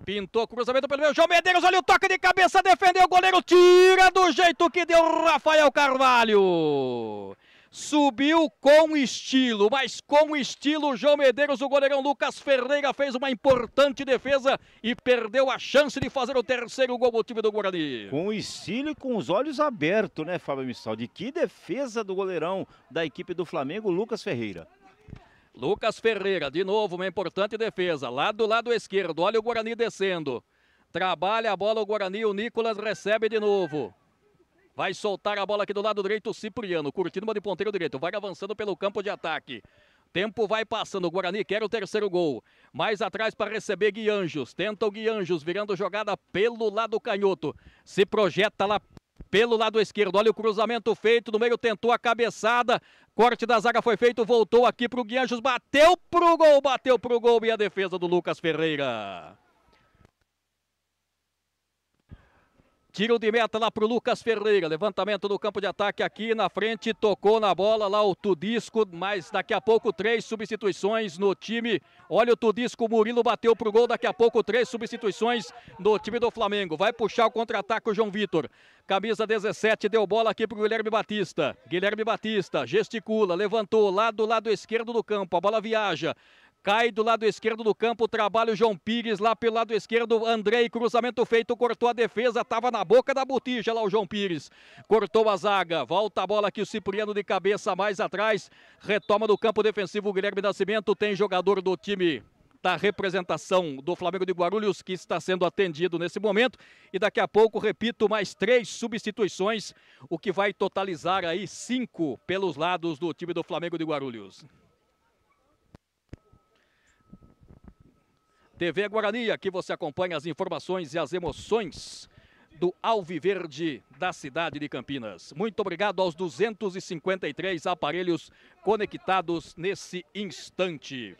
Pintou cruzamento pelo meio, João Medeiros, olha o toque de cabeça, defendeu o goleiro, tira do jeito que deu Rafael Carvalho. Subiu com estilo, mas com estilo, João Medeiros, o goleirão Lucas Ferreira fez uma importante defesa e perdeu a chance de fazer o terceiro gol do time do Guarani. Com estilo e com os olhos abertos, né, Fábio Missaldi? Que defesa do goleirão da equipe do Flamengo, Lucas Ferreira. Lucas Ferreira, de novo, uma importante defesa, lá do lado esquerdo, olha o Guarani descendo. Trabalha a bola o Guarani, o Nicolas recebe de novo. Vai soltar a bola aqui do lado direito, o Cipriano, curtindo uma de ponteiro direito, vai avançando pelo campo de ataque. Tempo vai passando, o Guarani quer o terceiro gol. Mais atrás para receber Guianjos, tenta o Guianjos, virando jogada pelo lado canhoto. Se projeta lá pelo lado esquerdo, olha o cruzamento feito, no meio tentou a cabeçada. Corte da zaga foi feito, voltou aqui para o Guianjos, bateu pro gol e a defesa do Lucas Ferreira. Tiro de meta lá pro Lucas Ferreira, levantamento do campo de ataque aqui na frente, tocou na bola lá o Tudisco, mas daqui a pouco 3 substituições no time. Olha o Tudisco, o Murilo bateu pro gol, daqui a pouco 3 substituições no time do Flamengo. Vai puxar o contra-ataque o João Vitor. Camisa 17, deu bola aqui pro Guilherme Batista. Guilherme Batista gesticula, levantou lá do lado esquerdo do campo, a bola viaja. Cai do lado esquerdo do campo, trabalha o João Pires lá pelo lado esquerdo, Andrei, cruzamento feito, cortou a defesa, estava na boca da botija lá o João Pires, cortou a zaga, volta a bola aqui o Cipriano de cabeça mais atrás, retoma do campo defensivo o Guilherme Nascimento, tem jogador do time da representação do Flamengo de Guarulhos que está sendo atendido nesse momento e daqui a pouco, repito, mais 3 substituições, o que vai totalizar aí 5 pelos lados do time do Flamengo de Guarulhos. TV Guarani, aqui você acompanha as informações e as emoções do Alviverde da cidade de Campinas. Muito obrigado aos 253 aparelhos conectados nesse instante.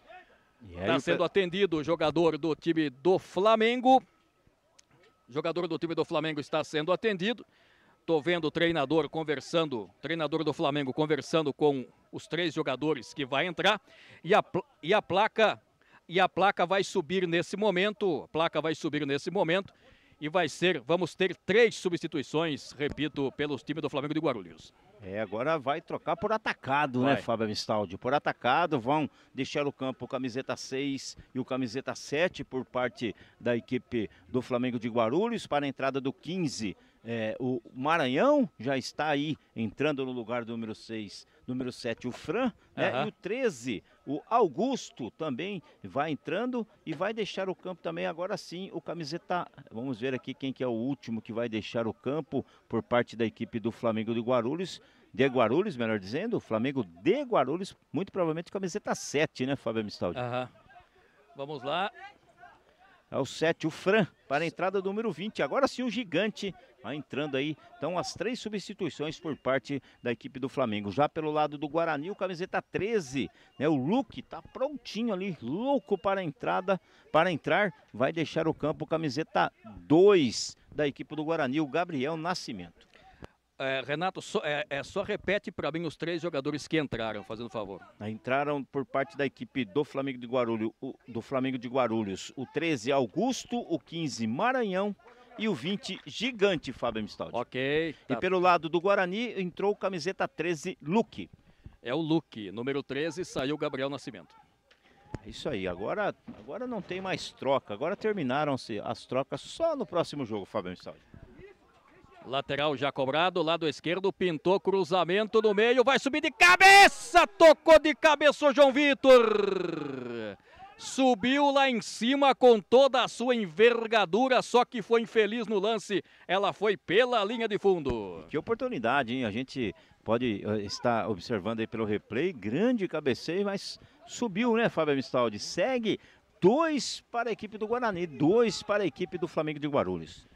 Está sendo atendido o jogador do time do Flamengo. O jogador do time do Flamengo está sendo atendido. Estou vendo o treinador do Flamengo conversando com os 3 jogadores que vai entrar. E a placa vai subir nesse momento, e vamos ter 3 substituições, repito, pelos times do Flamengo de Guarulhos. Agora vai trocar por atacado, né, Fábio Mistaldi? Por atacado, vão deixar o campo o camiseta 6 e o camiseta 7 por parte da equipe do Flamengo de Guarulhos para a entrada do 15. O Maranhão já está aí entrando no lugar do número 6, número 7 o Fran, né? E o 13, o Augusto também vai entrando e vai deixar o campo também agora sim o camiseta, vamos ver aqui quem que é o último que vai deixar o campo por parte da equipe do Flamengo de Guarulhos, melhor dizendo, Flamengo de Guarulhos, muito provavelmente camiseta 7, né, Fábio Mistaldi? Vamos lá. É o 7, o Fran, para a entrada do número 20. Agora sim o Gigante vai entrando aí. Então as 3 substituições por parte da equipe do Flamengo. Já pelo lado do Guarani, o camiseta 13, né? O Luque tá prontinho ali, louco para a entrada, para entrar. Vai deixar o campo o camiseta 2 da equipe do Guarani, o Gabriel Nascimento. Renato, só repete para mim os 3 jogadores que entraram, fazendo favor. Entraram por parte da equipe do Flamengo de Guarulhos, o 13 Augusto, o 15 Maranhão e o 20, Gigante, Fábio Mistaldi. Ok. Tá. E pelo lado do Guarani entrou camiseta 13, Luque. É o Luque, número 13, saiu Gabriel Nascimento. É isso aí, agora não tem mais troca, agora terminaram-se as trocas só no próximo jogo, Fábio Mistaldi. Lateral já cobrado, lado esquerdo, pintou, cruzamento no meio, vai subir de cabeça, tocou de cabeça o João Vitor. Subiu lá em cima com toda a sua envergadura, só que foi infeliz no lance, ela foi pela linha de fundo. Que oportunidade, hein? A gente pode estar observando aí pelo replay, grande cabeceio, mas subiu, né, Fábio Mistaldi? Segue 2 para a equipe do Guarani, 2 para a equipe do Flamengo de Guarulhos.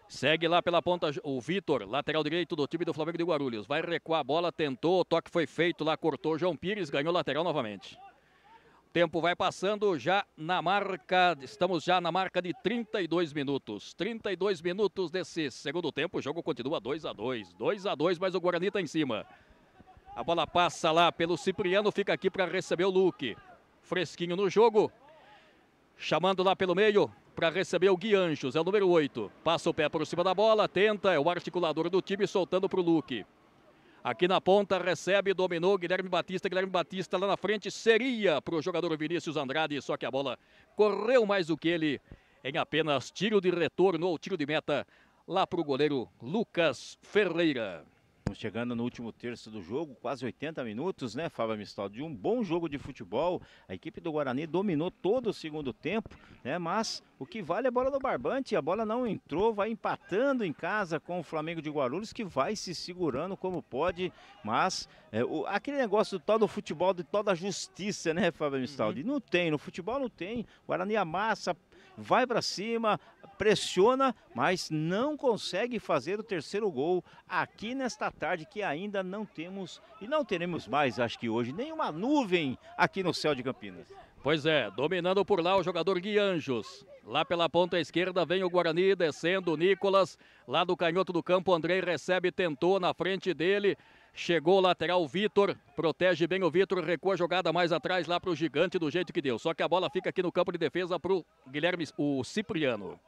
Segue lá pela ponta o Vitor, lateral direito do time do Flamengo de Guarulhos. Vai recuar a bola, tentou, o toque foi feito lá, cortou João Pires, ganhou lateral novamente. O tempo vai passando já na marca, estamos já na marca de 32 minutos. 32 minutos desse segundo tempo, o jogo continua 2-2. 2-2, mas o Guarani está em cima. A bola passa lá pelo Cipriano, fica aqui para receber o Luque. Fresquinho no jogo, chamando lá pelo meio para receber o Gui Anjos, é o número 8. Passa o pé por cima da bola, tenta, é o articulador do time, soltando para o Luque. Aqui na ponta, recebe, dominou Guilherme Batista lá na frente, seria para o jogador Vinícius Andrade, só que a bola correu mais do que ele em apenas tiro de retorno ou tiro de meta lá para o goleiro Lucas Ferreira. Estamos chegando no último terço do jogo, quase 80 minutos, né, Fábio Mistaldi? Um bom jogo de futebol. A equipe do Guarani dominou todo o segundo tempo, né? Mas o que vale é a bola do Barbante. A bola não entrou, vai empatando em casa com o Flamengo de Guarulhos, que vai se segurando como pode. Mas aquele negócio do tal do futebol, de tal da justiça, né, Fábio Mistaldi? Não tem, no futebol não tem. Guarani amassa, vai para cima, pressiona, mas não consegue fazer o terceiro gol aqui nesta tarde, que ainda não temos e não teremos mais, acho que hoje, nenhuma nuvem aqui no céu de Campinas. Pois é, dominando por lá o jogador Gui Anjos. Lá pela ponta esquerda vem o Guarani, descendo o Nicolas. Lá do canhoto do campo, Andrei recebe, tentou na frente dele. Chegou o lateral Vitor, protege bem o Vitor, recua a jogada mais atrás lá para o Gigante do jeito que deu. Só que a bola fica aqui no campo de defesa para o Guilherme, o Cipriano.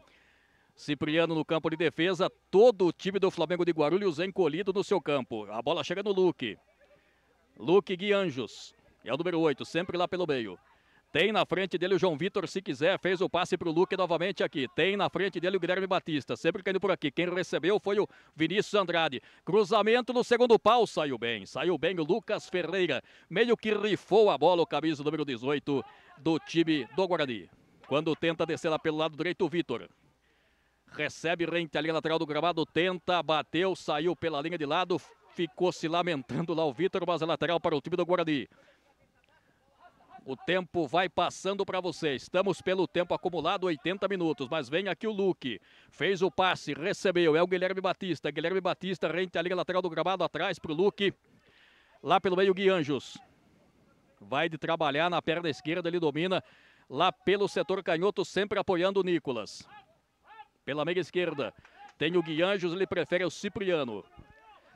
Cipriano no campo de defesa, todo o time do Flamengo de Guarulhos encolhido no seu campo. A bola chega no Luque. Luque Gui Anjos, é o número 8, sempre lá pelo meio. Tem na frente dele o João Vitor, se quiser, fez o passe para o Luque novamente aqui. Tem na frente dele o Guilherme Batista, sempre caindo por aqui. Quem recebeu foi o Vinícius Andrade. Cruzamento no segundo pau, saiu bem o Lucas Ferreira. Meio que rifou a bola, o camisa número 18 do time do Guarani. Quando tenta descer lá pelo lado direito, o Vitor. Recebe rente à linha lateral do gramado, tenta, bateu, saiu pela linha de lado. Ficou se lamentando lá o Vitor, mas é lateral para o time do Guarani. O tempo vai passando para você. Estamos pelo tempo acumulado, 80 minutos. Mas vem aqui o Luque. Fez o passe, recebeu. É o Guilherme Batista. Guilherme Batista rente à linha lateral do gramado, atrás para o Luque. Lá pelo meio, Gui Anjos. Vai de trabalhar na perna esquerda, ele domina. Lá pelo setor canhoto, sempre apoiando o Nicolas. Pela meia esquerda, tem o Gui Anjos, ele prefere o Cipriano.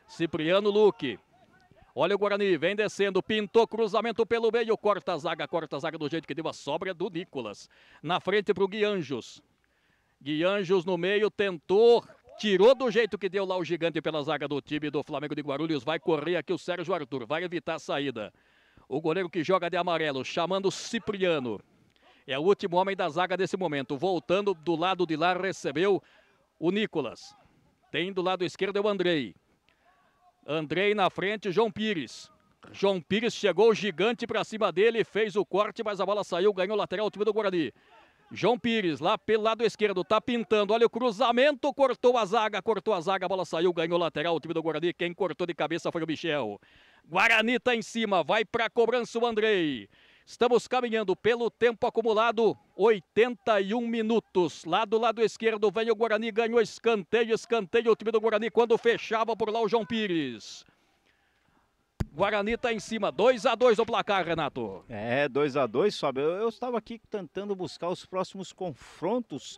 Cipriano, Luque. Olha o Guarani, vem descendo, pintou, cruzamento pelo meio, corta a zaga do jeito que deu, a sobra do Nicolas. Na frente para o Gui Anjos. Gui Anjos no meio, tentou, tirou do jeito que deu lá o Gigante pela zaga do time do Flamengo de Guarulhos. Vai correr aqui o Sérgio Arthur, vai evitar a saída. O goleiro que joga de amarelo, chamando Cipriano. É o último homem da zaga desse momento. Voltando do lado de lá, recebeu o Nicolas. Tem do lado esquerdo é o Andrei. Andrei na frente, João Pires. João Pires chegou, o Gigante para cima dele, fez o corte, mas a bola saiu, ganhou lateral o time do Guarani. João Pires, lá pelo lado esquerdo, tá pintando, olha o cruzamento, cortou a zaga, a bola saiu, ganhou lateral o time do Guarani. Quem cortou de cabeça foi o Michel. Guarani tá em cima, vai para a cobrança o Andrei. Estamos caminhando pelo tempo acumulado, 81 minutos. Lá do lado esquerdo vem o Guarani, ganhou escanteio o time do Guarani quando fechava por lá o João Pires. Guarani está em cima, 2-2 o placar, Renato. 2-2, Fábio. Eu estava aqui tentando buscar os próximos confrontos,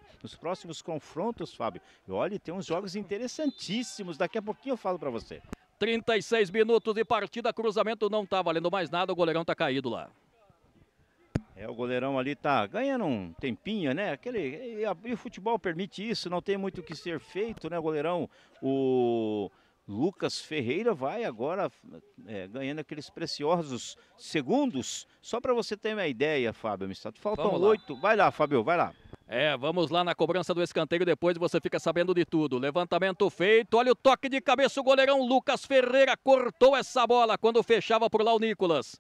Fábio. E olha, tem uns jogos interessantíssimos, daqui a pouquinho eu falo para você. 36 minutos de partida, cruzamento não tá valendo mais nada, o goleirão tá caído lá. O goleirão ali tá ganhando um tempinho, né? E o futebol permite isso, não tem muito o que ser feito, né, goleirão? O Lucas Ferreira vai agora ganhando aqueles preciosos segundos. Só para você ter uma ideia, Fábio Mistato. Faltam 8. Vai lá, Fábio, vai lá. Vamos lá na cobrança do escanteio, depois você fica sabendo de tudo. Levantamento feito, olha o toque de cabeça, o goleirão Lucas Ferreira cortou essa bola quando fechava por lá o Nicolas.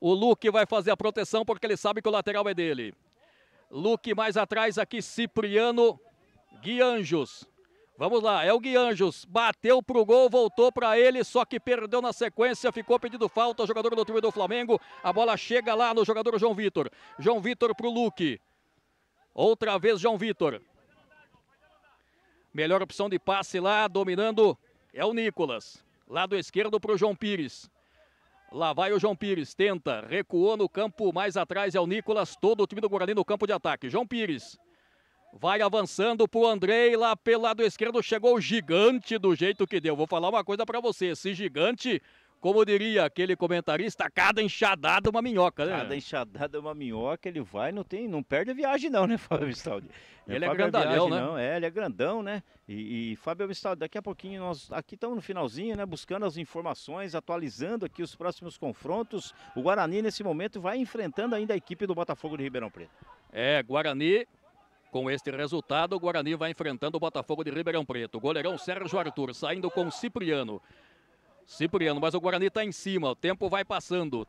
O Luque vai fazer a proteção porque ele sabe que o lateral é dele. Luque mais atrás aqui, Cipriano Guianjos. Vamos lá, é o Guianjos. Bateu pro gol, voltou para ele, só que perdeu na sequência, ficou pedindo falta, o jogador do time do Flamengo. A bola chega lá no jogador João Vitor. João Vitor pro Luque. Outra vez João Vitor. Melhor opção de passe lá, dominando, é o Nicolas. Lado esquerdo pro João Pires. Lá vai o João Pires, tenta, recuou no campo, mais atrás é o Nicolas, todo o time do Guarani no campo de ataque. João Pires vai avançando pro Andrei, lá pelo lado esquerdo chegou o gigante do jeito que deu. Vou falar uma coisa pra você, esse gigante, como diria aquele comentarista, cada enxadada uma minhoca, né? Cada enxadada uma minhoca, ele vai, não perde a viagem não, né, Fábio Mistaldi? Ele é grandalhão, né? Não, ele é grandão, né? E Fábio Mistaldi, daqui a pouquinho nós aqui estamos no finalzinho, né? Buscando as informações, atualizando aqui os próximos confrontos. O Guarani nesse momento vai enfrentando ainda a equipe do Botafogo de Ribeirão Preto. Guarani, com este resultado, o Guarani vai enfrentando o Botafogo de Ribeirão Preto. O goleirão Sérgio Arthur saindo com Cipriano, mas o Guarani está em cima, o tempo vai passando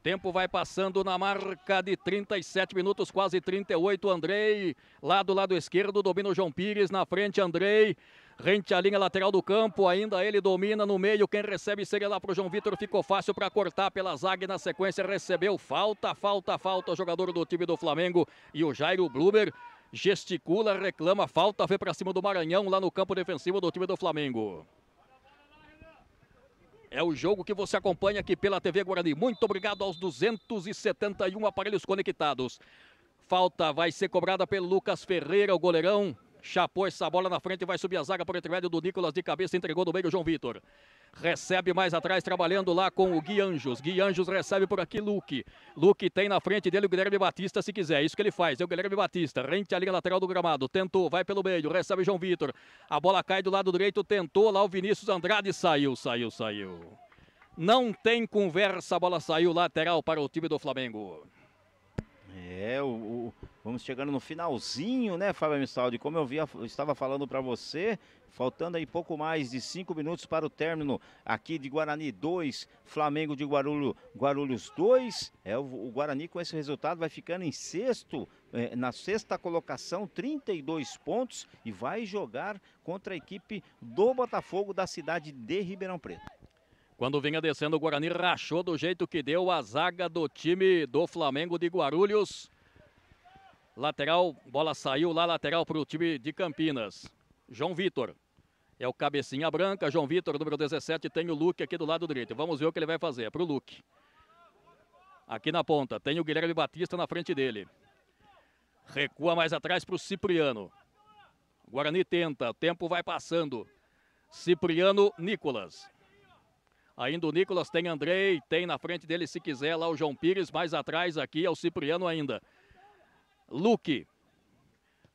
na marca de 37 minutos, quase 38, Andrei, lá do lado esquerdo, domina o João Pires, na frente Andrei, rente à linha lateral do campo, ainda ele domina no meio, quem recebe seria lá para o João Vitor, ficou fácil para cortar pela zaga e na sequência recebeu, falta, o jogador do time do Flamengo e o Jairo Blumer gesticula, reclama, falta, foi para cima do Maranhão lá no campo defensivo do time do Flamengo. É o jogo que você acompanha aqui pela TV Guarani. Muito obrigado aos 271 aparelhos conectados. Falta vai ser cobrada pelo Lucas Ferreira, o goleirão. Chapou essa bola na frente, vai subir a zaga por intermédio do Nicolas de cabeça, entregou no meio o João Vitor. Recebe mais atrás, trabalhando lá com o Guianjos. Guianjos recebe por aqui Luque. Luque tem na frente dele o Guilherme Batista, se quiser. Isso que ele faz, é o Guilherme Batista. Rente à linha lateral do gramado. Tentou, vai pelo meio, recebe o João Vitor. A bola cai do lado direito, tentou lá o Vinícius Andrade. Saiu. Não tem conversa, a bola saiu lateral para o time do Flamengo. Vamos chegando no finalzinho, né, Fábio Mistaldi? Como eu estava falando para você, faltando aí pouco mais de 5 minutos para o término aqui de Guarani 2, Flamengo de Guarulhos 2. O Guarani com esse resultado vai ficando em sexto, na sexta colocação, 32 pontos e vai jogar contra a equipe do Botafogo da cidade de Ribeirão Preto. Quando vinha descendo, o Guarani rachou do jeito que deu a zaga do time do Flamengo de Guarulhos. Lateral, bola saiu lá, lateral para o time de Campinas. João Vitor, é o cabecinha branca, João Vitor, número 17, tem o Luque aqui do lado direito. Vamos ver o que ele vai fazer, para o Luque. Aqui na ponta, tem o Guilherme Batista na frente dele. Recua mais atrás para o Cipriano. Guarani tenta, o tempo vai passando. Cipriano, Nicolas. Ainda o Nicolas, tem Andrei, tem na frente dele, se quiser, lá o João Pires, mais atrás aqui é o Cipriano ainda. Luque.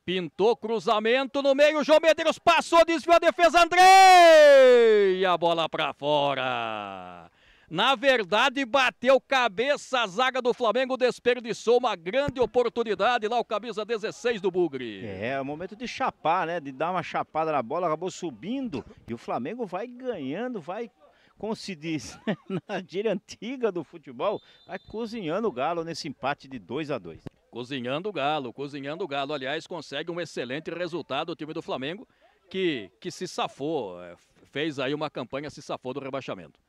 Pintou, cruzamento no meio, João Medeiros passou, desviou a defesa, Andrei! E a bola pra fora. Na verdade, bateu cabeça, a zaga do Flamengo desperdiçou uma grande oportunidade, lá o camisa 16 do Bugre. É o momento de chapar, né? De dar uma chapada na bola, acabou subindo e o Flamengo vai ganhando, vai, como se diz, na gíria antiga do futebol, vai cozinhando o Galo nesse empate de 2-2. Cozinhando o Galo. Aliás, consegue um excelente resultado o time do Flamengo, que se safou, fez aí uma campanha, se safou do rebaixamento.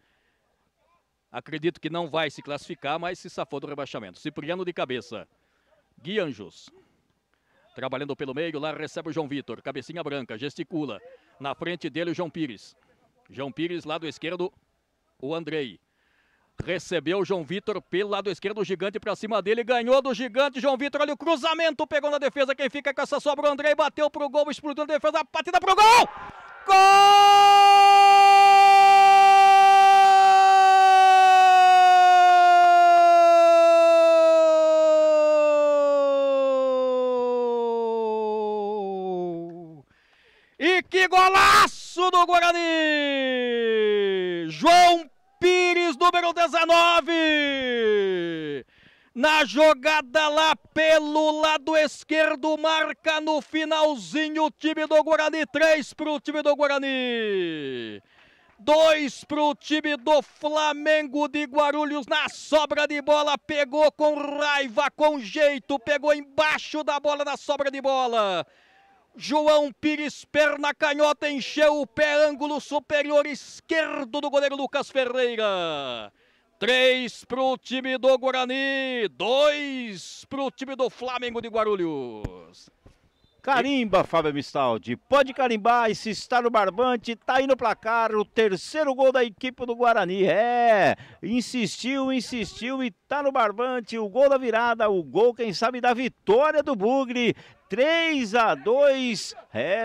Acredito que não vai se classificar, mas se safou do rebaixamento. Cipriano de cabeça. Guianjos. Trabalhando pelo meio, lá recebe o João Vitor, cabecinha branca, gesticula. Na frente dele o João Pires. João Pires, lado esquerdo, o Andrei. Recebeu o João Vitor pelo lado esquerdo, o gigante pra cima dele, ganhou do gigante, João Vitor, olha o cruzamento, pegou na defesa, quem fica com essa sobra, o Andrei bateu pro gol, explodiu na defesa, batida pro gol! Gol! que golaço do Guarani! João Pires, número 19. Na jogada lá pelo lado esquerdo, marca no finalzinho o time do Guarani. 3 para o time do Guarani. 2 para o time do Flamengo de Guarulhos. Na sobra de bola, pegou com raiva, com jeito, pegou embaixo da bola na sobra de bola. João Pires, perna canhota, encheu o pé, ângulo superior esquerdo do goleiro Lucas Ferreira. 3 para o time do Guarani, 2 para o time do Flamengo de Guarulhos. Carimba, Fábio Mistaldi, pode carimbar, e se está no barbante, tá aí no placar, o terceiro gol da equipe do Guarani. Insistiu e tá no barbante, o gol da virada, o gol, quem sabe, da vitória do Bugre. 3-2,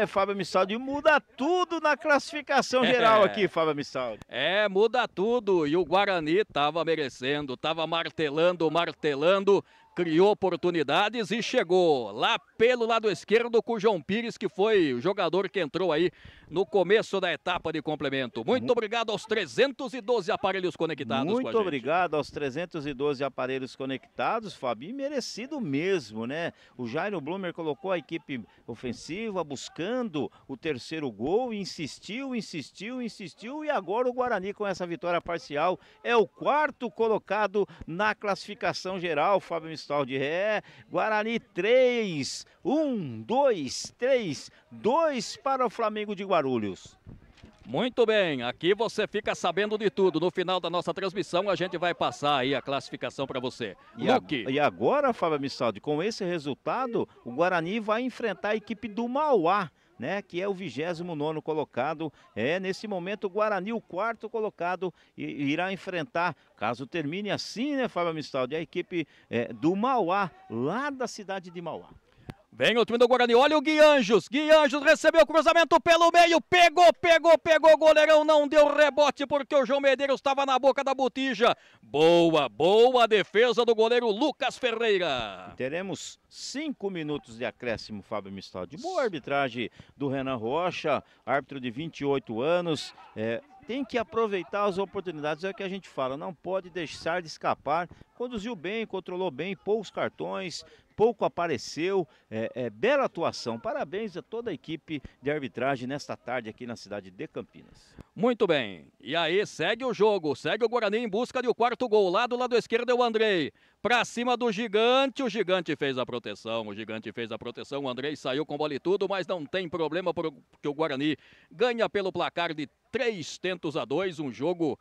Fábio Mistaldi, muda tudo na classificação geral aqui, Fábio Mistaldi. Muda tudo, e o Guarani estava merecendo, estava martelando, criou oportunidades e chegou lá pelo lado esquerdo com o João Pires, que foi o jogador que entrou aí no começo da etapa de complemento. Muito obrigado aos 312 aparelhos conectados com a gente. Muito obrigado aos 312 aparelhos conectados, Fábio, e merecido mesmo, né? O Jairo Blumer colocou a equipe ofensiva buscando o terceiro gol, insistiu, e agora o Guarani, com essa vitória parcial, é o quarto colocado na classificação geral, Fábio Mistaldi. Guarani 3, 2 para o Flamengo de Guarulhos. Muito bem, aqui você fica sabendo de tudo. No final da nossa transmissão a gente vai passar aí a classificação para você. E agora, Fábio Mistaldi, com esse resultado, o Guarani vai enfrentar a equipe do Mauá, né, que é o 29º colocado. Nesse momento o Guarani, o quarto colocado, irá enfrentar, caso termine assim, né, Fábio Mistaldi, a equipe do Mauá, lá da cidade de Mauá. Vem o time do Guarani, olha o Gui Anjos recebeu o cruzamento pelo meio, pegou, o goleirão não deu rebote porque o João Medeiros estava na boca da botija. Boa defesa do goleiro Lucas Ferreira. Teremos 5 minutos de acréscimo, Fábio Mistaldi. Boa arbitragem do Renan Rocha, árbitro de 28 anos, tem que aproveitar as oportunidades, é o que a gente fala, não pode deixar de escapar. Conduziu bem, controlou bem, poucos cartões, pouco apareceu, bela atuação. Parabéns a toda a equipe de arbitragem nesta tarde aqui na cidade de Campinas. Muito bem, e aí segue o jogo, segue o Guarani em busca do quarto gol. Lá do lado esquerdo é o Andrei, pra cima do Gigante, o Gigante fez a proteção, o Andrei saiu com bola e tudo, mas não tem problema porque o Guarani ganha pelo placar de 3-2, um jogo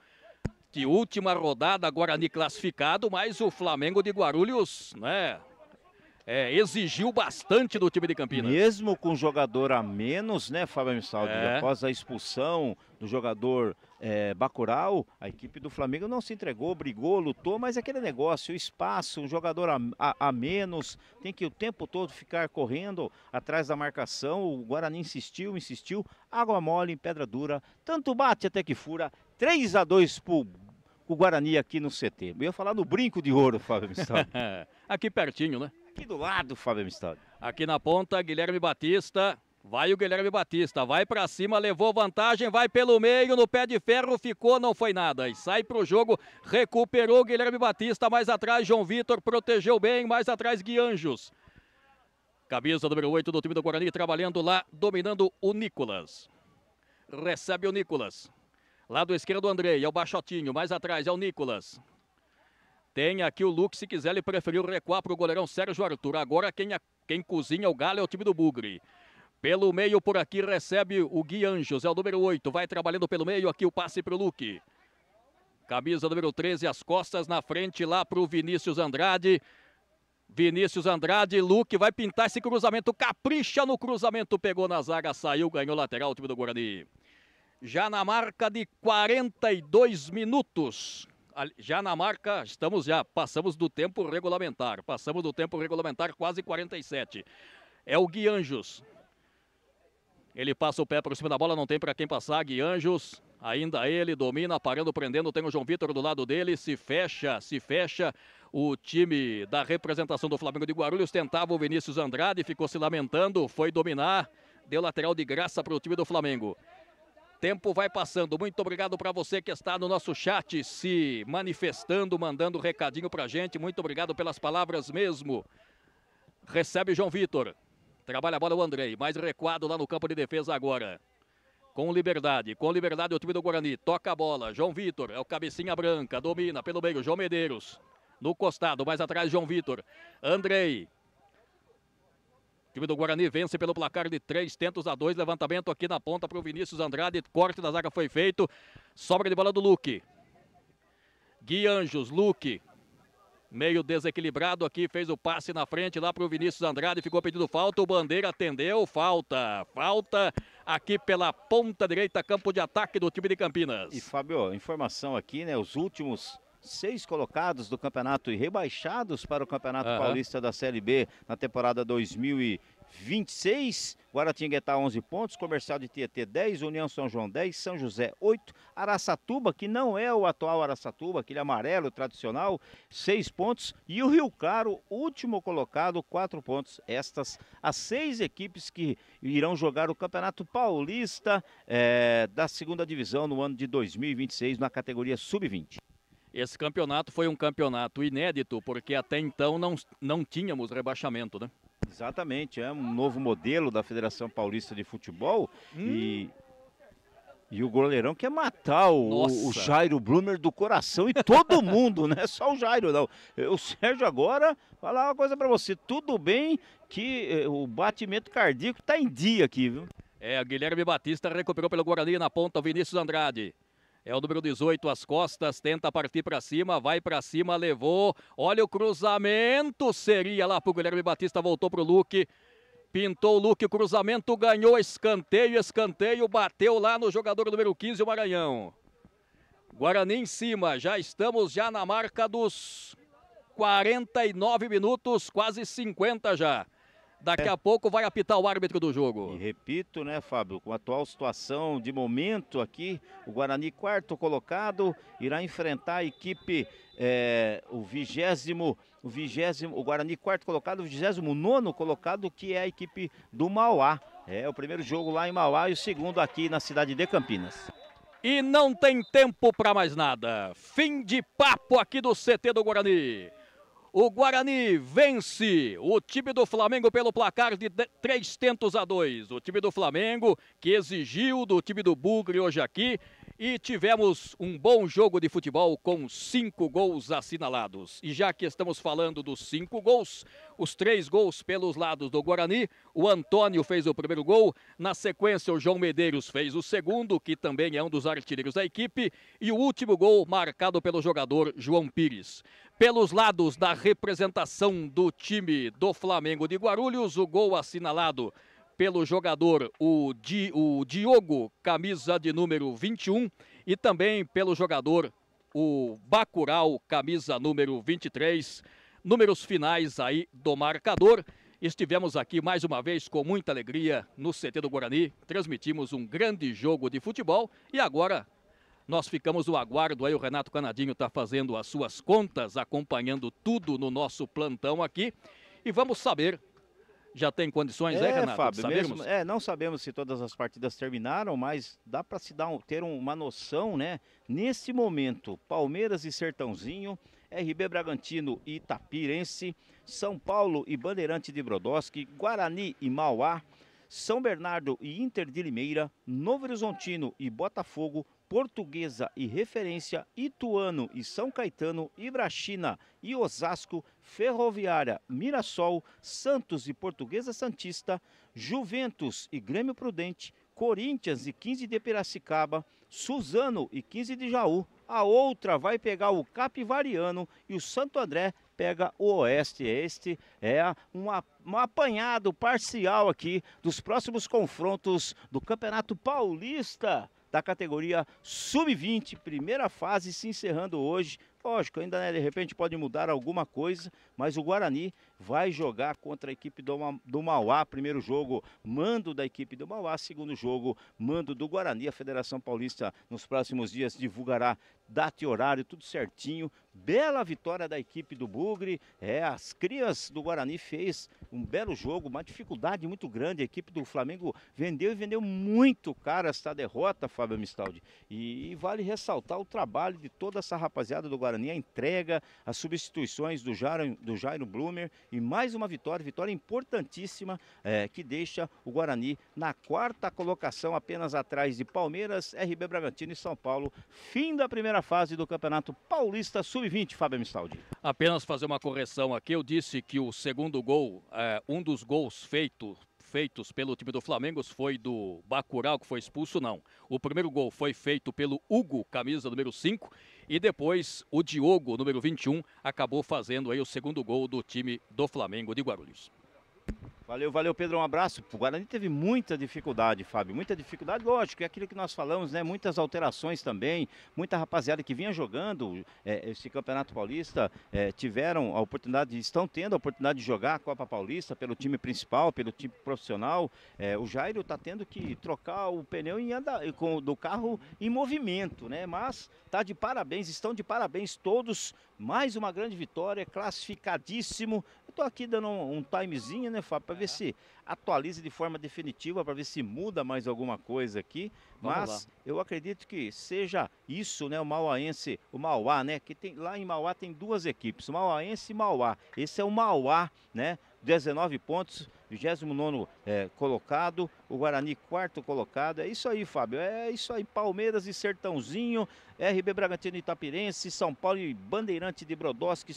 de última rodada, Guarani classificado, mas o Flamengo de Guarulhos, né, exigiu bastante do time de Campinas. Mesmo com jogador a menos, né, Fábio Mistaldi, após a expulsão do jogador Bacurau, a equipe do Flamengo não se entregou, brigou, lutou, mas aquele negócio, o espaço, um jogador a menos, tem que o tempo todo ficar correndo atrás da marcação. O Guarani insistiu, água mole em pedra dura, tanto bate até que fura. 3-2 pro o Guarani aqui no CT. Eu ia falar no Brinco de Ouro, Fábio Mistaldi. Aqui pertinho, né? Aqui do lado, Fábio Mistaldi. Aqui na ponta, Guilherme Batista. Vai o Guilherme Batista, vai pra cima, levou vantagem, vai pelo meio, no pé de ferro, ficou, não foi nada. E sai pro jogo, recuperou o Guilherme Batista, mais atrás João Vitor, protegeu bem, mais atrás Gui Anjos. Camisa número 8 do time do Guarani, trabalhando lá, dominando o Nicolas. Recebe o Nicolas. Lado esquerdo o Andrei, é o Baixotinho, mais atrás é o Nicolas. Tem aqui o Luke, se quiser, ele preferiu recuar para o goleirão Sérgio Arthur. Agora quem cozinha o galo é o time do Bugre. Pelo meio por aqui recebe o Gui Anjos, é o número 8. Vai trabalhando pelo meio, aqui o passe para o Luke. Camisa número 13, as costas na frente lá para o Vinícius Andrade. Luke vai pintar esse cruzamento, capricha no cruzamento, pegou na zaga, saiu, ganhou lateral o time do Guarani. Já na marca de 42 minutos. Já na marca, passamos do tempo regulamentar. Quase 47. É o Gui Anjos. Ele passa o pé por cima da bola, não tem para quem passar. Gui Anjos, ainda ele, domina, parando, prendendo. Tem o João Vitor do lado dele, se fecha. O time da representação do Flamengo de Guarulhos tentava o Vinícius Andrade, ficou se lamentando, foi dominar. deu lateral de graça para o time do Flamengo. Tempo vai passando. Muito obrigado para você que está no nosso chat se manifestando, mandando recadinho para a gente. Muito obrigado pelas palavras mesmo. Recebe João Vitor. Trabalha a bola o Andrei. Mais recuado lá no campo de defesa agora. Com liberdade o time do Guarani. Toca a bola. João Vitor é o cabecinha branca. Domina pelo meio. João Medeiros. No costado, mais atrás João Vitor. Andrei. O time do Guarani vence pelo placar de 3-2. Levantamento aqui na ponta para o Vinícius Andrade. Corte da zaga foi feito. Sobra de bola do Luque. Gui Anjos, Luque. Meio desequilibrado aqui. Fez o passe na frente lá para o Vinícius Andrade. Ficou pedindo falta. O Bandeira atendeu. Falta. Falta aqui pela ponta direita. Campo de ataque do time de Campinas. E Fábio, informação aqui, né? Os últimos 6 colocados do campeonato e rebaixados para o Campeonato Paulista da Série B na temporada 2026. Guaratinguetá 11 pontos, Comercial de Tietê 10, União São João 10, São José 8, Araçatuba, que não é o atual Araçatuba, aquele amarelo tradicional, 6 pontos. E o Rio Claro, último colocado, 4 pontos. Estas as 6 equipes que irão jogar o Campeonato Paulista da segunda divisão no ano de 2026 na categoria Sub-20. Esse campeonato foi um campeonato inédito, porque até então não tínhamos rebaixamento, né? Exatamente, é um novo modelo da Federação Paulista de Futebol e o goleirão quer matar o Jairo Blumer do coração e todo mundo, não é só o Jairo não. O Sérgio agora, falar uma coisa pra você, tudo bem que o batimento cardíaco tá em dia aqui, viu? Guilherme Batista recuperou pelo Guarani na ponta, o Vinícius Andrade. É o número 18, as costas, tenta partir para cima, vai para cima, levou. Olha o cruzamento, seria lá pro Guilherme Batista, voltou pro Luque. Pintou o Luque, o cruzamento, ganhou escanteio, bateu lá no jogador número 15, o Maranhão. Guarani em cima, já estamos na marca dos 49 minutos, quase 50 já. Daqui a pouco vai apitar o árbitro do jogo. E repito, né, Fábio, com a atual situação de momento aqui, o Guarani, quarto colocado, irá enfrentar a equipe, o Guarani, quarto colocado, o 29º colocado, que é a equipe do Mauá. É o primeiro jogo lá em Mauá e o segundo aqui na cidade de Campinas. E não tem tempo para mais nada. Fim de papo aqui do CT do Guarani. O Guarani vence o time do Flamengo pelo placar de 3-2. O time do Flamengo que exigiu do time do Bugre hoje aqui. E tivemos um bom jogo de futebol com 5 gols assinalados. E já que estamos falando dos 5 gols, os 3 gols pelos lados do Guarani. O Antônio fez o primeiro gol. Na sequência, o João Medeiros fez o segundo, que também é um dos artilheiros da equipe. E o último gol marcado pelo jogador João Pires. Pelos lados da representação do time do Flamengo de Guarulhos, o gol assinalado pelo jogador o Diogo, camisa de número 21, e também pelo jogador o Bacurau, camisa número 23. Números finais aí do marcador. Estivemos aqui mais uma vez com muita alegria no CT do Guarani, transmitimos um grande jogo de futebol e agora nós ficamos no aguardo, aí o Renato Canadinho está fazendo as suas contas, acompanhando tudo no nosso plantão aqui. E vamos saber, já tem condições aí, Renato? Fábio, mesmo, não sabemos se todas as partidas terminaram, mas dá para ter uma noção, né? Nesse momento, Palmeiras e Sertãozinho, RB Bragantino e Itapirense, São Paulo e Bandeirante de Brodowski, Guarani e Mauá, São Bernardo e Inter de Limeira, Novo Horizontino e Botafogo, Portuguesa e Referência, Ituano e São Caetano, Ibrachina e Osasco, Ferroviária, Mirassol, Santos e Portuguesa Santista, Juventus e Grêmio Prudente, Corinthians e 15 de Piracicaba, Suzano e 15 de Jaú. A outra vai pegar o Capivariano e o Santo André pega o Oeste. Este é um apanhado parcial aqui dos próximos confrontos do Campeonato Paulista da categoria Sub-20, primeira fase se encerrando hoje. Lógico, ainda né, de repente pode mudar alguma coisa, mas o Guarani vai jogar contra a equipe do Mauá. Primeiro jogo, mando da equipe do Mauá. Segundo jogo, mando do Guarani. A Federação Paulista nos próximos dias divulgará data e horário, tudo certinho. Bela vitória da equipe do Bugre. As crias do Guarani fez um belo jogo, uma dificuldade muito grande. A equipe do Flamengo vendeu e vendeu muito caro esta derrota, Fábio Mistaldi. E vale ressaltar o trabalho de toda essa rapaziada do Guarani, a entrega, as substituições do Jairo Blumer e mais uma vitória importantíssima que deixa o Guarani na 4ª colocação, apenas atrás de Palmeiras, RB Bragantino e São Paulo. Fim da primeira fase do Campeonato Paulista Sub-20, Fábio Mistaldi. Apenas fazer uma correção aqui, eu disse que o segundo gol, um dos gols feitos pelo time do Flamengo foi do Bacurau, que foi expulso, não. O primeiro gol foi feito pelo Hugo, camisa número 5, e depois o Diogo, número 21, acabou fazendo aí o segundo gol do time do Flamengo de Guarulhos. Valeu, Pedro, um abraço. O Guarani teve muita dificuldade, Fábio, muita dificuldade, lógico, é aquilo que nós falamos, né? Muitas alterações também, muita rapaziada que vinha jogando esse Campeonato Paulista, tiveram a oportunidade, estão tendo a oportunidade de jogar a Copa Paulista pelo time principal, pelo time profissional. O Jairo está tendo que trocar o pneu do carro em movimento, né? Mas tá de parabéns, estão de parabéns todos, mais uma grande vitória, classificadíssimo. Eu tô aqui dando um timezinho, né, Fábio, para ver se atualiza de forma definitiva, para ver se muda mais alguma coisa aqui. Mas eu acredito que seja isso, né, o Mauá, né, que tem, lá em Mauá tem 2 equipes, Mauaense e Mauá. Esse é o Mauá, né, 19 pontos, 29º colocado, o Guarani 4º colocado. É isso aí, Fábio, é isso aí, Palmeiras e Sertãozinho, RB Bragantino e Itapirense, São Paulo e Bandeirante de Brodowski,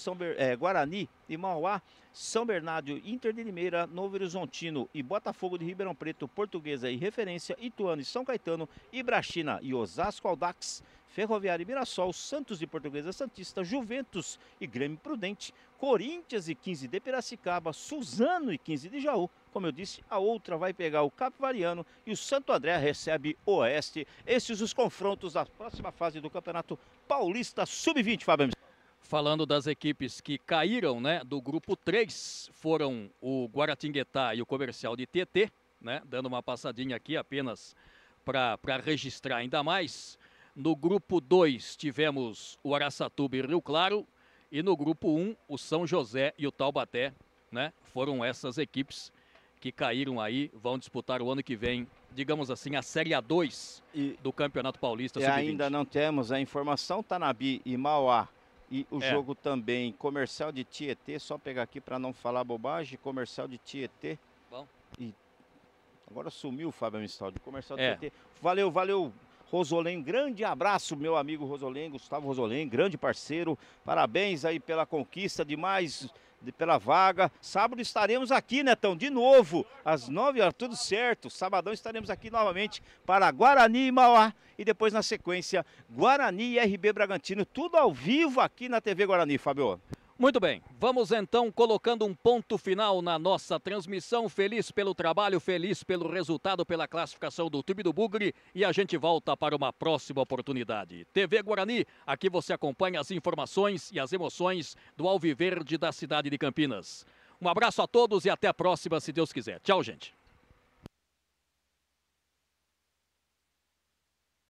Guarani e Mauá, São Bernardo, Inter de Limeira, Novo Horizontino e Botafogo de Ribeirão Preto, Portuguesa e Referência, Ituano e São Caetano, Ibrachina e Osasco Audax, Ferroviária e Mirassol, Santos e Portuguesa Santista, Juventus e Grêmio Prudente, Corinthians e 15 de Piracicaba, Suzano e 15 de Jaú. Como eu disse, a outra vai pegar o Capivariano e o Santo André recebe o Oeste. Esses os confrontos da próxima fase do Campeonato Paulista Sub-20, Fábio. Falando das equipes que caíram, né, do grupo 3, foram o Guaratinguetá e o Comercial de Tietê, né, dando uma passadinha aqui apenas para registrar ainda mais. No grupo 2 tivemos o Araçatuba e Rio Claro, e no grupo 1 o São José e o Taubaté, né, foram essas equipes que caíram aí, vão disputar o ano que vem, digamos assim, a Série A2 do Campeonato Paulista Sub-20. Ainda não temos a informação, Tanabi e Mauá. E o jogo também, Comercial de Tietê, só pegar aqui para não falar bobagem, Comercial de Tietê. Bom. E agora sumiu o Fábio Mistaldi, Comercial de Tietê. Valeu, Rosolém, grande abraço, meu amigo Rosolém, Gustavo Rosolém, grande parceiro. Parabéns aí pela conquista pela vaga. Sábado estaremos aqui, Netão, de novo, às 9 horas, tudo certo. Sabadão estaremos aqui novamente para Guarani e Mauá. E depois, na sequência, Guarani e RB Bragantino, tudo ao vivo aqui na TV Guarani, Fábio. Muito bem, vamos então colocando um ponto final na nossa transmissão. Feliz pelo trabalho, feliz pelo resultado, pela classificação do time do Bugre, e a gente volta para uma próxima oportunidade. TV Guarani, aqui você acompanha as informações e as emoções do Alviverde da cidade de Campinas. Um abraço a todos e até a próxima, se Deus quiser. Tchau, gente.